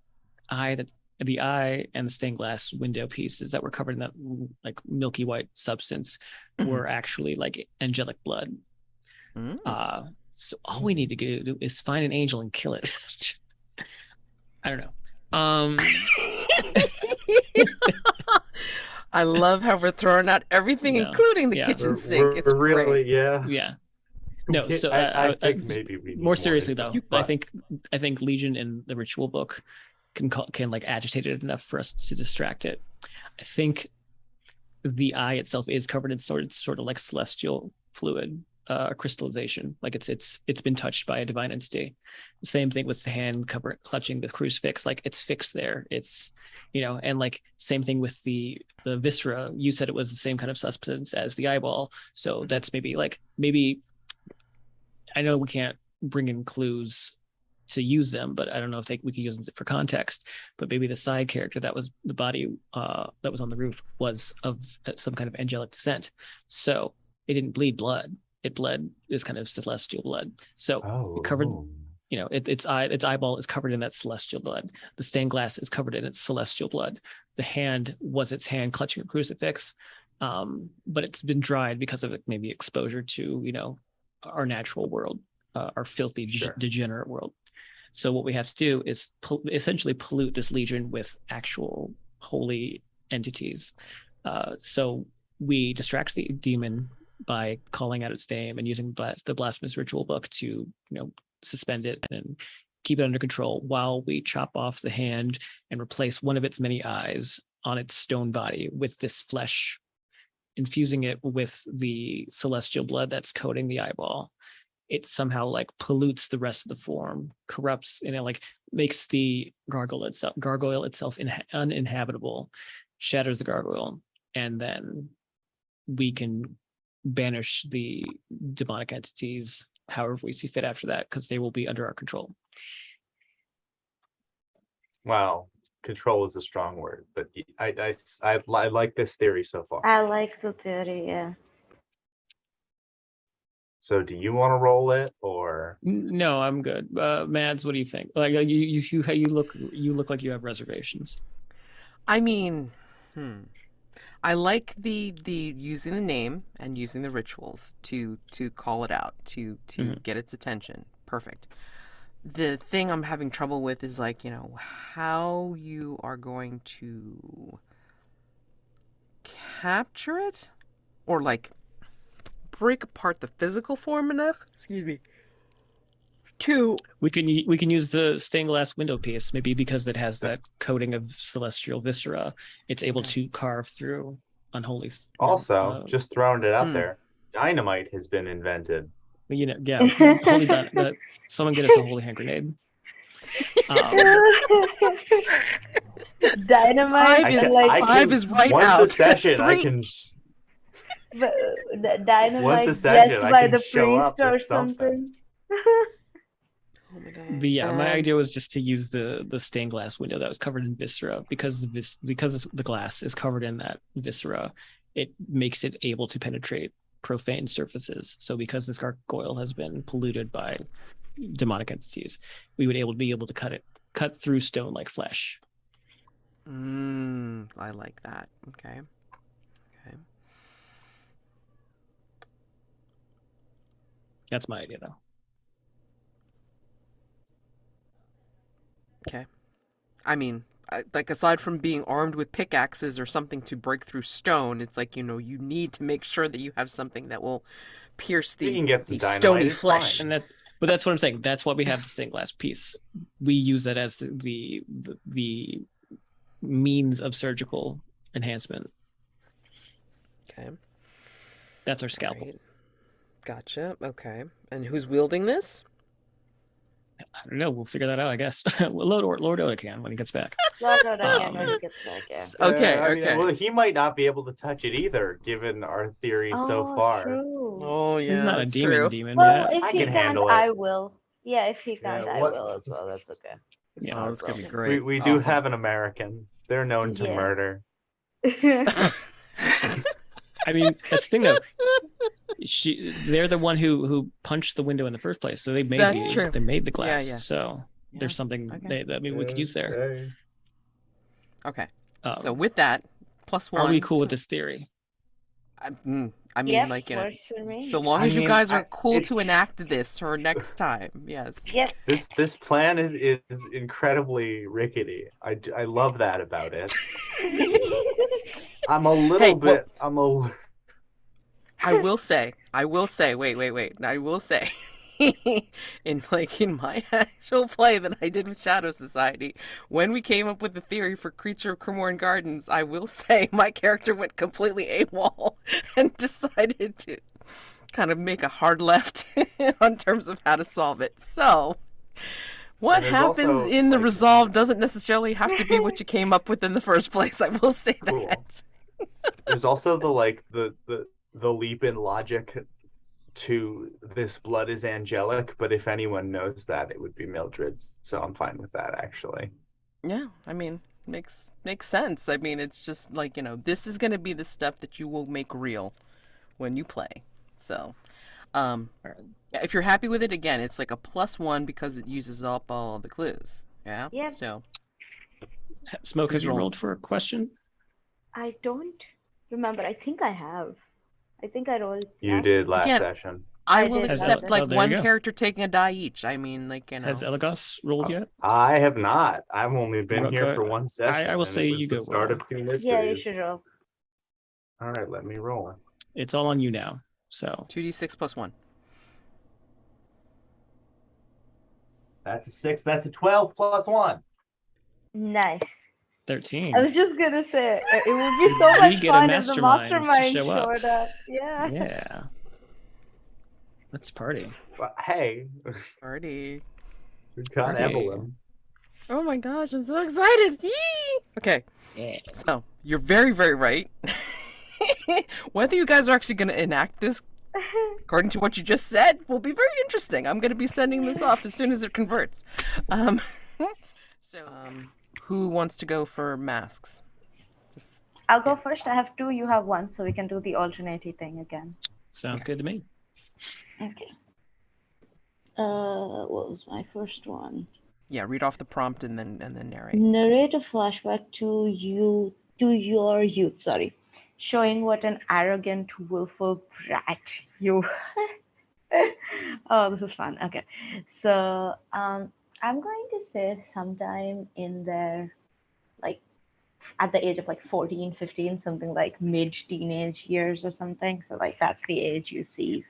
[SPEAKER 4] eye and the stained glass window pieces that were covered in that like milky white substance
[SPEAKER 1] Mhm.
[SPEAKER 4] were actually like angelic blood.
[SPEAKER 1] Mm.
[SPEAKER 4] So all we need to do is find an angel and kill it. I don't know.
[SPEAKER 1] I love how we're throwing out everything,
[SPEAKER 4] Yeah.
[SPEAKER 1] including the
[SPEAKER 4] Yeah.
[SPEAKER 1] kitchen sink. It's
[SPEAKER 2] really,
[SPEAKER 1] great.
[SPEAKER 2] yeah.
[SPEAKER 4] Yeah. No, so
[SPEAKER 2] I think maybe we need
[SPEAKER 4] more seriously though,
[SPEAKER 2] info.
[SPEAKER 4] I think Legion in the ritual book can like agitate it enough for us to distract it. I think the eye itself is covered in sort of like celestial fluid, crystallization. Like it's been touched by a divine entity. The same thing with the hand clutching the crucifix. Like it's fixed there. It's and like same thing with the viscera. You said it was the same kind of substance as the eyeball. So that's maybe I know we can't bring in clues to use them, but I don't know if we can use them for context. But maybe the side character that was the body that was on the roof was of some kind of angelic descent. So it didn't bleed blood. It bled this kind of celestial blood. So it covered, its eyeball is covered in that celestial blood. The stained glass is covered in its celestial blood. The hand was its hand clutching a crucifix, but it's been dried because of maybe exposure to our natural world, our filthy, degenerate world. So what we have to do is essentially pollute this legion with actual holy entities. So we distract the demon by calling out its name and using the blasphemous ritual book to suspend it and keep it under control while we chop off the hand and replace one of its many eyes on its stone body with this flesh, infusing it with the celestial blood that's coating the eyeball. It somehow like pollutes the rest of the form, corrupts, and it like makes the gargoyle itself uninhabitable, shatters the gargoyle, and then we can banish the demonic entities however we see fit after that, because they will be under our control.
[SPEAKER 2] Wow, control is a strong word, but I like this theory so far.
[SPEAKER 3] I like the theory, yeah.
[SPEAKER 2] So do you want to roll it or?
[SPEAKER 4] No, I'm good. Mads, what do you think? Like you look like you have reservations.
[SPEAKER 1] I mean, I like the using the name and using the rituals to call it out, to get its attention. Perfect. The thing I'm having trouble with is like, how you are going to capture it or like break apart the physical form enough,
[SPEAKER 4] We can use the stained glass window piece, maybe because it has that coating of celestial viscera. It's able to carve through unholy.
[SPEAKER 2] Also, just throwing it out there, dynamite has been invented.
[SPEAKER 4] Yeah. Holy someone get us a holy hand grenade.
[SPEAKER 3] Dynamite
[SPEAKER 1] Five
[SPEAKER 3] is
[SPEAKER 1] is-
[SPEAKER 3] like
[SPEAKER 1] Five is right
[SPEAKER 2] once
[SPEAKER 1] out.
[SPEAKER 2] a session, I
[SPEAKER 1] Three.
[SPEAKER 2] can.
[SPEAKER 3] Dynamite
[SPEAKER 2] session,
[SPEAKER 3] blessed
[SPEAKER 2] I
[SPEAKER 3] by
[SPEAKER 2] can
[SPEAKER 3] the
[SPEAKER 2] show
[SPEAKER 3] priest
[SPEAKER 2] up
[SPEAKER 3] or
[SPEAKER 2] with something.
[SPEAKER 3] something.
[SPEAKER 1] Oh my god.
[SPEAKER 4] But yeah, my
[SPEAKER 1] And-
[SPEAKER 4] idea was just to use the stained glass window that was covered in viscera because the glass is covered in that viscera, it makes it able to penetrate profane surfaces. So because this gargoyle has been polluted by demonic entities, we would be able to cut through stone like flesh.
[SPEAKER 1] I like that. Okay. Okay.
[SPEAKER 4] That's my idea, though.
[SPEAKER 1] Okay. I mean, like aside from being armed with pickaxes or something to break through stone, it's like, you know, you need to make sure that you have something that will pierce
[SPEAKER 2] You
[SPEAKER 1] the,
[SPEAKER 2] can get some
[SPEAKER 1] the
[SPEAKER 2] dynamite,
[SPEAKER 1] stony
[SPEAKER 2] it's
[SPEAKER 1] flesh.
[SPEAKER 2] fine.
[SPEAKER 4] But that's what I'm saying. That's why we have the stained glass piece. We use that as the means of surgical enhancement.
[SPEAKER 1] Okay.
[SPEAKER 4] That's our scalpel.
[SPEAKER 1] Right. Gotcha. Okay. And who's wielding this?
[SPEAKER 4] I don't know. We'll figure that out, I guess. Well, Lord Oda can when he gets back.
[SPEAKER 3] Lord again when he gets back, yeah.
[SPEAKER 1] Okay,
[SPEAKER 2] I mean,
[SPEAKER 1] okay.
[SPEAKER 2] well, he might not be able to touch it either, given our theory so far.
[SPEAKER 3] True.
[SPEAKER 1] Oh, yeah,
[SPEAKER 4] He's not a
[SPEAKER 1] that's
[SPEAKER 4] demon
[SPEAKER 1] true.
[SPEAKER 3] Well,
[SPEAKER 4] yet.
[SPEAKER 3] if
[SPEAKER 2] I
[SPEAKER 3] he
[SPEAKER 2] can
[SPEAKER 3] can't,
[SPEAKER 2] handle it.
[SPEAKER 3] I will. Yeah, if he can't,
[SPEAKER 2] Yeah,
[SPEAKER 3] I
[SPEAKER 2] what-
[SPEAKER 3] will as well. That's okay.
[SPEAKER 4] Yeah.
[SPEAKER 1] Oh, that's gonna be
[SPEAKER 3] problem.
[SPEAKER 1] great.
[SPEAKER 2] We do
[SPEAKER 1] Awesome.
[SPEAKER 2] have an American. They're known to
[SPEAKER 3] Yeah.
[SPEAKER 2] murder.
[SPEAKER 4] I mean, that's the thing though. They're the one who punched the window in the first place, so they made
[SPEAKER 1] That's true.
[SPEAKER 4] they made the glass.
[SPEAKER 1] yeah.
[SPEAKER 4] So
[SPEAKER 1] Yeah.
[SPEAKER 4] there's something
[SPEAKER 1] Okay.
[SPEAKER 4] we could use there.
[SPEAKER 1] Okay.
[SPEAKER 4] Um,
[SPEAKER 1] So with that, plus one.
[SPEAKER 4] are we cool with this theory?
[SPEAKER 1] I mean,
[SPEAKER 3] Yep,
[SPEAKER 1] like, you know,
[SPEAKER 3] works for me.
[SPEAKER 1] so long
[SPEAKER 2] I
[SPEAKER 1] as you
[SPEAKER 2] mean,
[SPEAKER 1] guys are
[SPEAKER 2] I-
[SPEAKER 1] cool
[SPEAKER 2] it-
[SPEAKER 1] to enact this for next time. Yes.
[SPEAKER 3] Yep.
[SPEAKER 2] This plan is incredibly rickety. I love that about it. I'm a little
[SPEAKER 1] Hey,
[SPEAKER 2] bit.
[SPEAKER 1] I will say, wait. I will say, in my actual play that I did with Shadow Society, when we came up with the theory for Creature of Cremorne Gardens, I will say my character went completely AWOL and decided to kind of make a hard left on terms of how to solve it. So, what
[SPEAKER 2] And there's
[SPEAKER 1] happens
[SPEAKER 2] also,
[SPEAKER 1] in the
[SPEAKER 2] like-
[SPEAKER 1] resolve doesn't necessarily have to be what you came up with in the first place. I will say
[SPEAKER 2] Cool.
[SPEAKER 1] that.
[SPEAKER 2] There's also the leap in logic to this blood is angelic, but if anyone knows that, it would be Mildred. So I'm fine with that, actually.
[SPEAKER 1] Yeah, I mean, makes sense. I mean, it's just like, you know, this is going to be the stuff that you will make real when you play. So, yeah, if you're happy with it, again, it's like a +1 because it uses up all the clues. Yeah.
[SPEAKER 3] Yep.
[SPEAKER 1] So,
[SPEAKER 4] Smoke, have
[SPEAKER 1] Who's
[SPEAKER 4] you
[SPEAKER 1] rolling?
[SPEAKER 4] rolled for a question?
[SPEAKER 3] I don't remember. I think I have. I think I rolled.
[SPEAKER 2] You did last
[SPEAKER 1] Again,
[SPEAKER 2] session.
[SPEAKER 1] I
[SPEAKER 3] I
[SPEAKER 1] will
[SPEAKER 3] did
[SPEAKER 1] accept
[SPEAKER 3] that.
[SPEAKER 1] like
[SPEAKER 4] Oh, there you
[SPEAKER 1] one
[SPEAKER 4] go.
[SPEAKER 1] character taking a die each. I mean, like, you know.
[SPEAKER 4] Has Eligos rolled yet?
[SPEAKER 2] I have not. I've only been
[SPEAKER 4] Go-
[SPEAKER 2] here
[SPEAKER 4] go-
[SPEAKER 2] for one session.
[SPEAKER 4] I will
[SPEAKER 2] and
[SPEAKER 4] say
[SPEAKER 2] this is
[SPEAKER 4] you
[SPEAKER 2] the
[SPEAKER 4] go
[SPEAKER 2] start
[SPEAKER 4] roll.
[SPEAKER 2] of Two
[SPEAKER 3] Yeah, you
[SPEAKER 2] Mysteries.
[SPEAKER 3] should roll.
[SPEAKER 2] All right, let me roll.
[SPEAKER 4] It's all on you now. So
[SPEAKER 1] 2d6 + 1.
[SPEAKER 2] That's a 6. That's a 12 plus 1.
[SPEAKER 3] Nice.
[SPEAKER 4] 13.
[SPEAKER 3] I was just gonna say it would be so
[SPEAKER 4] We
[SPEAKER 3] much
[SPEAKER 4] get a
[SPEAKER 3] fun if the
[SPEAKER 4] mastermind to
[SPEAKER 3] mastermind
[SPEAKER 4] show up.
[SPEAKER 3] showed up. Yeah.
[SPEAKER 4] Yeah. Let's party.
[SPEAKER 2] But hey,
[SPEAKER 1] Party.
[SPEAKER 2] we got
[SPEAKER 4] Party.
[SPEAKER 2] Evelyn.
[SPEAKER 1] Oh my gosh, I'm so excited. Yee! Okay.
[SPEAKER 4] Yeah.
[SPEAKER 1] So, you're very, very right. Whether you guys are actually going to enact this according to what you just said will be very interesting. I'm going to be sending this off as soon as it converts. Who wants to go for masks? Just,
[SPEAKER 3] I'll go first. I have 2. You have 1, so we can do the alternating thing again.
[SPEAKER 4] Sounds good to me.
[SPEAKER 3] Okay. What was my first one?
[SPEAKER 1] yeah, read off the prompt and then narrate.
[SPEAKER 3] Narrate a flashback to your youth, showing what an arrogant, willful brat you. Oh, this is fun. Okay, so I'm going to say sometime in there, like at the age of like 14, 15, something like mid-teenage years or something. So like that's the age you see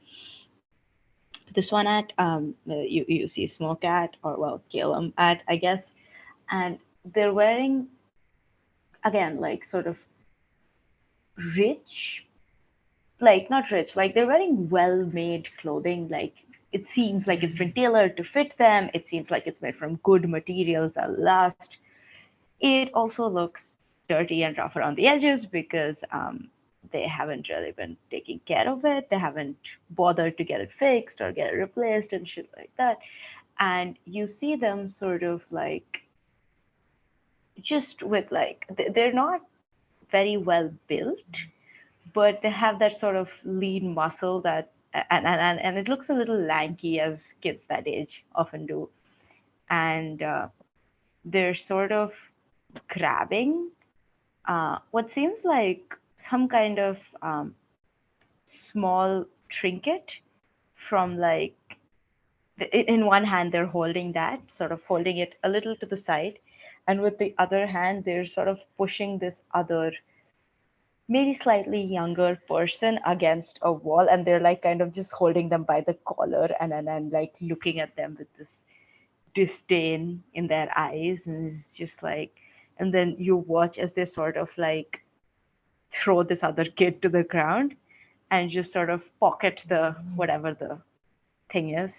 [SPEAKER 3] this one at. You see Smoke at, or well, Calum at, I guess, and they're wearing, again, like sort of rich, like not rich, like they're wearing well-made clothing. Like it seems like it's been tailored to fit them. It seems like it's made from good materials that last. It also looks dirty and rough around the edges because they haven't really been taking care of it. They haven't bothered to get it fixed or get it replaced and shit like that. And you see them sort of like just with like they're not very well built, but they have that sort of lean muscle that and it looks a little lanky as kids that age often do. And they're sort of grabbing what seems like some kind of small trinket from like in one hand they're holding that, sort of holding it a little to the side, and with the other hand they're sort of pushing this other maybe slightly younger person against a wall, and they're like kind of just holding them by the collar and like looking at them with this disdain in their eyes, and it's just like, and then you watch as they sort of like throw this other kid to the ground and just sort of pocket the whatever the thing is,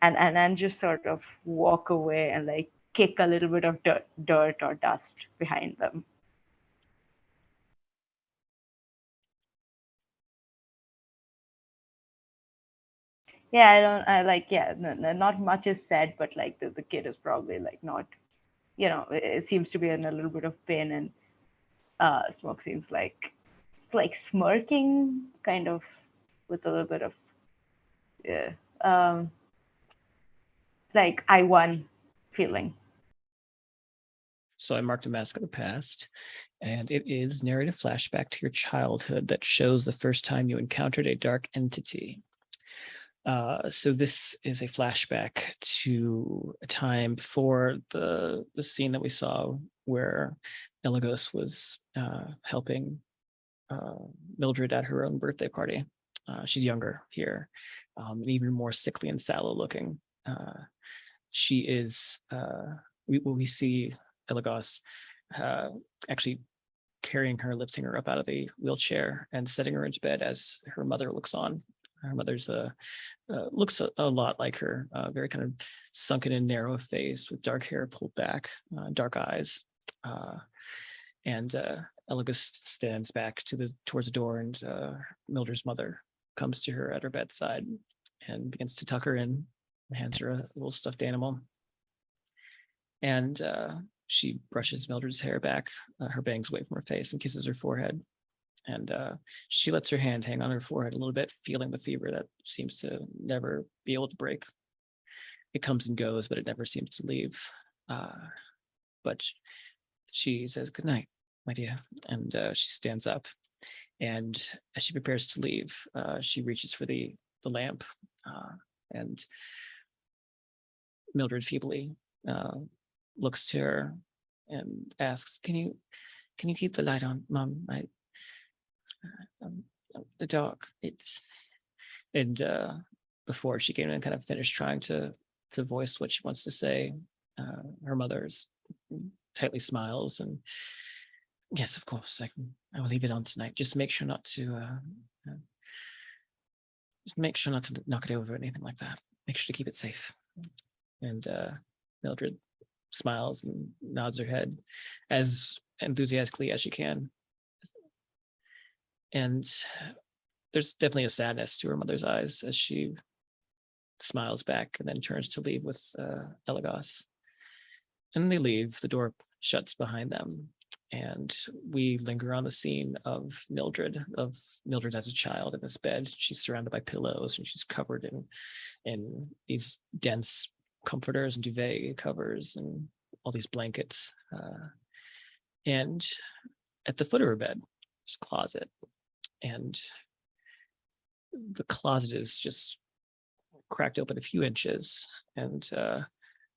[SPEAKER 3] and just sort of walk away and like kick a little bit of dirt or dust behind them. Yeah, I like, yeah, not much is said, but like the kid is probably like not, it seems to be in a little bit of pain, and Smoke seems like smirking, kind of with a little bit of, yeah, like I won feeling.
[SPEAKER 4] So I marked a mask of the past, and it is narrative flashback to your childhood that shows the first time you encountered a dark entity. So this is a flashback to a time before the scene that we saw where Eligos was helping Mildred at her own birthday party. She's younger here, and even more sickly and sallow looking. She is, we see Eligos actually carrying her, lifting her up out of the wheelchair and setting her into bed as her mother looks on. Her mother's looks a lot like her, very kind of sunken and narrow face with dark hair pulled back, dark eyes. And Eligos stands back towards the door, and Mildred's mother comes to her at her bedside and begins to tuck her in, hands her a little stuffed animal. And she brushes Mildred's hair back, her bangs away from her face, and kisses her forehead. And she lets her hand hang on her forehead a little bit, feeling the fever that seems to never be able to break. It comes and goes, but it never seems to leave. But she says, "Good night, my dear." And she stands up. And as she prepares to leave, she reaches for the lamp. And Mildred feebly looks to her and asks, Can you keep the light on, Mom? The dark. And before she can kind of finish trying to voice what she wants to say, her mother's tightly smiles and, yes, of course, I will leave it on tonight. Just make sure not to knock it over or anything like that. Make sure to keep it safe. And Mildred smiles and nods her head as enthusiastically as she can. And there's definitely a sadness to her mother's eyes as she smiles back and then turns to leave with Eligos. And they leave. The door shuts behind them. And we linger on the scene of Mildred as a child in this bed. She's surrounded by pillows and she's covered in these dense comforters and duvet covers and all these blankets. And at the foot of her bed, there's a closet. And the closet is just cracked open a few inches. And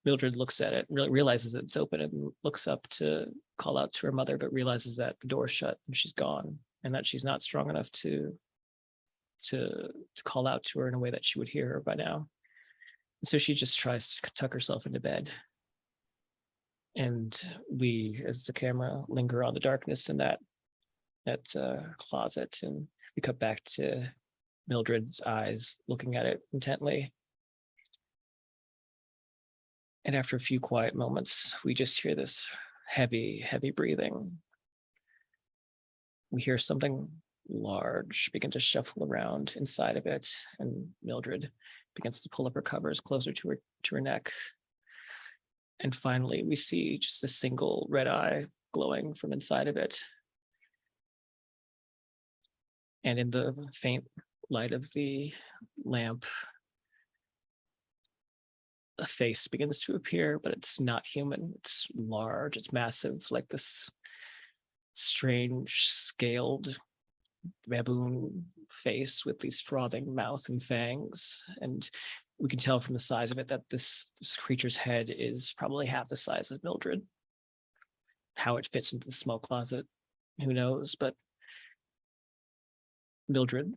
[SPEAKER 4] Mildred looks at it, realizes it's open, and looks up to call out to her mother, but realizes that the door's shut and she's gone, and that she's not strong enough to call out to her in a way that she would hear her by now. And so she just tries to tuck herself into bed. And we, as the camera, linger on the darkness in that closet, and we cut back to Mildred's eyes looking at it intently. And after a few quiet moments, we just hear this heavy, heavy breathing. We hear something large begin to shuffle around inside of it, and Mildred begins to pull up her covers closer to her neck. And finally, we see just a single red eye glowing from inside of it. And in the faint light of the lamp, a face begins to appear, but it's not human. It's large, it's massive, like this strange scaled baboon face with these frothing mouth and fangs. And we can tell from the size of it that this creature's head is probably half the size of Mildred. How it fits into the smoke closet, who knows? But Mildred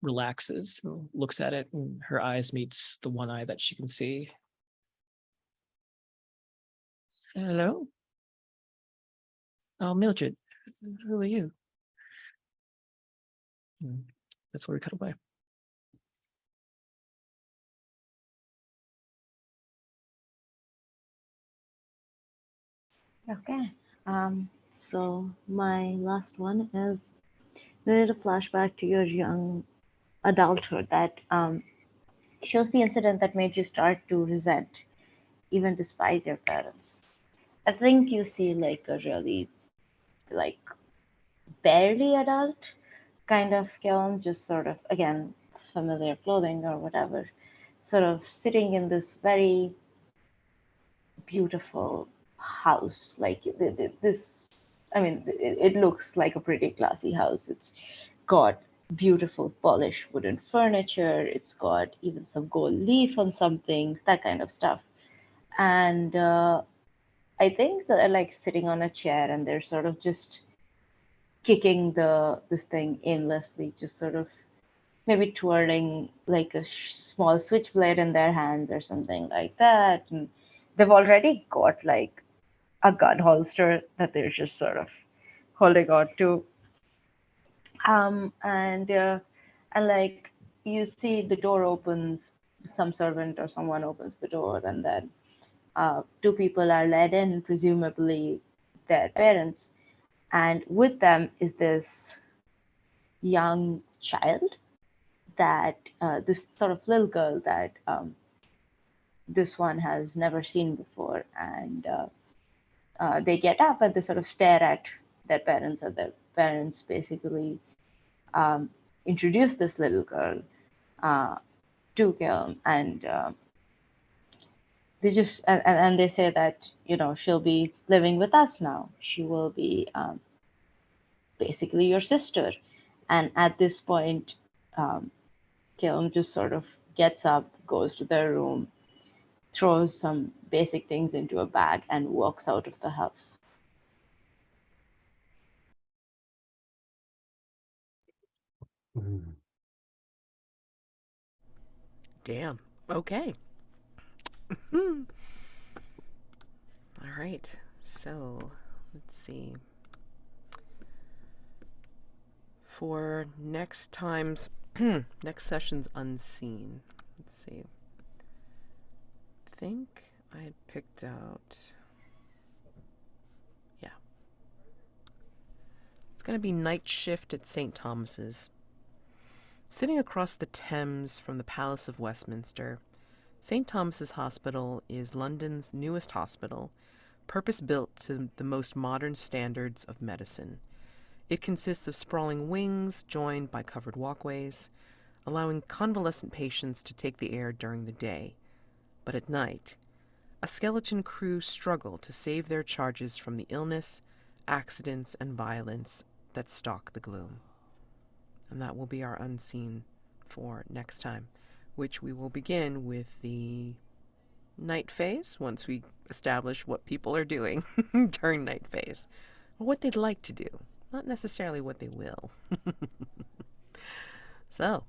[SPEAKER 4] relaxes and looks at it, and her eyes meets the one eye that she can see. Hello? Oh, Mildred, who are you? That's where we cut away.
[SPEAKER 3] Okay. So my last one is there is a flashback to your young adulthood that shows the incident that made you start to resent, even despise your parents. I think you see like a really like barely adult kind of Kiln, just sort of again familiar clothing or whatever, sort of sitting in this very beautiful house. Like this, I mean, it looks like a pretty classy house. It's got beautiful polished wooden furniture. It's got even some gold leaf on some things, that kind of stuff. And I think they're like sitting on a chair and they're sort of just kicking this thing aimlessly, just sort of maybe twirling like a small switchblade in their hands or something like that. And they've already got like a gun holster that they're just sort of holding on to. And like you see the door opens, some servant or someone opens the door, and then two people are led in, presumably their parents, and with them is this young child that this sort of little girl that this one has never seen before. And they get up and they sort of stare at their parents, and their parents basically introduce this little girl to Kiln, and they just and they say that she'll be living with us now. She will be basically your sister. And at this point, Kiln just sort of gets up, goes to their room, throws some basic things into a bag, and walks out of the house.
[SPEAKER 1] Damn. Okay. All right. So let's see. For next time's next session's Unscene. Let's see. I think I had picked out. Yeah. It's going to be Night Shift at St. Thomas's. Sitting across the Thames from the Palace of Westminster, St. Thomas's Hospital is London's newest hospital, purpose-built to the most modern standards of medicine. It consists of sprawling wings joined by covered walkways, allowing convalescent patients to take the air during the day. But at night, a skeleton crew struggle to save their charges from the illness, accidents, and violence that stalk the gloom. And that will be our Unscene for next time, which we will begin with the night phase once we establish what people are doing during night phase, or what they'd like to do, not necessarily what they will. So, all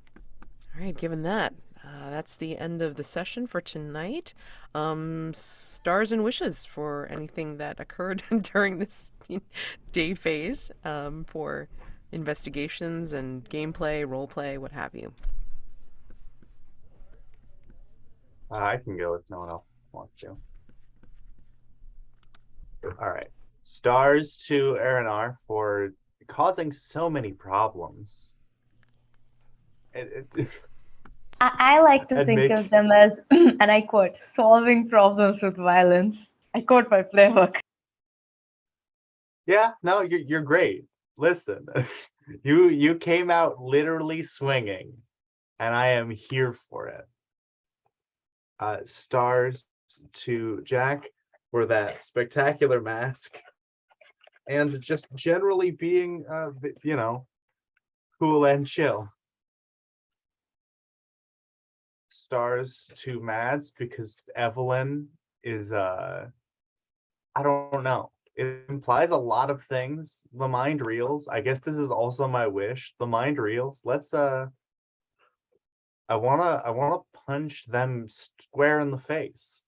[SPEAKER 1] right, given that, that's the end of the session for tonight. Stars and wishes for anything that occurred during this day phase, for investigations and gameplay, roleplay, what have you.
[SPEAKER 2] I can go if no one else wants to. All right. Stars to Eirinar for causing so many problems. It,
[SPEAKER 3] I like to
[SPEAKER 2] and
[SPEAKER 3] think
[SPEAKER 2] make
[SPEAKER 3] of them as, and I quote, solving problems with violence. I quote my playbook.
[SPEAKER 2] yeah, no, you're great. Listen, you came out literally swinging, and I am here for it. Stars to Jack for that spectacular mask, and just generally being, cool and chill. Stars to Mads because Evelyn is, I don't know. It implies a lot of things. The mind reels. I guess this is also my wish. The mind reels. Let's I wanna punch them square in the face.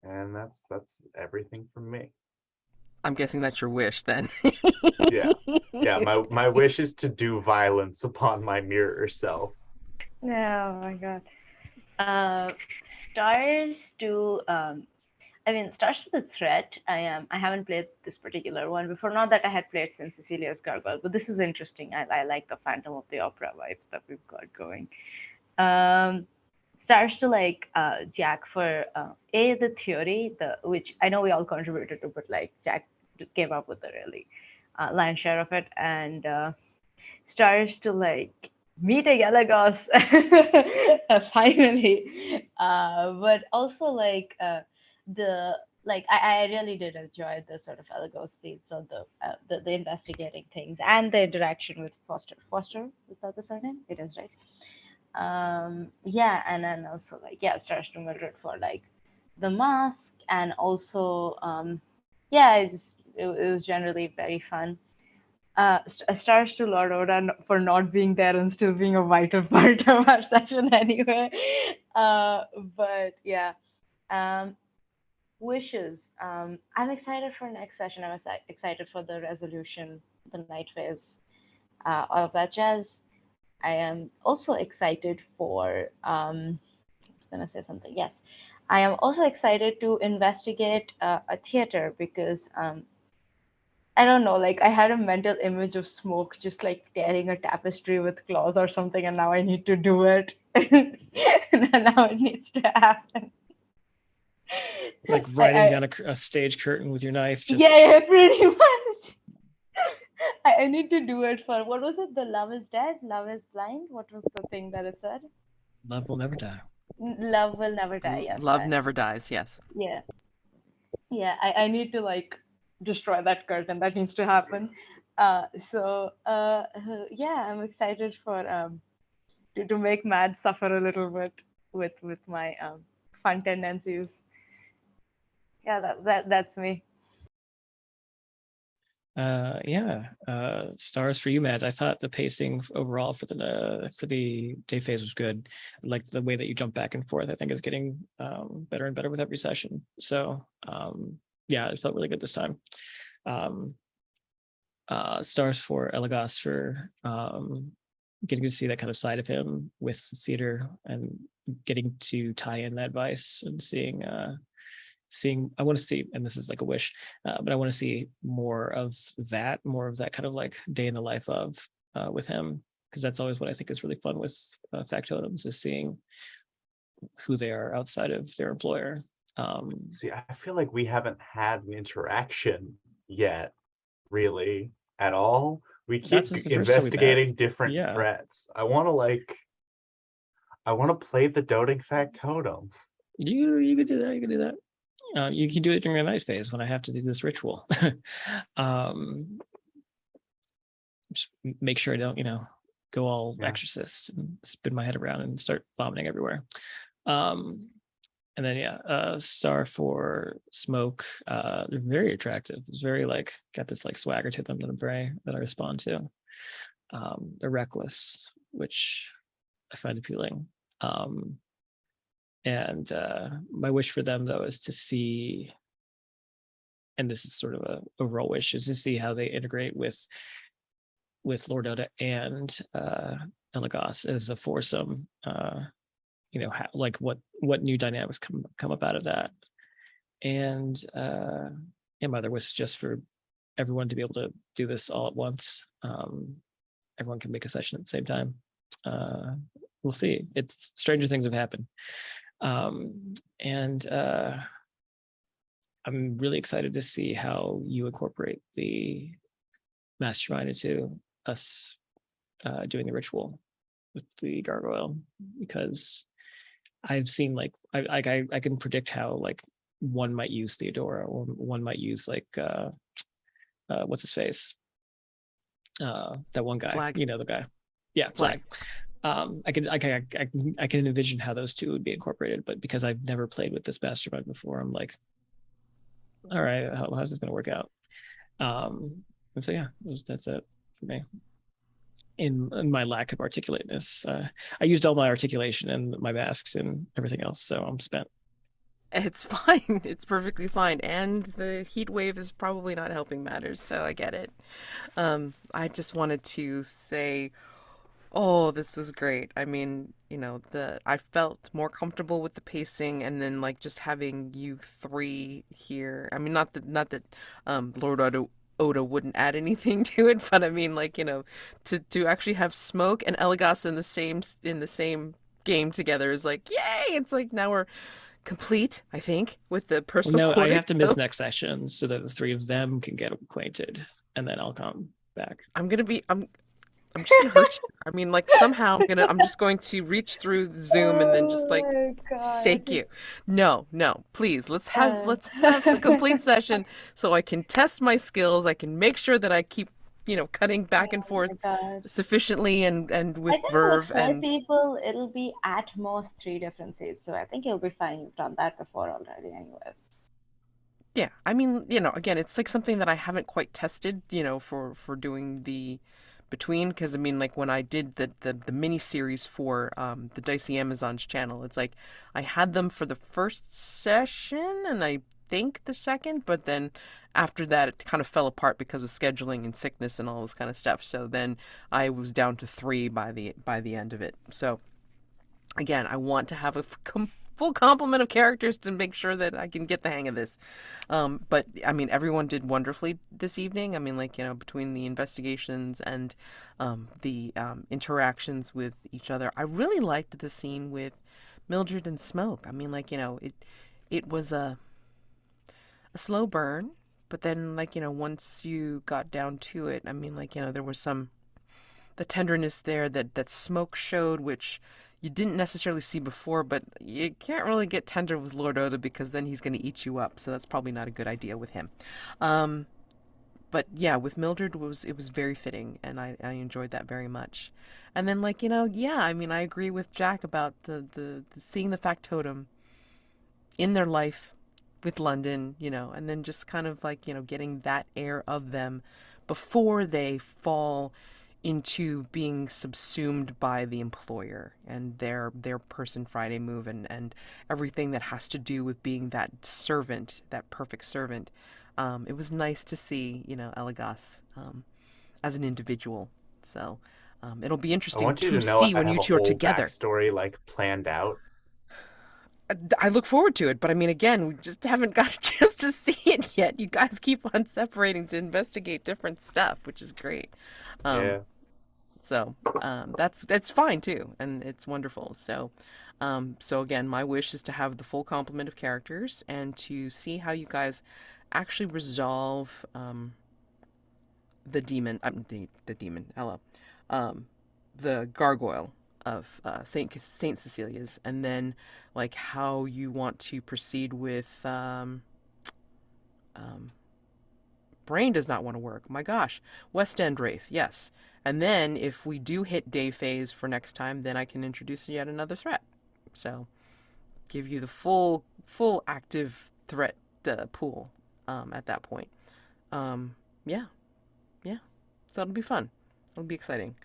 [SPEAKER 2] And that's everything from me.
[SPEAKER 1] I'm guessing that's your wish then.
[SPEAKER 2] Yeah. Yeah, my wish is to do violence upon my mirror self.
[SPEAKER 3] Oh my god. Stars to stars to the threat. I haven't played this particular one before. Not that I had played since Cecilia's Gargoyle, but this is interesting. I like the Phantom of the Opera vibes that we've got going. Stars to Jack for the theory, which I know we all contributed to, but like Jack came up with the really lion's share of it, and stars to meeting Eligos finally, but also I really did enjoy the sort of Eligos scenes on the investigating things and the interaction with Foster. Foster, is that the surname? It is, right? Yeah, and then also stars to Mildred for the mask, and also it was generally very fun. Stars to Lord Oda for not being there and still being a vital part of our session anyway. But yeah, wishes. I'm excited for next session. I'm excited for the resolution, the night phase, all of that jazz. I am also excited for. I was gonna say something. Yes, I am also excited to investigate a theater because I don't know, I had a mental image of Smoke just tearing a tapestry with claws or something, and now I need to do it. And now it needs to happen.
[SPEAKER 4] Like riding down a stage curtain with your knife. Just...
[SPEAKER 3] Yeah, pretty much. I need to do it for, what was it? The Love is Dead? Love is Blind? What was the thing that it said?
[SPEAKER 4] Love will never die.
[SPEAKER 3] Love will never die, yes.
[SPEAKER 1] Love never dies, yes.
[SPEAKER 3] Yeah. Yeah, I need to destroy that curtain. That needs to happen. Yeah, I'm excited for to make Mad suffer a little bit with my fun tendencies. Yeah, that's me.
[SPEAKER 4] Stars for you, Mads. I thought the pacing overall for the day phase was good. Like the way that you jump back and forth, I think is getting better and better with every session. So yeah, it felt really good this time. Stars for Eligos for getting to see that kind of side of him with theater and getting to tie in that vice and seeing I want to see, and this is like a wish, but I want to see more of that kind of day in the life of with him, because that's always what I think is really fun with factotums, is seeing who they are outside of their employer.
[SPEAKER 2] See, I feel like we haven't had an interaction yet, really, at all. We keep investigating different threats. I want to play the doting factotum.
[SPEAKER 4] You could do that. You could do that. You can do it during the night phase when I have to do this ritual. Just make sure I don't, go all exorcist and spin my head around and start vomiting everywhere. And then star for Smoke. They're very attractive. It's very got this swagger to them that I respond to. They're reckless, which I find appealing. And my wish for them, though, is to see, and this is sort of a overall wish, is to see how they integrate with Lord Oda and Eligos as a foursome like what new dynamics come up out of that. And my other wish is just for everyone to be able to do this all at once. Everyone can make a session at the same time. We'll see. It's stranger things have happened. And I'm really excited to see how you incorporate the mastermind into us doing the ritual with the gargoyle, because I've seen like I can predict how like one might use Theodora, or one might use like what's his face, that one guy,
[SPEAKER 1] Flag.
[SPEAKER 4] the guy, yeah, Flag. I can envision how those two would be incorporated, but because I've never played with this mastermind before, I'm like, all right, how's this gonna work out? And so yeah, that's it for me. In my lack of articulateness, I used all my articulation and my masks and everything else, so I'm spent.
[SPEAKER 1] It's fine. It's perfectly fine. And the heat wave is probably not helping matters, so I get it. I just wanted to say, oh, this was great. I mean, I felt more comfortable with the pacing, and then like just having you three here. I mean, not that Lord Oda wouldn't add anything to it, but I mean, like, to actually have Smoke and Eligos in the same game together is like, yay! It's like now we're complete, I think, with the personal.
[SPEAKER 4] No, I have to miss next session so that the three of them can get acquainted, and then I'll come back.
[SPEAKER 1] I'm just gonna hurt you. I mean, like somehow I'm just going to reach through Zoom and then just like shake you. No, please. Let's have a complete session so I can test my skills. I can make sure that I keep, cutting back and forth sufficiently and with verve.
[SPEAKER 3] For
[SPEAKER 1] And
[SPEAKER 3] people, it'll be at most 3 different seats. So I think you'll be fine. You've done that before already, anyways.
[SPEAKER 1] yeah, I mean, again, it's like something that I haven't quite tested, for doing the between, because I mean, like when I did the mini series for the Dicey Amazons channel, it's like I had them for the first session and I think the second, but then after that it kind of fell apart because of scheduling and sickness and all this kind of stuff. So then I was down to 3 by the end of it. So again, I want to have a full complement of characters to make sure that I can get the hang of this. But I mean, everyone did wonderfully this evening. I mean, like, between the investigations and the interactions with each other, I really liked the scene with Mildred and Smoke. I mean, like, it was a slow burn, but then, like, once you got down to it, I mean, like, there was the tenderness there that Smoke showed, which you didn't necessarily see before, but you can't really get tender with Lord Oda because then he's going to eat you up. So that's probably not a good idea with him. But yeah, with Mildred, it was very fitting, and I enjoyed that very much. And then, like, yeah, I mean, I agree with Jack about the seeing the Factotum in their life with London, and then just kind of like, getting that air of them before they fall into being subsumed by the employer and their person Friday move and everything that has to do with being that servant, that perfect servant. It was nice to see, Eligos as an individual. So it'll be interesting to see when you two are together.
[SPEAKER 2] Story like planned out.
[SPEAKER 1] I look forward to it, but I mean, again, we just haven't got a chance to see it yet. You guys keep on separating to investigate different stuff, which is great.
[SPEAKER 2] Yeah.
[SPEAKER 1] So that's fine too, and it's wonderful. So again, my wish is to have the full complement of characters and to see how you guys actually resolve the demon. The demon. Hello, the gargoyle of Saint Cecilia's, and then like how you want to proceed with. Brain does not want to work. My gosh, West End Wraith, yes. And then if we do hit day phase for next time, then I can introduce yet another threat. So give you the full active threat pool at that point. Yeah. So it'll be fun. It'll be exciting.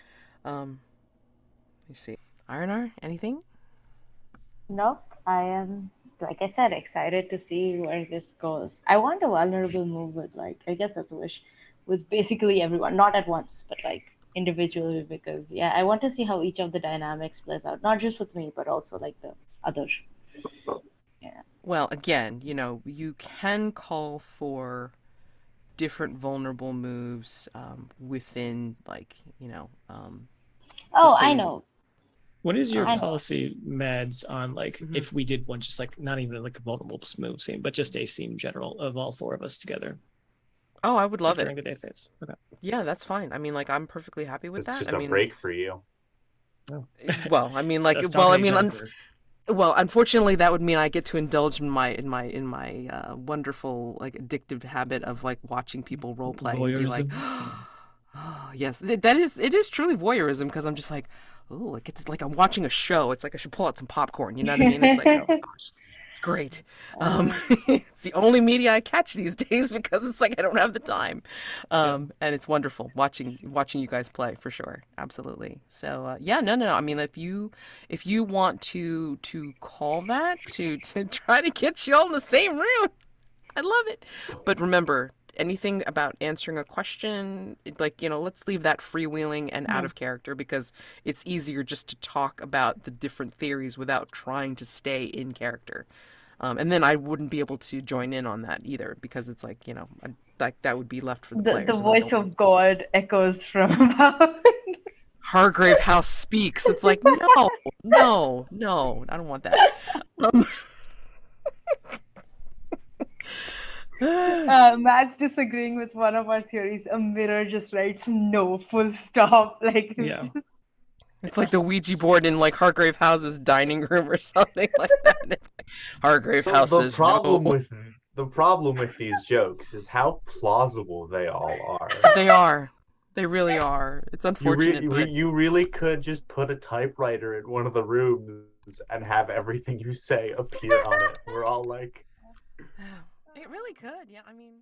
[SPEAKER 1] Let me see. Eirinar, anything?
[SPEAKER 3] No, I am, like I said, excited to see where this goes. I want a vulnerable move with, like, I guess that's a wish, with basically everyone, not at once, but like individually because yeah, I want to see how each of the dynamics plays out, not just with me, but also like the others. Yeah.
[SPEAKER 1] Well, again, you can call for different vulnerable moves within, like,
[SPEAKER 3] Oh,
[SPEAKER 1] the
[SPEAKER 3] I
[SPEAKER 1] phase.
[SPEAKER 3] know.
[SPEAKER 4] What is your
[SPEAKER 3] I know.
[SPEAKER 4] policy, Mads, on like
[SPEAKER 1] Mhm.
[SPEAKER 4] if we did one just like not even like a vulnerable move scene, but just a scene general of all four of us together
[SPEAKER 1] Oh, I would love
[SPEAKER 4] during
[SPEAKER 1] it.
[SPEAKER 4] the day phase? Okay.
[SPEAKER 1] Yeah, that's fine. I mean, like, I'm perfectly happy with
[SPEAKER 2] It's
[SPEAKER 1] that.
[SPEAKER 2] just
[SPEAKER 1] I
[SPEAKER 2] a
[SPEAKER 1] mean,
[SPEAKER 2] break for you.
[SPEAKER 1] well, I mean, like,
[SPEAKER 4] Us
[SPEAKER 1] well, I
[SPEAKER 4] talking to
[SPEAKER 1] mean,
[SPEAKER 4] each other.
[SPEAKER 1] well, unfortunately, that would mean I get to indulge in my wonderful, like, addictive habit of like watching people role play and be like,
[SPEAKER 4] Voyeurism.
[SPEAKER 1] oh, yes, it is truly voyeurism because I'm just like, oh, like it's like I'm watching a show. It's like I should pull out some popcorn. You know what I mean? It's like, oh gosh, it's great. It's the only media I catch these days because it's like I don't have the time, and it's wonderful watching you guys play for sure. Absolutely. So yeah, no. I mean, if you want to call that to try to get you all in the same room, I love it. But remember, anything about answering a question, like, let's leave that freewheeling and out of character because it's easier just to talk about the different theories without trying to stay in character. And then I wouldn't be able to join in on that either because it's like, that would be left for the
[SPEAKER 3] The
[SPEAKER 1] players. and I
[SPEAKER 3] voice
[SPEAKER 1] don't
[SPEAKER 3] of God echoes from above.
[SPEAKER 1] Hargrave House speaks. It's like, no, I don't want that.
[SPEAKER 3] Matt's disagreeing with one of our theories. A mirror just writes no, full stop. Like it's
[SPEAKER 4] Yeah.
[SPEAKER 3] just-
[SPEAKER 1] It's like the Ouija board in like Hargrave House's dining room or something like that. It's like, Hargrave House
[SPEAKER 2] The
[SPEAKER 1] says
[SPEAKER 2] problem
[SPEAKER 1] no.
[SPEAKER 2] with these jokes is how plausible they all are.
[SPEAKER 1] They are. They really are. It's unfortunate, but
[SPEAKER 2] You really could just put a typewriter in one of the rooms and have everything you say appear on it. We're all like,
[SPEAKER 1] it really could. Yeah, I mean.